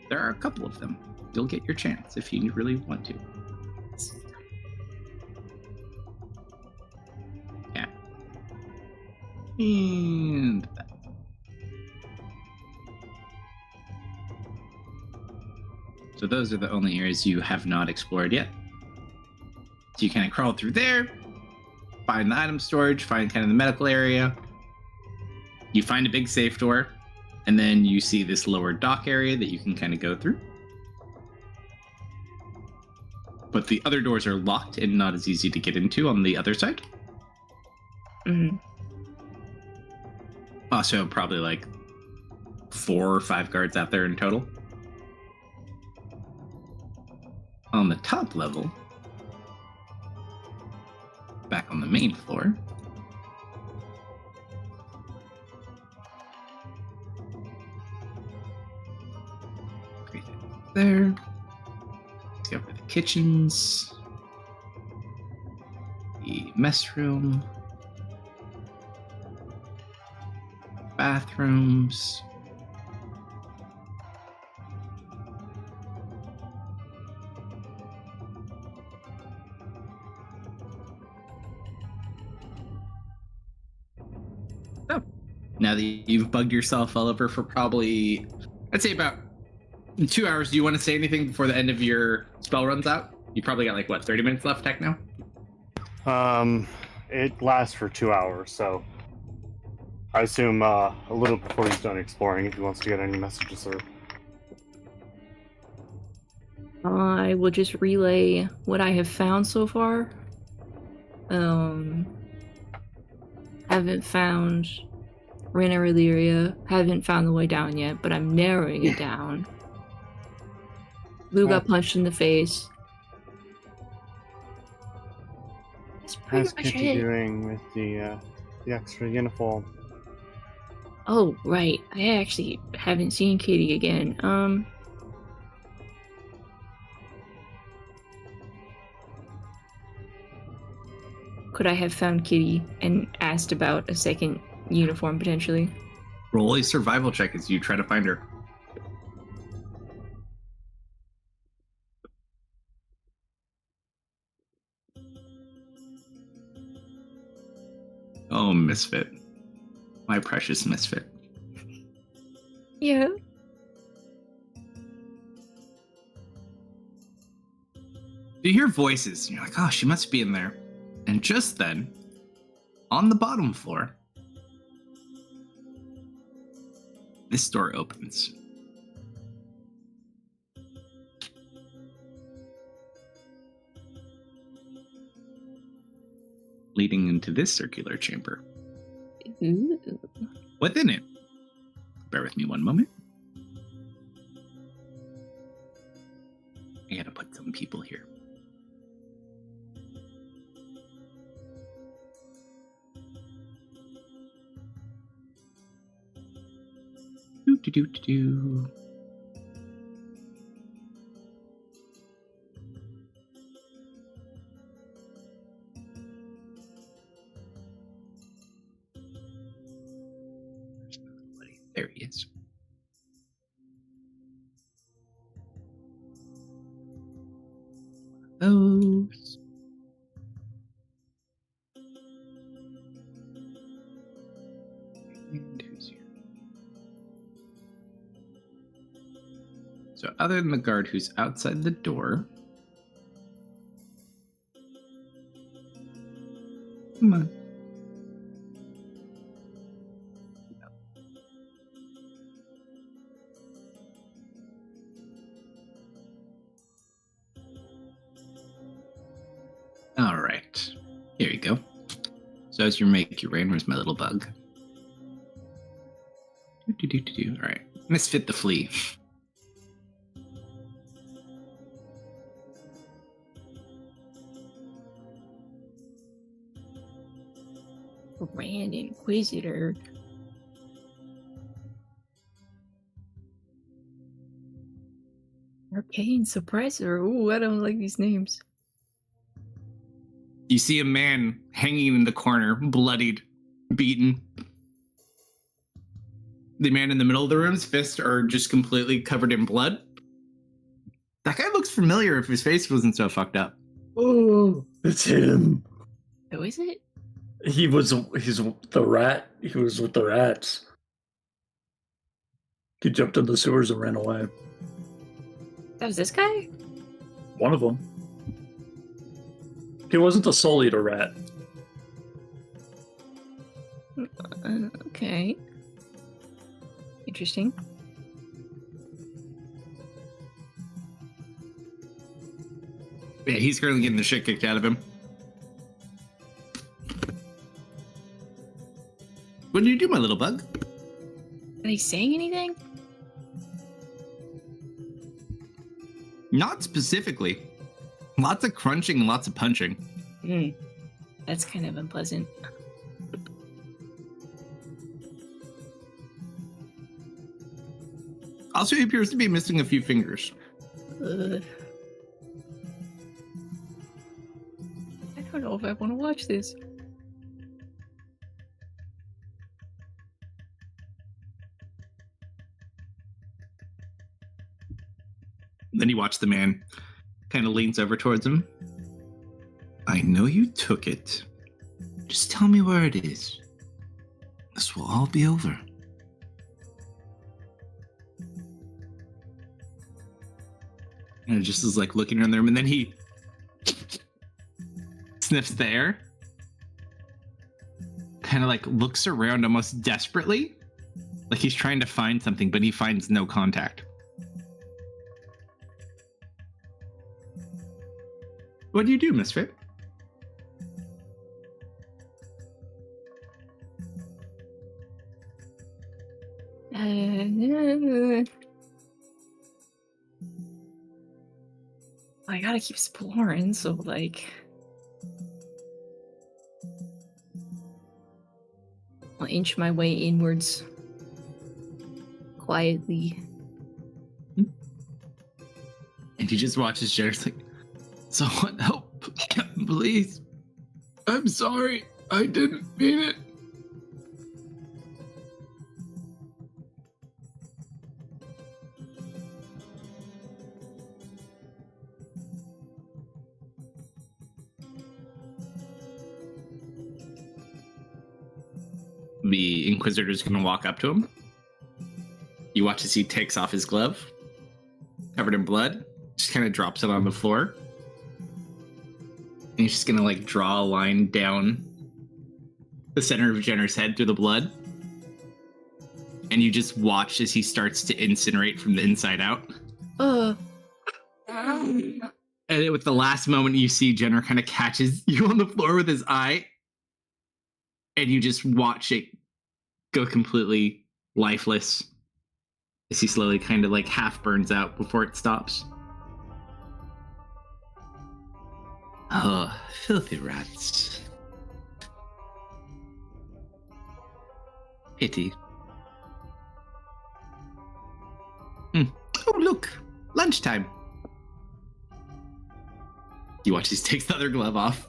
There are a couple of them. You'll get your chance if you really want to. Yeah. And that. So those are the only areas you have not explored yet. So you kind of crawl through there, find the item storage, find kind of the medical area. You find a big safe door, and then you see this lower dock area that you can kind of go through. But the other doors are locked and not as easy to get into on the other side. Mm-hmm. Also, probably like 4 or 5 guards out there in total. On the top level, back on the main floor, there. Let's go over the kitchens, the mess room, bathrooms. So, now that you've bugged yourself all over for probably, I'd say about 2 hours, do you want to say anything before the end of your spell runs out? You probably got like, what, 30 minutes left, Tech, now? It lasts for 2 hours, so I assume a little before he's done exploring, if he wants to get any messages through. I will just relay what I have found so far. Haven't found Rena or Illyria. Haven't found the way down yet, but I'm narrowing it down. Lou got punched in the face. That's pretty How's much Kitty it. doing with the extra uniform? Oh, right. I actually haven't seen Kitty again. Could I have found Kitty and asked about a second uniform potentially? Roll a survival check as you try to find her. Oh, misfit. My precious misfit. Yeah. You hear voices, and you're like, oh, she must be in there. And just then, on the bottom floor, this door opens. Leading into this circular chamber. Ooh. Within it, bear with me one moment. I gotta put some people here. Do. There he is. Those. And who's here? So other than the guard who's outside the door. Come on. All right. So as you make your rain, where's my little bug? All right. Misfit the flea. Grand Inquisitor. Arcane Suppressor. Ooh, I don't like these names. You see a man hanging in the corner, bloodied, beaten. The man in the middle of the room's fists are just completely covered in blood. That guy looks familiar if his face wasn't so fucked up. Oh, it's him. Who is it? He's the rat. He was with the rats. He jumped in the sewers and ran away. That was this guy? One of them. He wasn't the soul eater rat. Okay. Interesting. Yeah, he's currently getting the shit kicked out of him. What do you do, my little bug? Are they saying anything? Not specifically. Lots of crunching and lots of punching. That's kind of unpleasant. Also, he appears to be missing a few fingers. I don't know if I want to watch this. Then you watch the man kind of leans over towards him. I know you took it. Just tell me where it is. This will all be over. And it just is like looking around the room, and then he sniffs the air. Kind of like looks around almost desperately. Like he's trying to find something, but he finds no contact. What do you do, Misfit? I gotta keep exploring, so like I'll inch my way inwards quietly. And he just watches Jared's like, someone help, please. I'm sorry. I didn't mean it. The Inquisitor's gonna walk up to him. You watch as he takes off his glove, covered in blood, just kind of drops it on the floor. And he's just gonna like draw a line down the center of Jenner's head through the blood. And you just watch as he starts to incinerate from the inside out. And with the last moment you see, Jenner kind of catches you on the floor with his eye. And you just watch it go completely lifeless as he slowly kind of like half burns out before it stops. Oh, filthy rats. Pity. Oh, look! Lunchtime! You watch he takes the other glove off.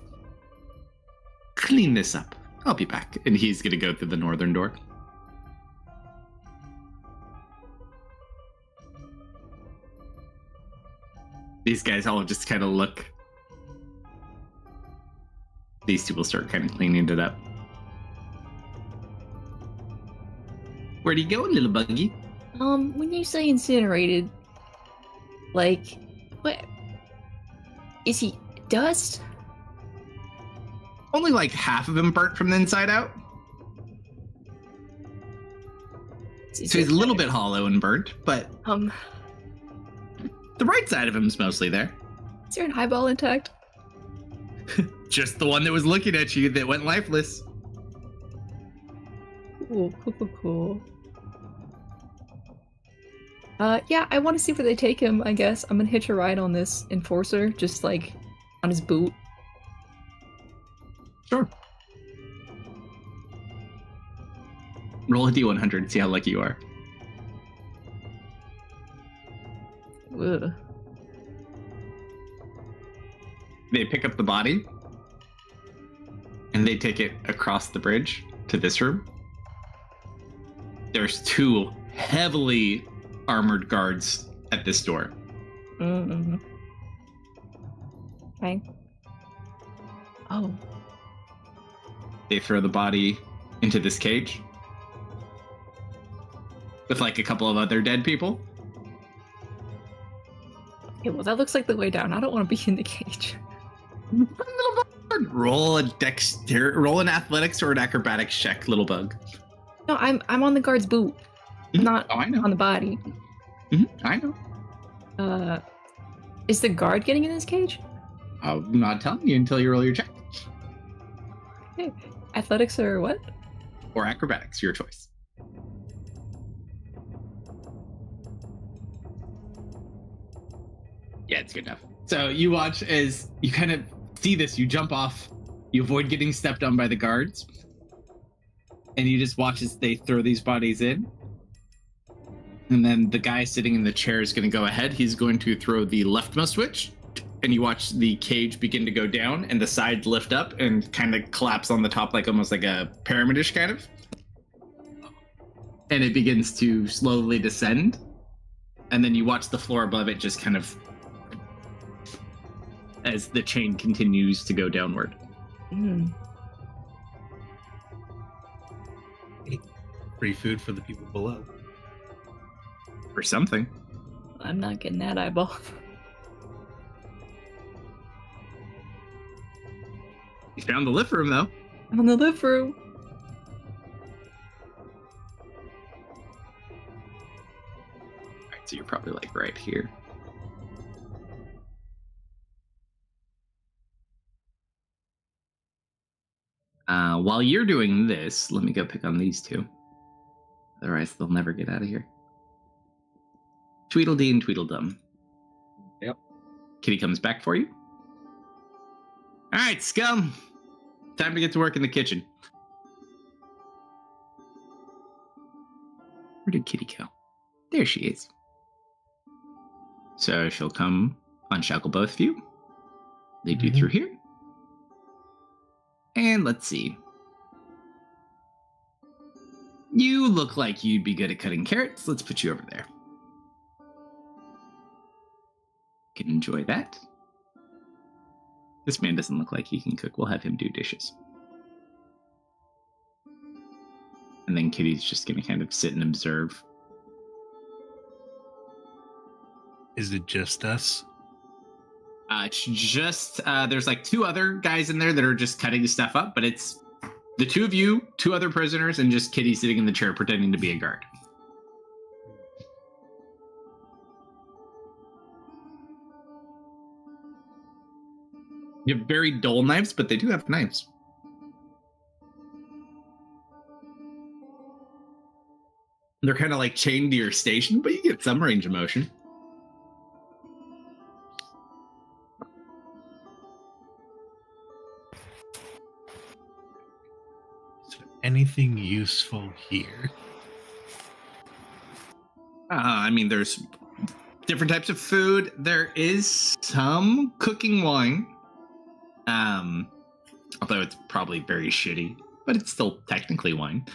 Clean this up. I'll be back. And he's gonna go through the northern door. These guys all just kind of look. These two will start kind of cleaning it up. Where'd he go, little buggy? When you say incinerated, like, what? Is he dust? Only like half of him burnt from the inside out. So he's a little bit hollow and burnt, but the right side of him's mostly there. Is there an eyeball intact? Just the one that was looking at you that went lifeless. Cool. Yeah, I want to see where they take him, I guess. I'm gonna hitch a ride on this enforcer, just like on his boot. Sure. Roll a d100, see how lucky you are. Ugh. They pick up the body and they take it across the bridge to this room. There's 2 heavily armored guards at this door. Mm-hmm. Okay. Oh. They throw the body into this cage with like a couple of other dead people. Okay, well, that looks like the way down. I don't want to be in the cage. Roll an athletics or an acrobatics check, little bug. No, I'm on the guard's boot. I'm not Oh, I know. on the body. I know. Is the guard getting in this cage? I'm not telling you until you roll your check. Okay. Athletics or what? Or acrobatics, your choice. Yeah, it's good enough. So you watch as you kind of see this, you jump off, you avoid getting stepped on by the guards, and you just watch as they throw these bodies in. And then the guy sitting in the chair is going to go ahead. He's going to throw the leftmost switch, and you watch the cage begin to go down, and the sides lift up and kind of collapse on the top, like almost like a pyramidish kind of. And it begins to slowly descend. And then you watch the floor above it just kind of as the chain continues to go downward. Free food for the people below. Or something. I'm not getting that eyeball. You found the lift room, though. I'm on the lift room. Alright, so you're probably like right here. While you're doing this, let me go pick on these 2. Otherwise, they'll never get out of here. Tweedledee and Tweedledum. Yep. Kitty comes back for you. All right, scum. Time to get to work in the kitchen. Where did Kitty go? There she is. So she'll come unshackle both of you. Lead you through here. And let's see. You look like you'd be good at cutting carrots. Let's put you over there. Can enjoy that. This man doesn't look like he can cook. We'll have him do dishes. And then Kitty's just going to kind of sit and observe. Is it just us? It's just, there's like 2 other guys in there that are just cutting stuff up, but it's the 2 of you, 2 other prisoners, and just Kitty sitting in the chair pretending to be a guard. You have very dull knives, but they do have knives. They're kind of like chained to your station, but you get some range of motion. Is there anything useful here? I mean, there's different types of food. There is some cooking wine. Although it's probably very shitty, but it's still technically wine.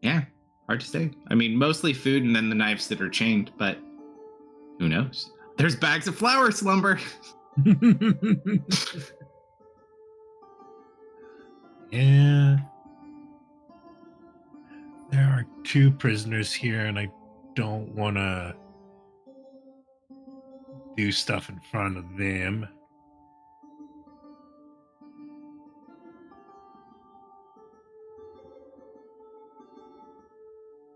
Yeah, hard to say. I mean, mostly food and then the knives that are chained, but who knows? There's bags of flour, Slumber. Yeah. There are 2 prisoners here, and I don't want to do stuff in front of them.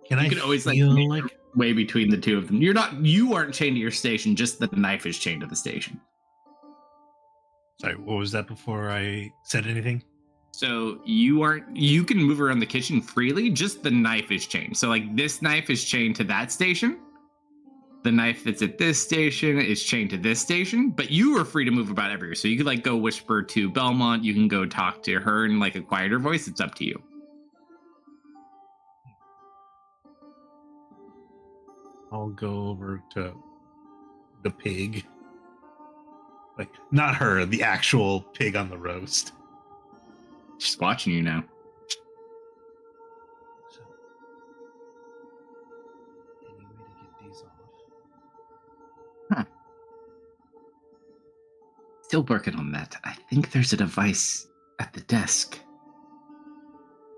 You can always like make your way between the 2 of them. You aren't chained to your station, just the knife is chained to the station. Sorry, what was that before I said anything? So you can move around the kitchen freely, just the knife is chained. So like this knife is chained to that station. The knife that's at this station is chained to this station, but you are free to move about everywhere. So you could like go whisper to Belmont, you can go talk to her in like a quieter voice. It's up to you. I'll go over to the pig. Like, not her, the actual pig on the roast. She's watching you now. So, any way to get these off? Still working on that. I think there's a device at the desk.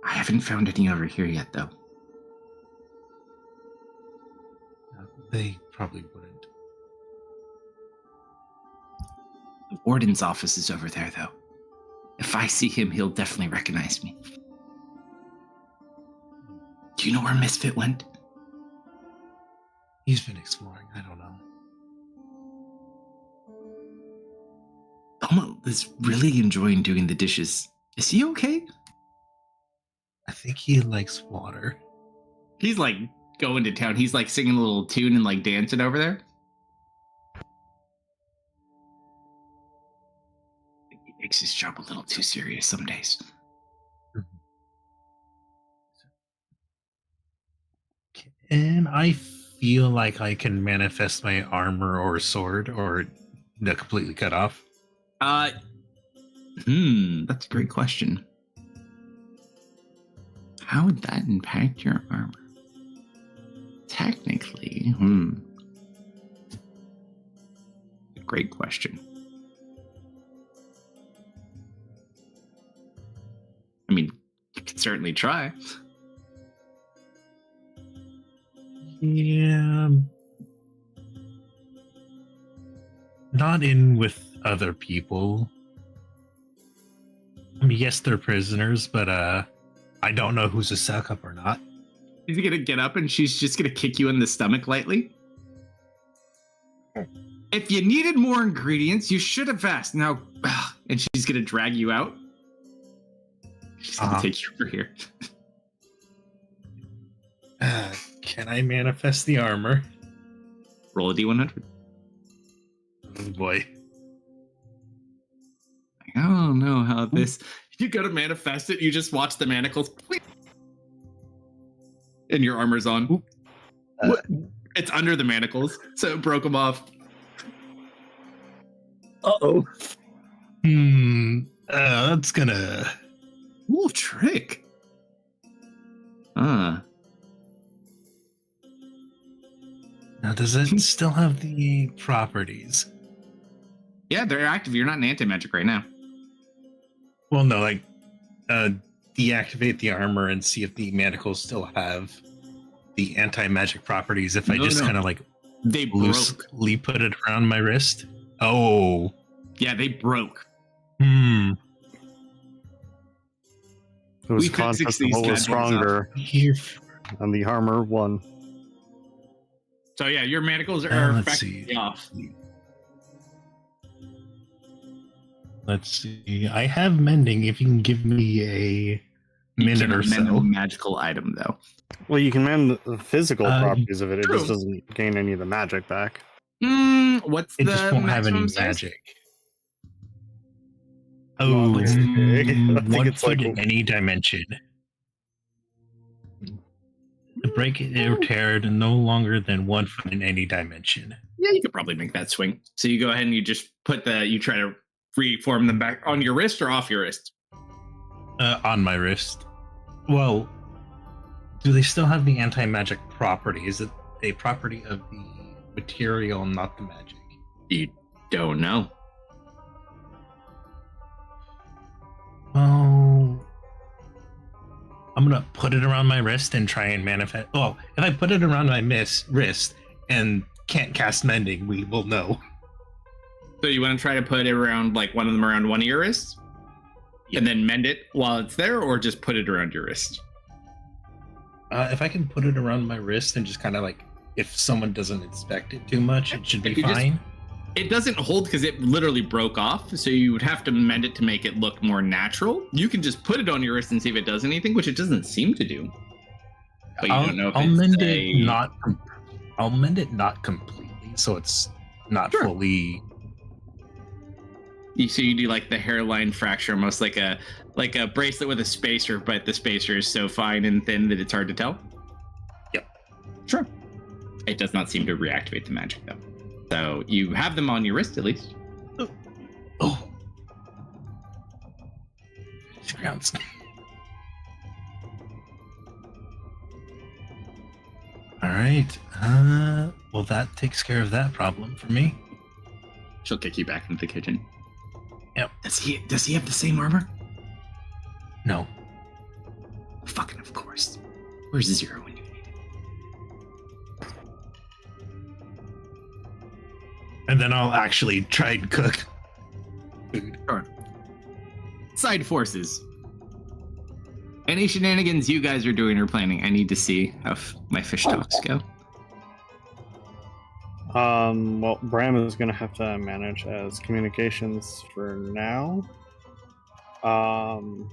I haven't found any over here yet, though. They probably wouldn't. The warden's office is over there, though. If I see him, he'll definitely recognize me. Do you know where Misfit went? He's been exploring. I don't know. Belmont is really enjoying doing the dishes. Is he okay? I think he likes water. He's like going to town. He's like singing a little tune and like dancing over there. He takes his job a little too serious some days. And I feel like I can manifest my armor or sword, or they're completely cut off. That's a great question. How would that impact your armor? Technically, great question. I mean, you could certainly try. Yeah. Not in with other people. I mean, yes, they're prisoners, but I don't know who's a suck up or not. He's gonna get up and she's just gonna kick you in the stomach lightly. If you needed more ingredients, you should have asked. Now, and she's gonna drag you out. She's gonna take you over here. Can I manifest the armor? Roll a D100. Oh boy. I don't know how this. You go to manifest it, you just watch the manacles. And your armor's on. It's under the manacles, so it broke them off. Uh-oh. That's gonna... Ooh, trick. Now, does it still have the properties? Yeah, they're active. You're not in anti-magic right now. Well, no, like, deactivate the armor and see if the manacles still have the anti-magic properties if I just kind of, like, they loosely put it around my wrist. Oh. Yeah, they broke. It was We could fix conscious these was guys stronger, and the armor won. So yeah, your manacles are let's effectively see. off. Let's see. I have mending if you can give me a minute or Mend a so. magical item, though. Well, you can mend the physical properties of it. It true. just doesn't gain any of the magic back. What's It the just won't have any maximum size? magic. Oh, It's big. I think 1 it's foot like- in any dimension. To break it or tear it no longer than 1 foot in any dimension. Yeah, you could probably make that swing. So you go ahead and you just put you try to reform them back on your wrist or off your wrist? On my wrist. Well, do they still have the anti-magic property? Is it a property of the material, not the magic? You don't know. Well, I'm gonna put it around my wrist and try and manifest. Well, if I put it around my wrist and can't cast mending, we will know. So you want to try to put it around, like, one of them around one of your wrists? And then mend it while it's there, or just put it around your wrist? If I can put it around my wrist and just kind of like, if someone doesn't inspect it too much, it should be If you just- fine. It doesn't hold because it literally broke off, so you would have to mend it to make it look more natural. You can just put it on your wrist and see if it does anything, which it doesn't seem to do. But you don't know if I'll it's mend a... it not. I'll mend it not completely, so it's not Sure. fully. So you do like the hairline fracture, almost like a bracelet with a spacer, but the spacer is so fine and thin that it's hard to tell. Yep. Sure. It does not seem to reactivate the magic though. So you have them on your wrist at least. Oh. Grounds. All right. Well, that takes care of that problem for me. She'll kick you back into the kitchen. Yep. Does he have the same armor? No. Fucking of course. Where's Zero when you need it? And then I'll actually try and cook food. Sure. Side forces. Any shenanigans you guys are doing or planning, I need to see how my fish talks go. Well, Bram is going to have to manage as communications for now. You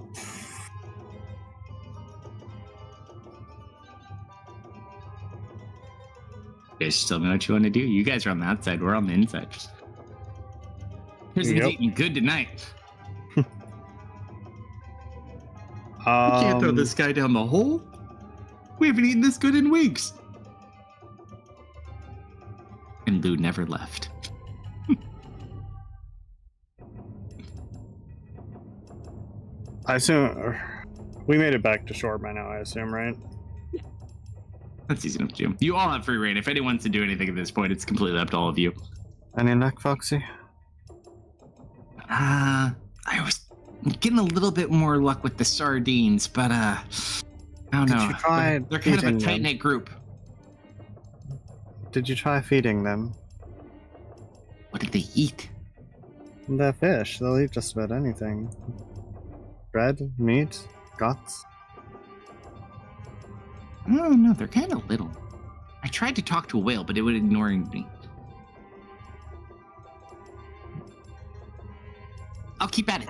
guys still know what you want to do? You guys are on the outside, we're on the inside. Here's Yep. eating good tonight. You can't throw this guy down the hole. We haven't eaten this good in weeks. And Lou never left. I assume we made it back to shore by now, I assume, right? That's easy enough to do. You all have free reign. If anyone wants to do anything at this point, it's completely up to all of you. Any luck, Foxy? I was getting a little bit more luck with the sardines, but I don't know. You try They're kind of a feeding them? tight-knit group. Did you try feeding them? What did they eat? They're fish. They'll eat just about anything. Bread, meat, guts. I don't know. They're kind of little. I tried to talk to a whale, but it would ignore me. I'll keep at it.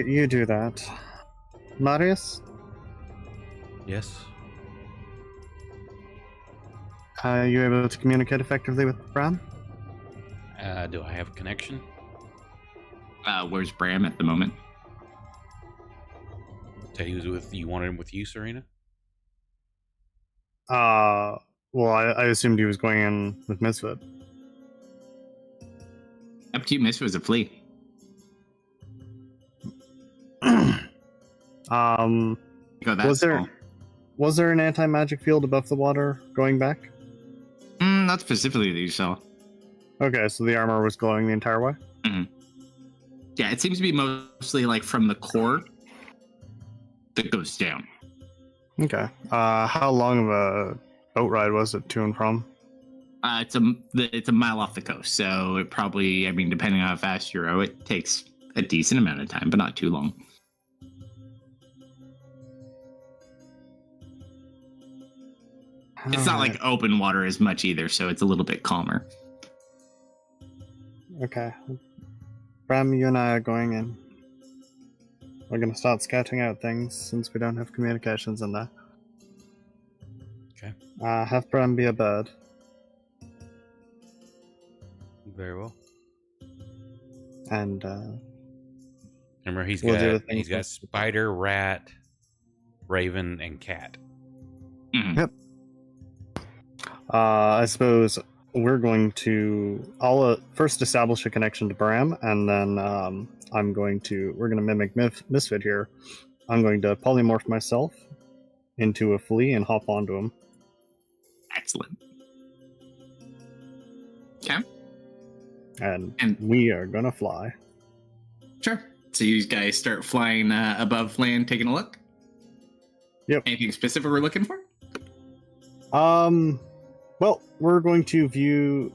You do that. Marius? Yes. Are you able to communicate effectively with Bram? Do I have a connection? Where's Bram at the moment? Said he was with you. Wanted him with you, Serena? Well, I assumed he was going in with Misfit. Up to you, Miss was a flea. Go that small. Was there an anti-magic field above the water going back? Not specifically that you saw. Okay, so the armor was glowing the entire way? Yeah, it seems to be mostly like from the core that goes down. Okay. How long of a boat ride was it to and from? It's a mile off the coast, so it probably, I mean, depending on how fast you row, it takes a decent amount of time, but not too long. It's not like open water as much either, so it's a little bit calmer. Okay. Bram, you and I are going in. We're gonna start scouting out things since we don't have communications in there. Okay. Have Bram be a bird. Very well. And Remember, he's We'll do the got things he's got with- spider, rat, raven, and cat. Yep. I suppose we're going to. I'll first establish a connection to Bram, and then we're going to mimic Misfit here. I'm going to polymorph myself into a flea and hop onto him. Excellent. Okay. And we are going to fly. Sure. So you guys start flying above land, taking a look? Yep. Anything specific we're looking for? Well, we're going to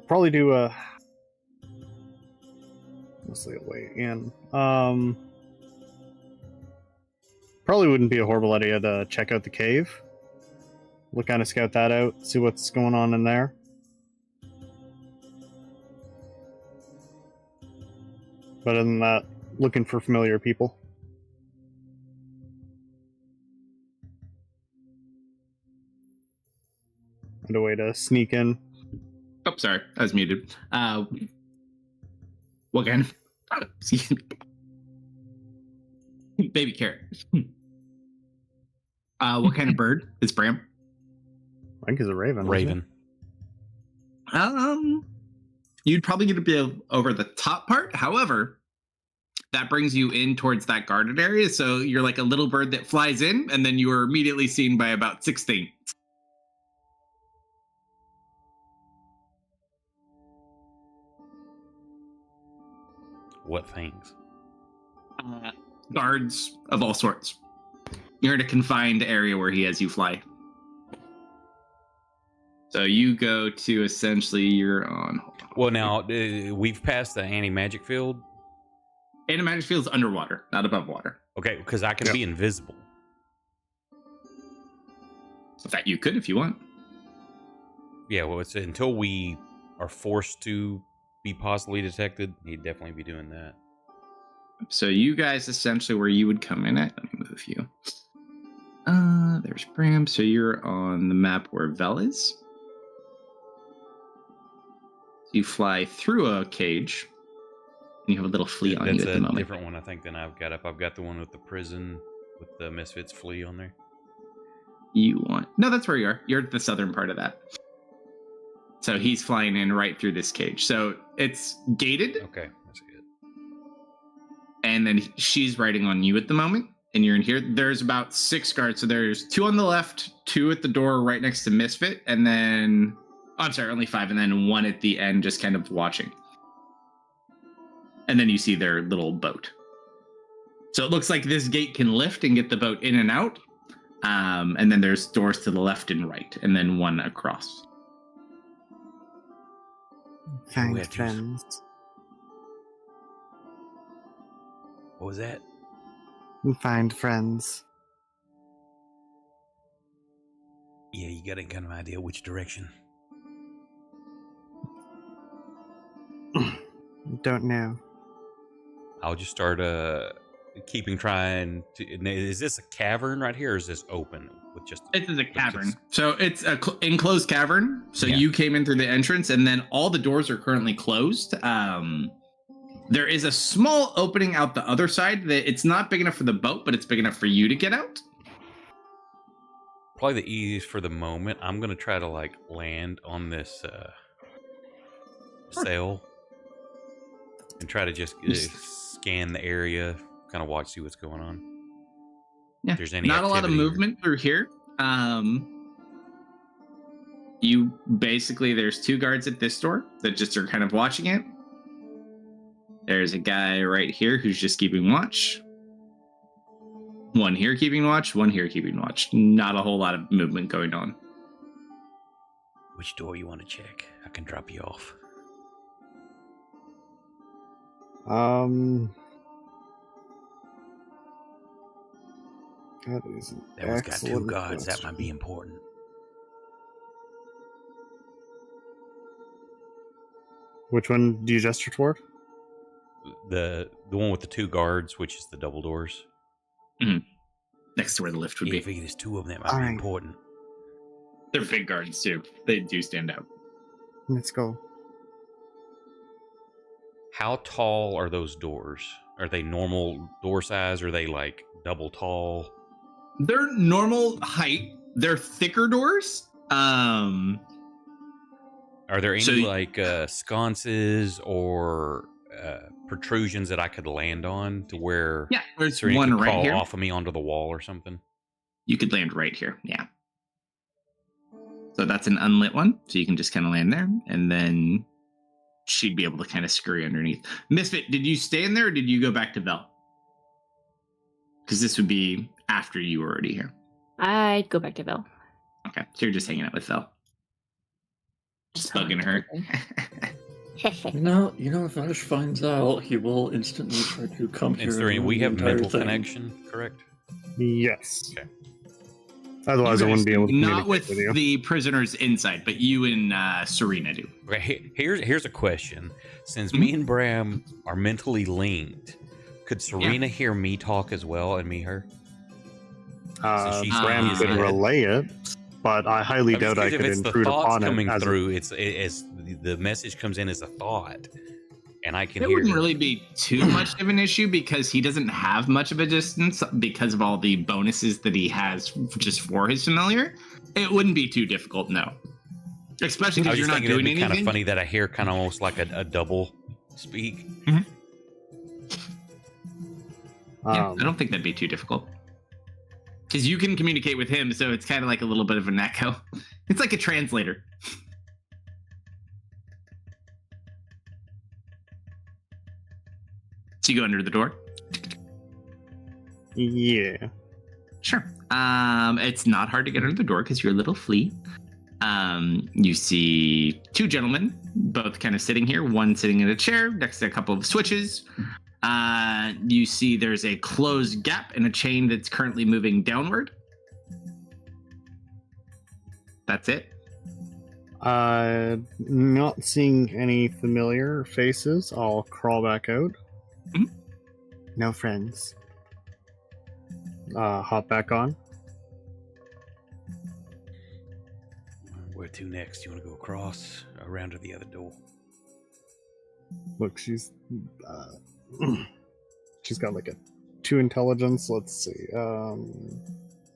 probably do a way in. Probably wouldn't be a horrible idea to check out the cave. We'll kind of scout that out, see what's going on in there. But other than that, looking for familiar people. And a way to sneak in. Oh, sorry, I was muted. What kind of baby carrot? What kind of bird is Bram? I think he's a raven. isn't Raven. You'd probably get to be over the top part. However, that brings you in towards that guarded area. So you're like a little bird that flies in, and then you are immediately seen by about 6 things. What things? Guards of all sorts. You're in a confined area where he has you fly. So you go to essentially you're on. Well, now we've passed the anti-magic field. Anti-magic field's underwater, not above water. Okay, because I can be invisible. That you could if you want. Yeah, well, it's until we are forced to be possibly detected, he'd definitely be doing that. So you guys essentially where you would come in at. Let me move you. There's Bram. So you're on the map where Vel is. You fly through a cage. And you have a little flea on you at the moment. That's a different one, I think, than I've got up. I've got the one with the prison with the Misfits flea on there. No, that's where you are. You're at the southern part of that. So he's flying in right through this cage. So it's gated. Okay, that's good. And then she's riding on you at the moment. And you're in here. There's about 6 guards. So there's 2 on the left, 2 at the door right next to Misfit. And then, I'm sorry, only 5. And then 1 at the end just kind of watching. And then you see their little boat. So it looks like this gate can lift and get the boat in and out. And then there's doors to the left and right. And then 1 across. Find friends. What was that? Find friends. Yeah, you got any kind of idea which direction? Don't know. I'll just start trying to. Is this a cavern right here, or is this open with just? This is a cavern. So it's an enclosed cavern. So Yeah. you came in through the entrance, and then all the doors are currently closed. There is a small opening out the other side that it's not big enough for the boat, but it's big enough for you to get out. Probably the easiest for the moment. I'm gonna try to land on this sail and try to just scan the area, kind of watch, see what's going on. Yeah, If there's any not a lot of activity or- movement through here. You basically there's 2 guards at this door that just are kind of watching it. There's a guy right here who's just keeping watch. 1 here keeping watch, 1 here keeping watch. Not a whole lot of movement going on. Which door you want to check? I can drop you off. That is an That one's got 2 excellent guards. That question. might be important. Which one do you gesture toward? The one with the 2 guards, which is the double doors. Next to where the lift would Yeah, be. I figure there's 2 of them. That might be Alright. important. They're big guards too. They do stand out. Let's go. How tall are those doors? Are they normal door size? Or are they double tall? They're normal height. They're thicker doors. Are there any So- sconces or protrusions that I could land on to where Yeah, there's Serena one could right crawl here. off of me onto the wall or something? You could land right here. Yeah. So that's an unlit one. So you can just kind of land there. And then she'd be able to kind of scurry underneath. Misfit, did you stay in there or did you go back to Vel? Because this would be after you were already here. I'd go back to Vel. Okay. So you're just hanging out with Vel. Just bugging her. You know, if Ash finds out, he will instantly try to come here. And Serena, and we ruin have the entire mental thing. connection, correct? Yes. Okay. Otherwise, I wouldn't be able to Not communicate with you. the prisoners inside, but you and Serena do. Okay, here's a question. Since me and Bram are mentally linked, could Serena hear me talk as well and me her? she's Bram is could dead. relay it, but I highly I'm just doubt I curious could if it's the intrude thoughts upon coming it. through. It's as the message comes in as a thought, and I can It hear wouldn't it. really be too much of an issue because he doesn't have much of a distance because of all the bonuses that he has just for his familiar. It wouldn't be too difficult, no. Especially I because was you're just not thinking it'd doing be kind of anything. funny that I hear kind of almost like a double speak. Yeah, I don't think that'd be too difficult. Because you can communicate with him, so it's kind of like a little bit of an echo. It's like a translator. So you go under the door? Yeah. Sure. It's not hard to get under the door because you're a little flea. You see two gentlemen, both kind of sitting here, one sitting in a chair next to a couple of switches. You see there's a closed gap in a chain that's currently moving downward. That's it. Not seeing any familiar faces, I'll crawl back out. Mhm. No friends. Hop back on. Where to next? You want to go across, around to the other door? Look, she's got like a 2 intelligence. Let's see.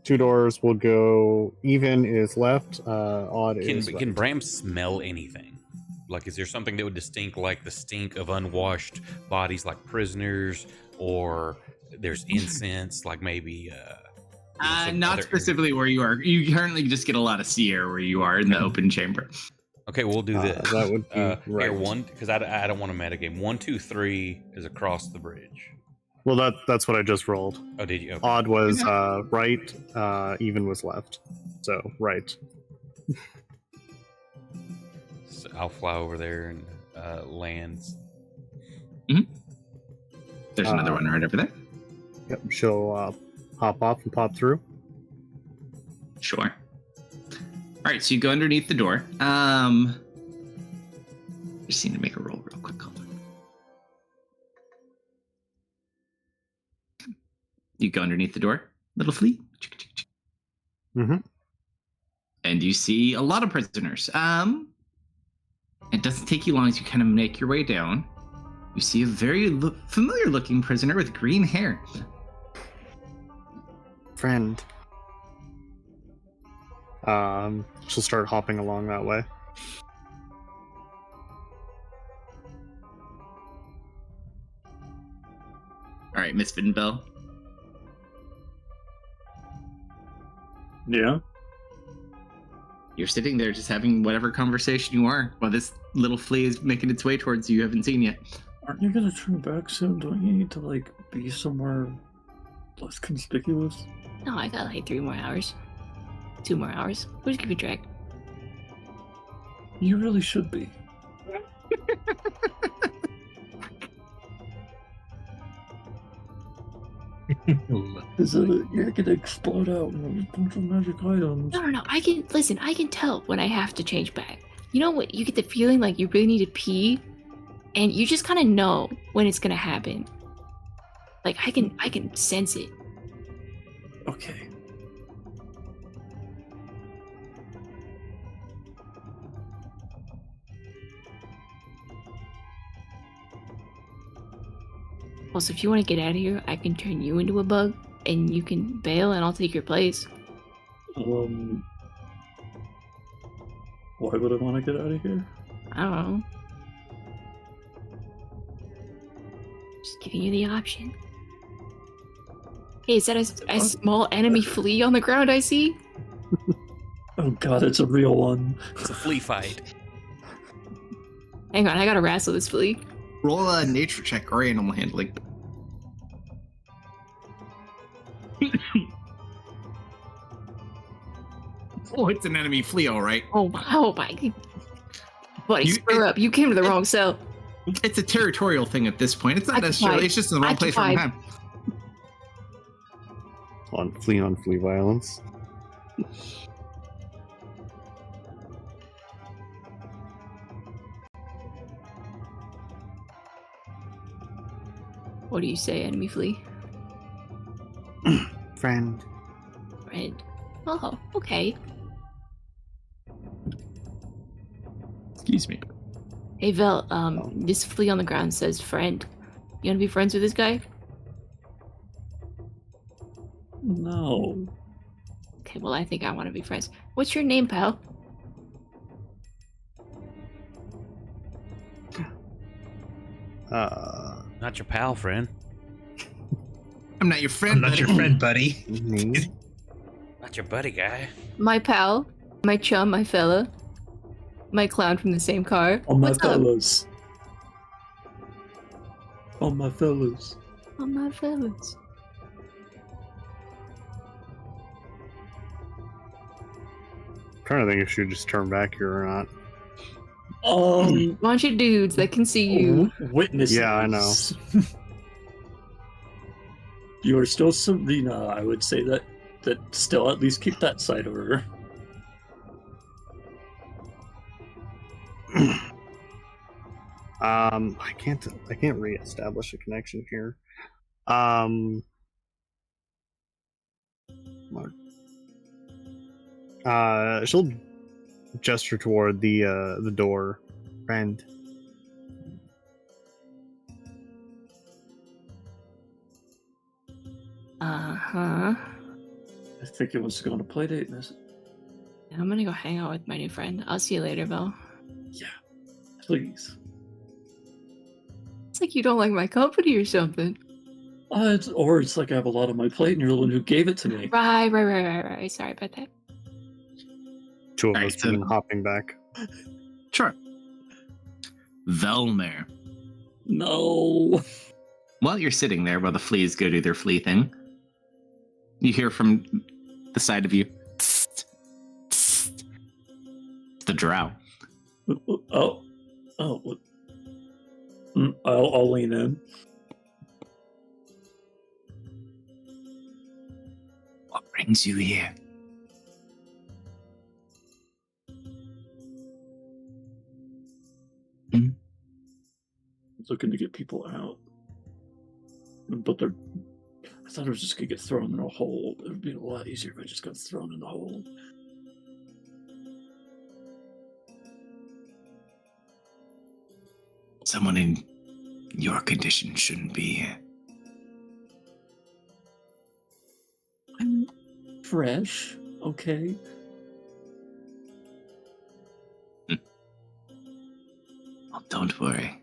2 doors will go. Even is left. Odd is right. Can Bram smell anything? Like, is there something that would distinct, like the stink of unwashed bodies, like prisoners, or there's incense, like maybe? Some Not other- specifically where you are. You currently just get a lot of sea air where you are in the open chamber. Okay, we'll do this. That would be right. Here, one, because I don't want to metagame. 1, 2, 3 is across the bridge. Well, that's what I just rolled. Oh, did you? Okay. Odd was right. Even was left. So right. So I'll fly over there and land. There's another one right over there. Yep. She'll hop off and pop through. Sure. All right, so you go underneath the door. Just need to make a roll real quick. Hold on. You go underneath the door, little flea. Mm-hmm. And you see a lot of prisoners. It doesn't take you long as you kind of make your way down. You see a very familiar-looking prisoner with green hair. Friend. She'll start hopping along that way. All right, Miss Vinbell. Yeah. You're sitting there just having whatever conversation you are while this little flea is making its way towards you haven't seen yet. Aren't you gonna turn back soon? Don't you need to like be somewhere less conspicuous? No, I got like 3 more hours. 2 more hours. Who's keeping track? You really should be. You're gonna explode out and a bunch of magic items. No. I can listen. I can tell when I have to change back. You know what? You get the feeling like you really need to pee, and you just kind of know when it's gonna happen. Like I can sense it. Okay. Also, if you want to get out of here, I can turn you into a bug, and you can bail, and I'll take your place. Why would I want to get out of here? I don't know. Just giving you the option. Hey, is that a small enemy flea on the ground I see? Oh god, it's a real one. It's a flea fight. Hang on, I gotta wrestle this flea. Roll a nature check or animal handling. Oh, it's an enemy flea, all right. Oh my. Buddy, spur up. You came to the wrong cell. It's a territorial thing at this point. It's not necessarily. It's just in the wrong place, wrong time. On flea violence. What do you say, enemy flea? Friend. Friend. Oh, okay. Excuse me. Hey, Vel, this flea on the ground says friend. You wanna be friends with this guy? No. Okay, well, I think I wanna be friends. What's your name, pal? Not your pal, friend. I'm not your I'm friend. not buddy. your friend, buddy. Me? Not your buddy guy. My pal, my chum, my fella, my clown from the same car. All my What's up? fellas. All my fellas. All my fellas. Trying to think if she would just turn back here or not. Bunch of dudes that can see you. Witnesses. Yeah, I know. You are still Serena. I would say that still at least keep that side of her. I can't reestablish a connection here. She'll gesture toward the door. Friend. Uh-huh. I think it was going to play date, miss. I'm gonna go hang out with my new friend. I'll see you later, Vel. Yeah, please. It's like you don't like my company or something. It's like I have a lot on my plate and you're the one who gave it to me. Right. Sorry about that. Two of Alright, us so- begin hopping back. Sure. Velmer. No. While you're sitting there while the fleas go do their flea thing, you hear from the side of you, the drow. Oh. What? I'll lean in. What brings you here? Looking to get people out. But I thought it was just going to get thrown in a hole. It would be a lot easier if I just got thrown in the hole. Someone in your condition shouldn't be here. I'm fresh, okay? Well, don't worry.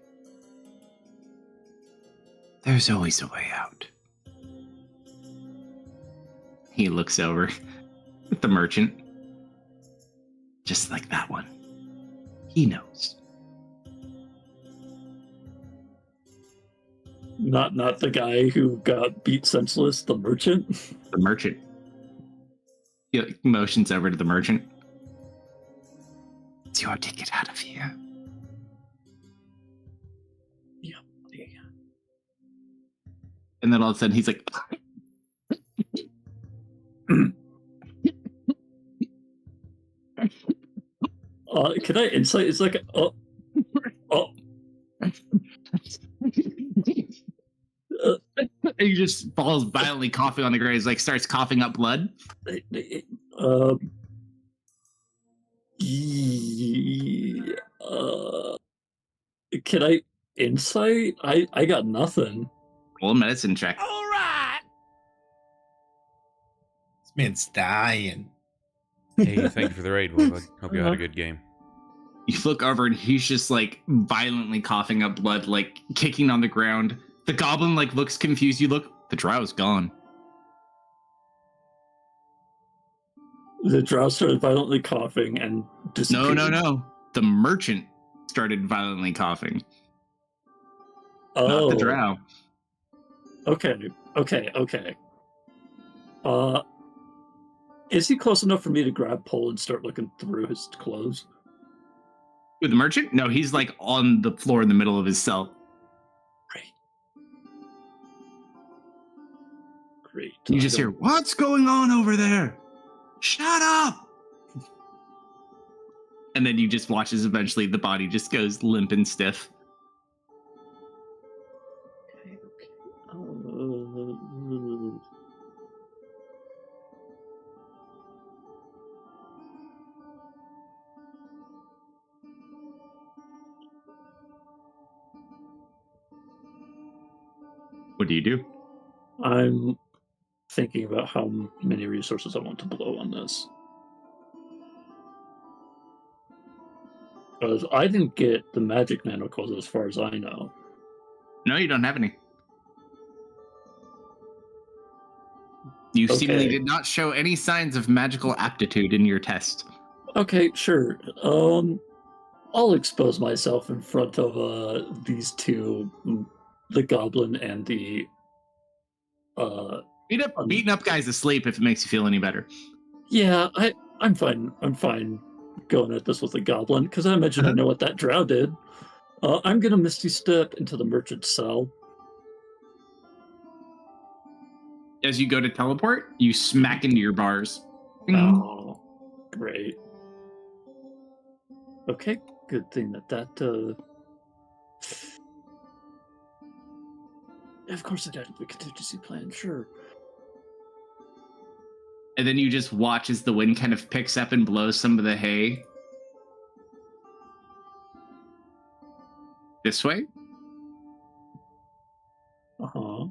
There's always a way out. He looks over at the merchant. Just like that one. He knows. Not the guy who got beat senseless, the merchant. The merchant. He motions over to the merchant. It's your ticket out of here. Yeah. And then all of a sudden he's like, Can I insight? It's like, he just falls violently coughing on the ground. He's like, starts coughing up blood. Can I insight? I got nothing. Roll a medicine check. All right. This man's dying. Hey, thank you for the raid, Warwood. Hope you had a good game. You look over and he's just like violently coughing up blood, like kicking on the ground. The goblin like looks confused. You look, the drow's gone. The drow started violently coughing and disappeared. No. The merchant started violently coughing. Oh, Not the drow. Okay. Is he close enough for me to grab Pole and start looking through his clothes? With the merchant? No, he's like on the floor in the middle of his cell. Great. You just hear, what's going on over there? Shut up! And then you just watch as eventually the body just goes limp and stiff. Okay. What do you do? I'm thinking about how many resources I want to blow on this. Because I didn't get the magic manacles as far as I know. No, you don't have any. You seemingly did not show any signs of magical aptitude in your test. Okay, sure. I'll expose myself in front of these two, the goblin and the Beating up guys asleep if it makes you feel any better. Yeah, I'm fine. I'm fine going at this with a goblin because I imagine I know what that drow did. I'm gonna Misty Step into the merchant's cell. As you go to teleport, you smack into your bars. Oh, great. Okay, good thing that. Of course, I did the contingency plan. Sure. And then you just watch as the wind kind of picks up and blows some of the hay this way. Uh-huh.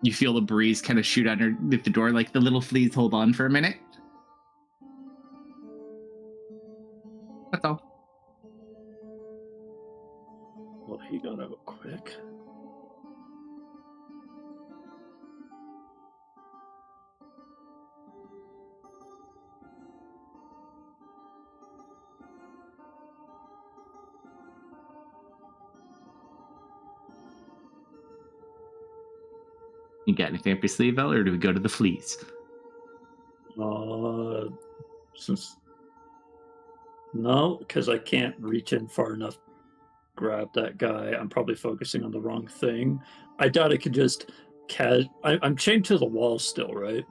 You feel the breeze kind of shoot underneath the door, like the little fleas hold on for a minute. That's all. Well, he got out quick. You got anything up your sleeve, El, or do we go to the fleas? Since no, because I can't reach in far enough, grab that guy. I'm probably focusing on the wrong thing. I doubt I could just I'm chained to the wall still, right?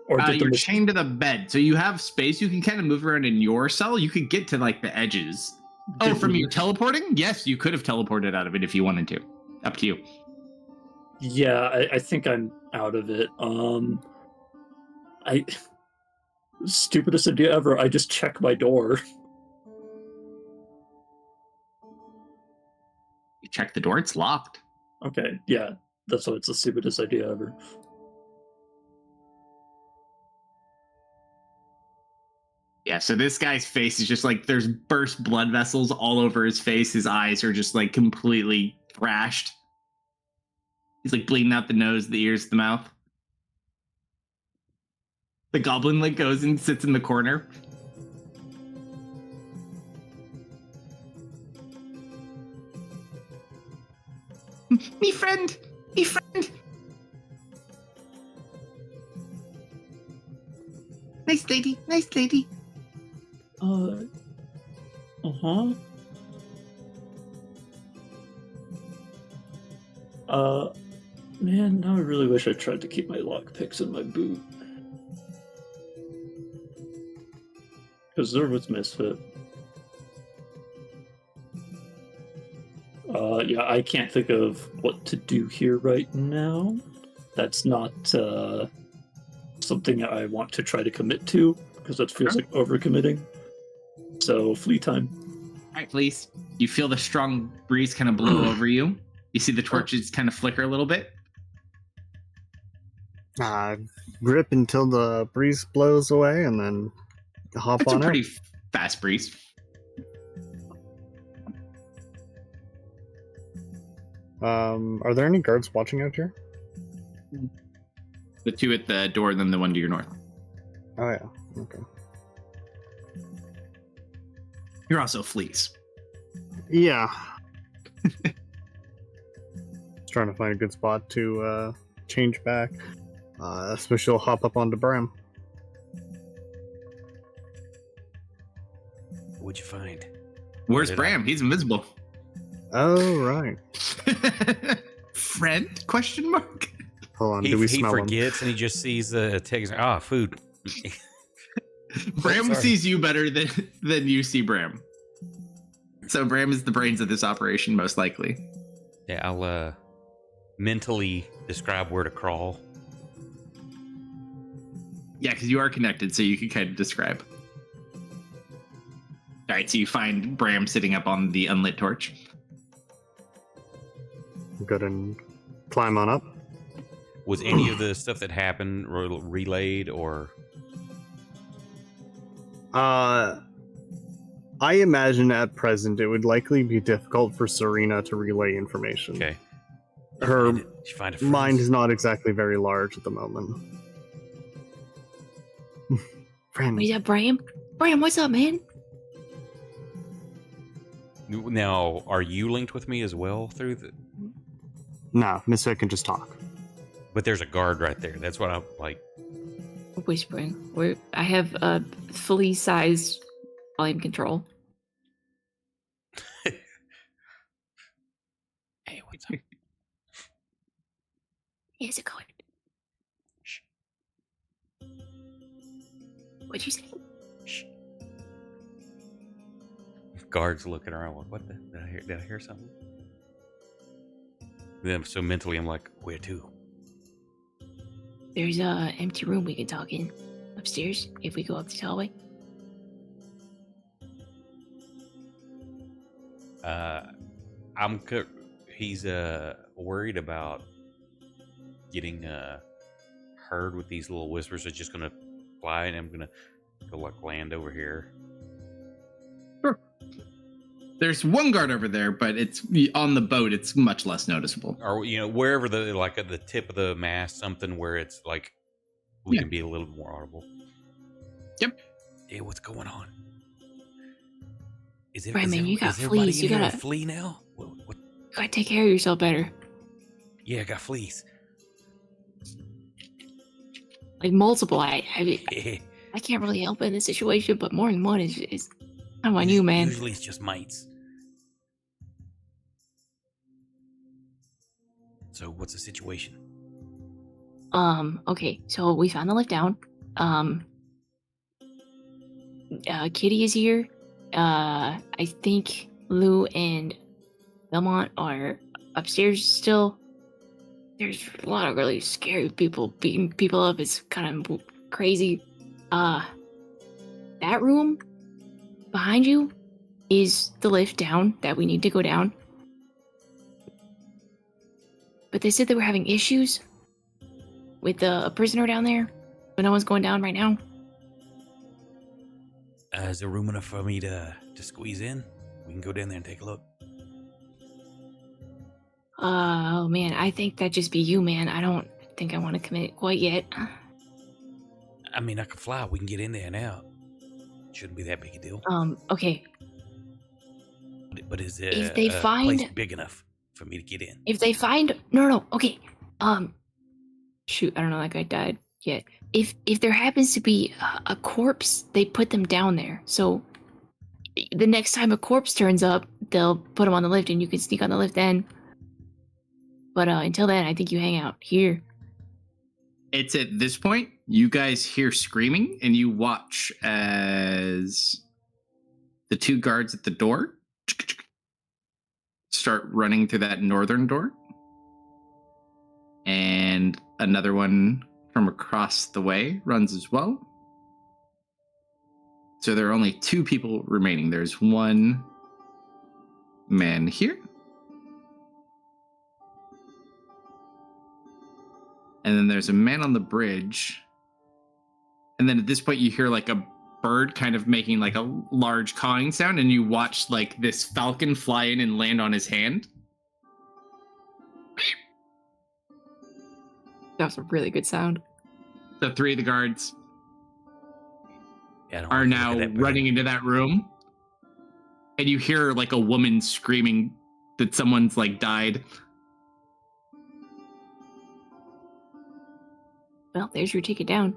Or You're chained to the bed, so you have space. You can kind of move around in your cell. You could get to like the edges. Oh, from your teleporting? Yes, you could have teleported out of it if you wanted to. Up to you. Yeah, I think I'm out of it. Stupidest idea ever. I just check my door. You check the door, it's locked. Okay, yeah. That's why it's the stupidest idea ever. Yeah, so this guy's face is just like there's burst blood vessels all over his face. His eyes are just like completely thrashed. He's like bleeding out the nose, the ears, the mouth. The goblin like goes and sits in the corner. Me friend! Me friend! Nice lady, nice lady. Uh-huh. Man, now I really wish I tried to keep my lockpicks in my boot. Because they're with Misfit. Yeah, I can't think of what to do here right now. That's not something I want to try to commit to, because that feels like overcommitting. So, flee time. Alright, please. You feel the strong breeze kind of blow over you. You see the torches kind of flicker a little bit. Grip until the breeze blows away and then hop That's on a pretty it. fast breeze. Are there any guards watching out here? The two at the door, then the one to your north. Oh yeah, okay. You're also fleas. Yeah. Trying to find a good spot to change back. Especially I'll hop up onto Bram. What'd you find? Where's Bram? He's invisible. Oh right. Friend? Question mark. Hold on, He, do we he smell them? forgets and he just sees the text. Ah, food. Bram sorry. sees you better than you see Bram. So Bram is the brains of this operation, most likely. Yeah, I'll mentally describe where to crawl. Yeah, because you are connected, so you can kind of describe. All right, so you find Bram sitting up on the unlit torch. Good, and climb on up. Was any of the stuff that happened relayed or? I imagine at present it would likely be difficult for Serena to relay information. Okay. Her Did you find a mind friend? is not exactly very large at the moment. Friend. What's up, Bram? Bram, what's up, man? Now, are you linked with me as well through the? No, Miss Vic can just talk. But there's a guard right there. That's what I'm like. Whispering. I have a fully sized volume control. Hey, what's up? How's it going? Shh. What'd you say? Shh. Guards looking around. What the? Did I hear something? Then, so mentally, I'm like, where to? There's a empty room we can talk in upstairs if we go up the hallway. He's worried about getting heard with these little whispers. It's just gonna fly, and I'm gonna go like land over here. Sure. There's one guard over there, but it's on the boat. It's much less noticeable. Or wherever the like at the tip of the mast, something where it's like we can be a little more audible. Yep. Hey, what's going on? Is it? Right, man, you got is everybody fleas. in You here gotta- a flea now? What? You gotta take care of yourself better. Yeah, I got fleas. Like multiple. I can't really help in this situation, but more than one is kind of on you, man. Usually it's just mites. So what's the situation? Okay, so we found the lift down. Kitty is here. I think Lou and Belmont are upstairs still. There's a lot of really scary people beating people up. It's kind of crazy. That room behind you is the lift down that we need to go down. But they said they were having issues with a prisoner down there, but no one's going down right now. Is there room enough for me to squeeze in? We can go down there and take a look. Oh man, I think that'd just be you, man. I don't think I want to commit it quite yet. I mean, I can fly. We can get in there and out. Shouldn't be that big a deal. Okay. But is there If they a find- place big enough for me to get in? If they find no, okay. Shoot, I don't know. That guy died yet. If there happens to be a corpse, they put them down there. So the next time a corpse turns up, they'll put them on the lift, and you can sneak on the lift then. But until then, I think you hang out here. It's at this point you guys hear screaming, and you watch as the two guards at the door start running through that northern door, and another one from across the way runs as well. So there are only two people remaining. There's one man here, and then there's a man on the bridge. And then at this point you hear like a bird kind of making like a large cawing sound, and you watch like this falcon fly in and land on his hand. That was a really good sound. The three of the guards Yeah, I don't are like to now look at that bird. running into that room, and you hear like a woman screaming that someone's like died. Well, there's your ticket down.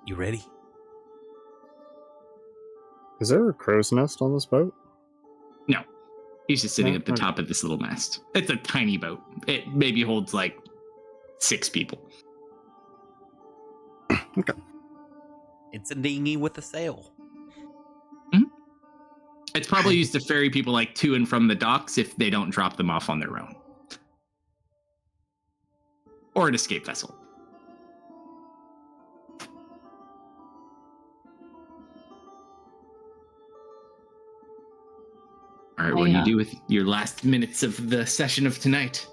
You ready? Is there a crow's nest on this boat? No. He's just sitting Yeah, at the okay. top of this little mast. It's a tiny boat. It maybe holds like 6 people. It's a dinghy with a sail. It's probably used to ferry people like to and from the docks if they don't drop them off on their own. Or an escape vessel. All right, what do you do with your last minutes of the session of tonight?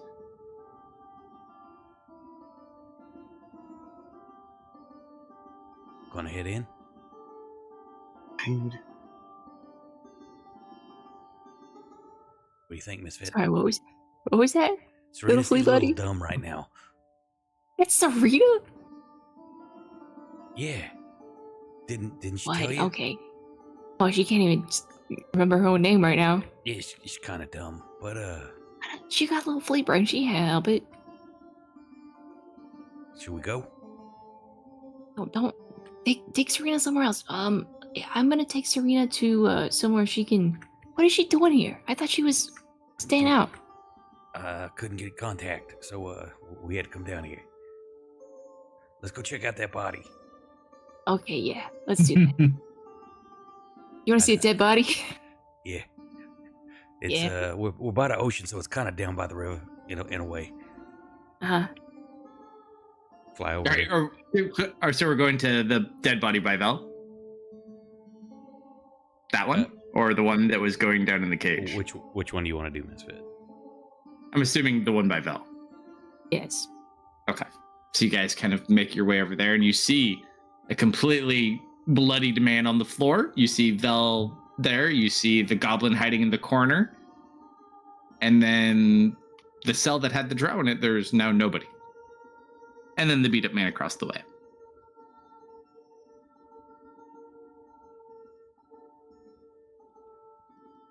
Gonna head in. Indeed. What do you think, Misfit? Sorry, what was that? Serena's flea a little buddy? dumb right now. That's Serena? Yeah. Didn't she What? tell you? Okay. Oh, she can't even remember her own name right now. Yeah, she's kind of dumb, but She got a little flea brain. She can't help it. should we go? No, don't. Take Serena somewhere else. Yeah, I'm gonna take Serena to somewhere she can. What is she doing here? I thought she was staying out. Couldn't get contact, so we had to come down here. Let's go check out that body. Okay, yeah, let's do that. You want to see a dead body? Yeah. It's Yeah. we're by the ocean, so it's kind of down by the river, in a way. Uh-huh. Fly over. All right, there. so we're going to the dead body by Vel? That one? Or the one that was going down in the cage? Which one do you want to do, Misfit? I'm assuming the one by Vel. Yes. Okay. So you guys kind of make your way over there, and you see a completely bloodied man on the floor. You see Vel there. You see the goblin hiding in the corner. And then the cell that had the drow in it, there's now nobody. And then the beat up man across the way.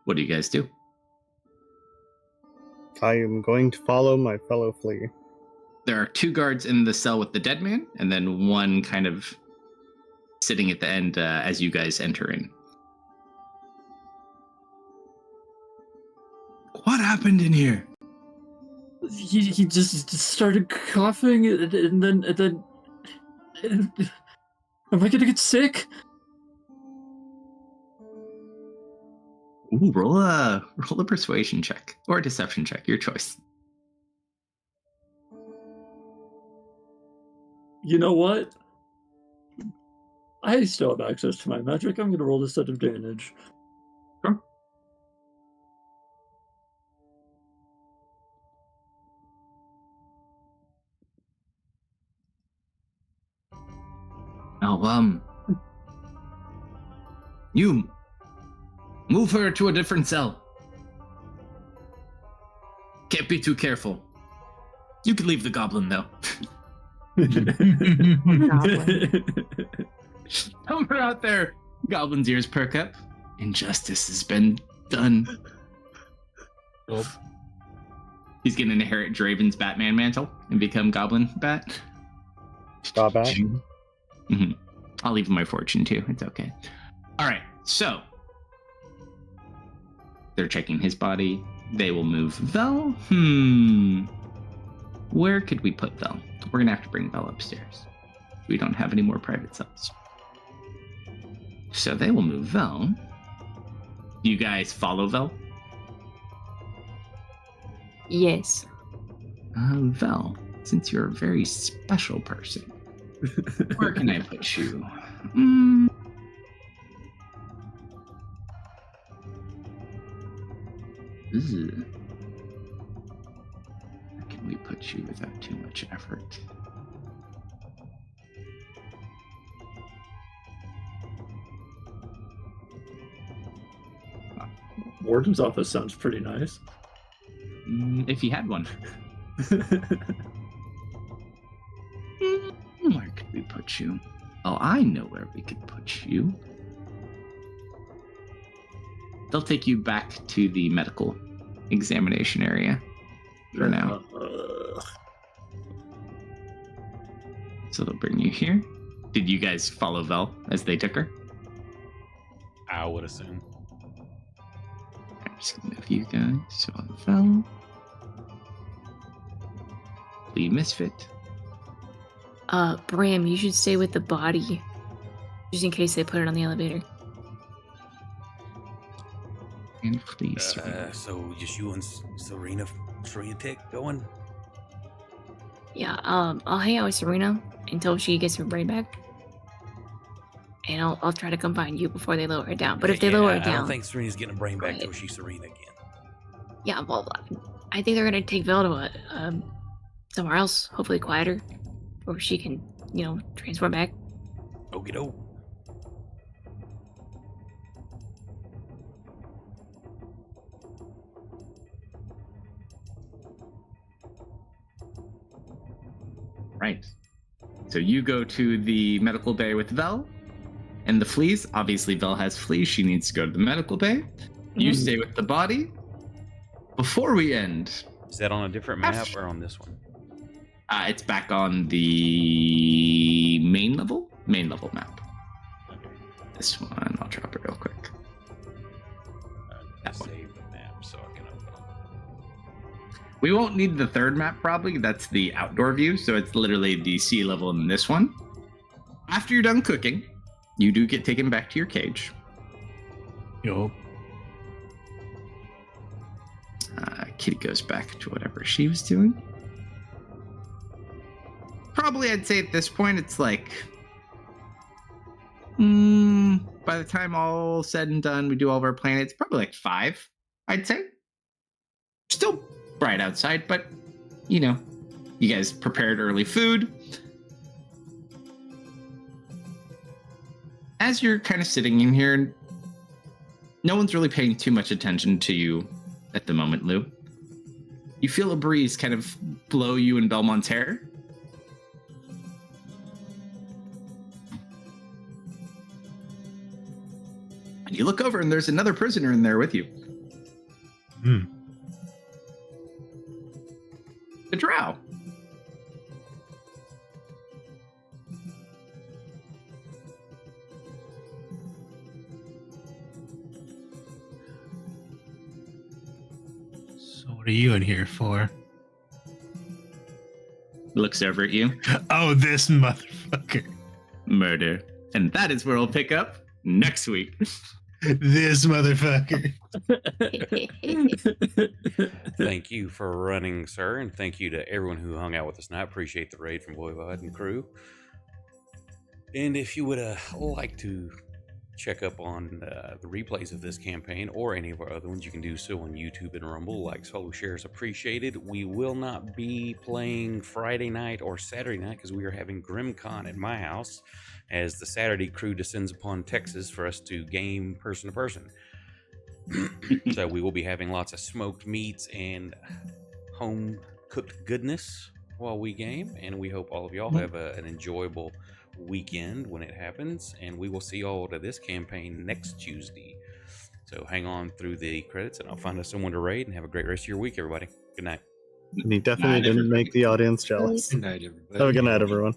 What do you guys do? I am going to follow my fellow flea. There are 2 guards in the cell with the dead man, and then one kind of sitting at the end as you guys enter in. What happened in here? He just started coughing, and then am I gonna get sick? Ooh, roll a persuasion check or a deception check, your choice. You know what? I still have access to my magic. I'm gonna roll this at advantage. Sure. Oh, you move her to a different cell. Can't be too careful. You can leave the goblin though. Somewhere out there, Goblin's ears perk up. Injustice has been done. He's gonna inherit Draven's Batman mantle and become Goblin Bat. Babat. Mm-hmm. I'll leave him my fortune too. It's okay. All right, so they're checking his body. They will move Vel. Where could we put Vel? We're gonna have to bring Vel upstairs. We don't have any more private cells. So they will move Vel. You guys follow Vel? Yes. Vel, since you're a very special person, where can I put you? Where can we put you without too much effort? Warden's office sounds pretty nice. If you had one. Where could we put you? Oh, I know where we could put you. They'll take you back to the medical examination area for now. So they'll bring you here. Did you guys follow Vel as they took her? I would assume. I'm just gonna move you guys. So on Fel. The Misfit. Bram, you should stay with the body. Just in case they put it on the elevator. And please. So just you and Serena Tech going? Yeah, I'll hang out with Serena until she gets her brain back. And I'll try to come find you before they lower it down. But if they lower it I down... don't think Serena's getting a brain back till she's Serena again. Yeah, well, I think they're gonna take Vel to somewhere else, hopefully quieter, where she can, transform back. Okie doke. Right. So you go to the medical bay with Vel and the fleas. Obviously, Vel has fleas. She needs to go to the medical bay. You stay with the body. Before we end... Is that on a different map or on this one? It's back on the main level map. This one, I'll drop it real quick. That one. Save the map so I can open it. We won't need the third map probably. That's the outdoor view, so it's literally the sea level in this one. After you're done cooking, you do get taken back to your cage. Yo. Kitty goes back to whatever she was doing. Probably, I'd say at this point, it's like... by the time all said and done, we do all of our planning, it's probably like 5, I'd say. Still bright outside, but, you guys prepared early food. As you're kind of sitting in here, no one's really paying too much attention to you at the moment, Lou. You feel a breeze kind of blow you and Belmont's hair. And you look over and there's another prisoner in there with you. The drow. So what are you in here for? Looks over at you. Oh, this motherfucker. Murder. And that is where we'll pick up next week. This motherfucker. Thank you for running, sir, and thank you to everyone who hung out with us tonight. Appreciate the raid from Voivod and crew. And if you would like to check up on the replays of this campaign or any of our other ones, you can do so on YouTube and Rumble. Like, follow, shares appreciated. We will not be playing Friday night or Saturday night because we are having GrimCon at my house as the Saturday crew descends upon Texas for us to game person to person. So we will be having lots of smoked meats and home cooked goodness while we game, and we hope all of y'all have an enjoyable weekend when it happens, and we will see y'all to this campaign next Tuesday. So hang on through the credits and I'll find us someone to raid, and have a great rest of your week, everybody. Good night. And he definitely didn't make the audience jealous. Good night, everybody. Have a good night, everyone.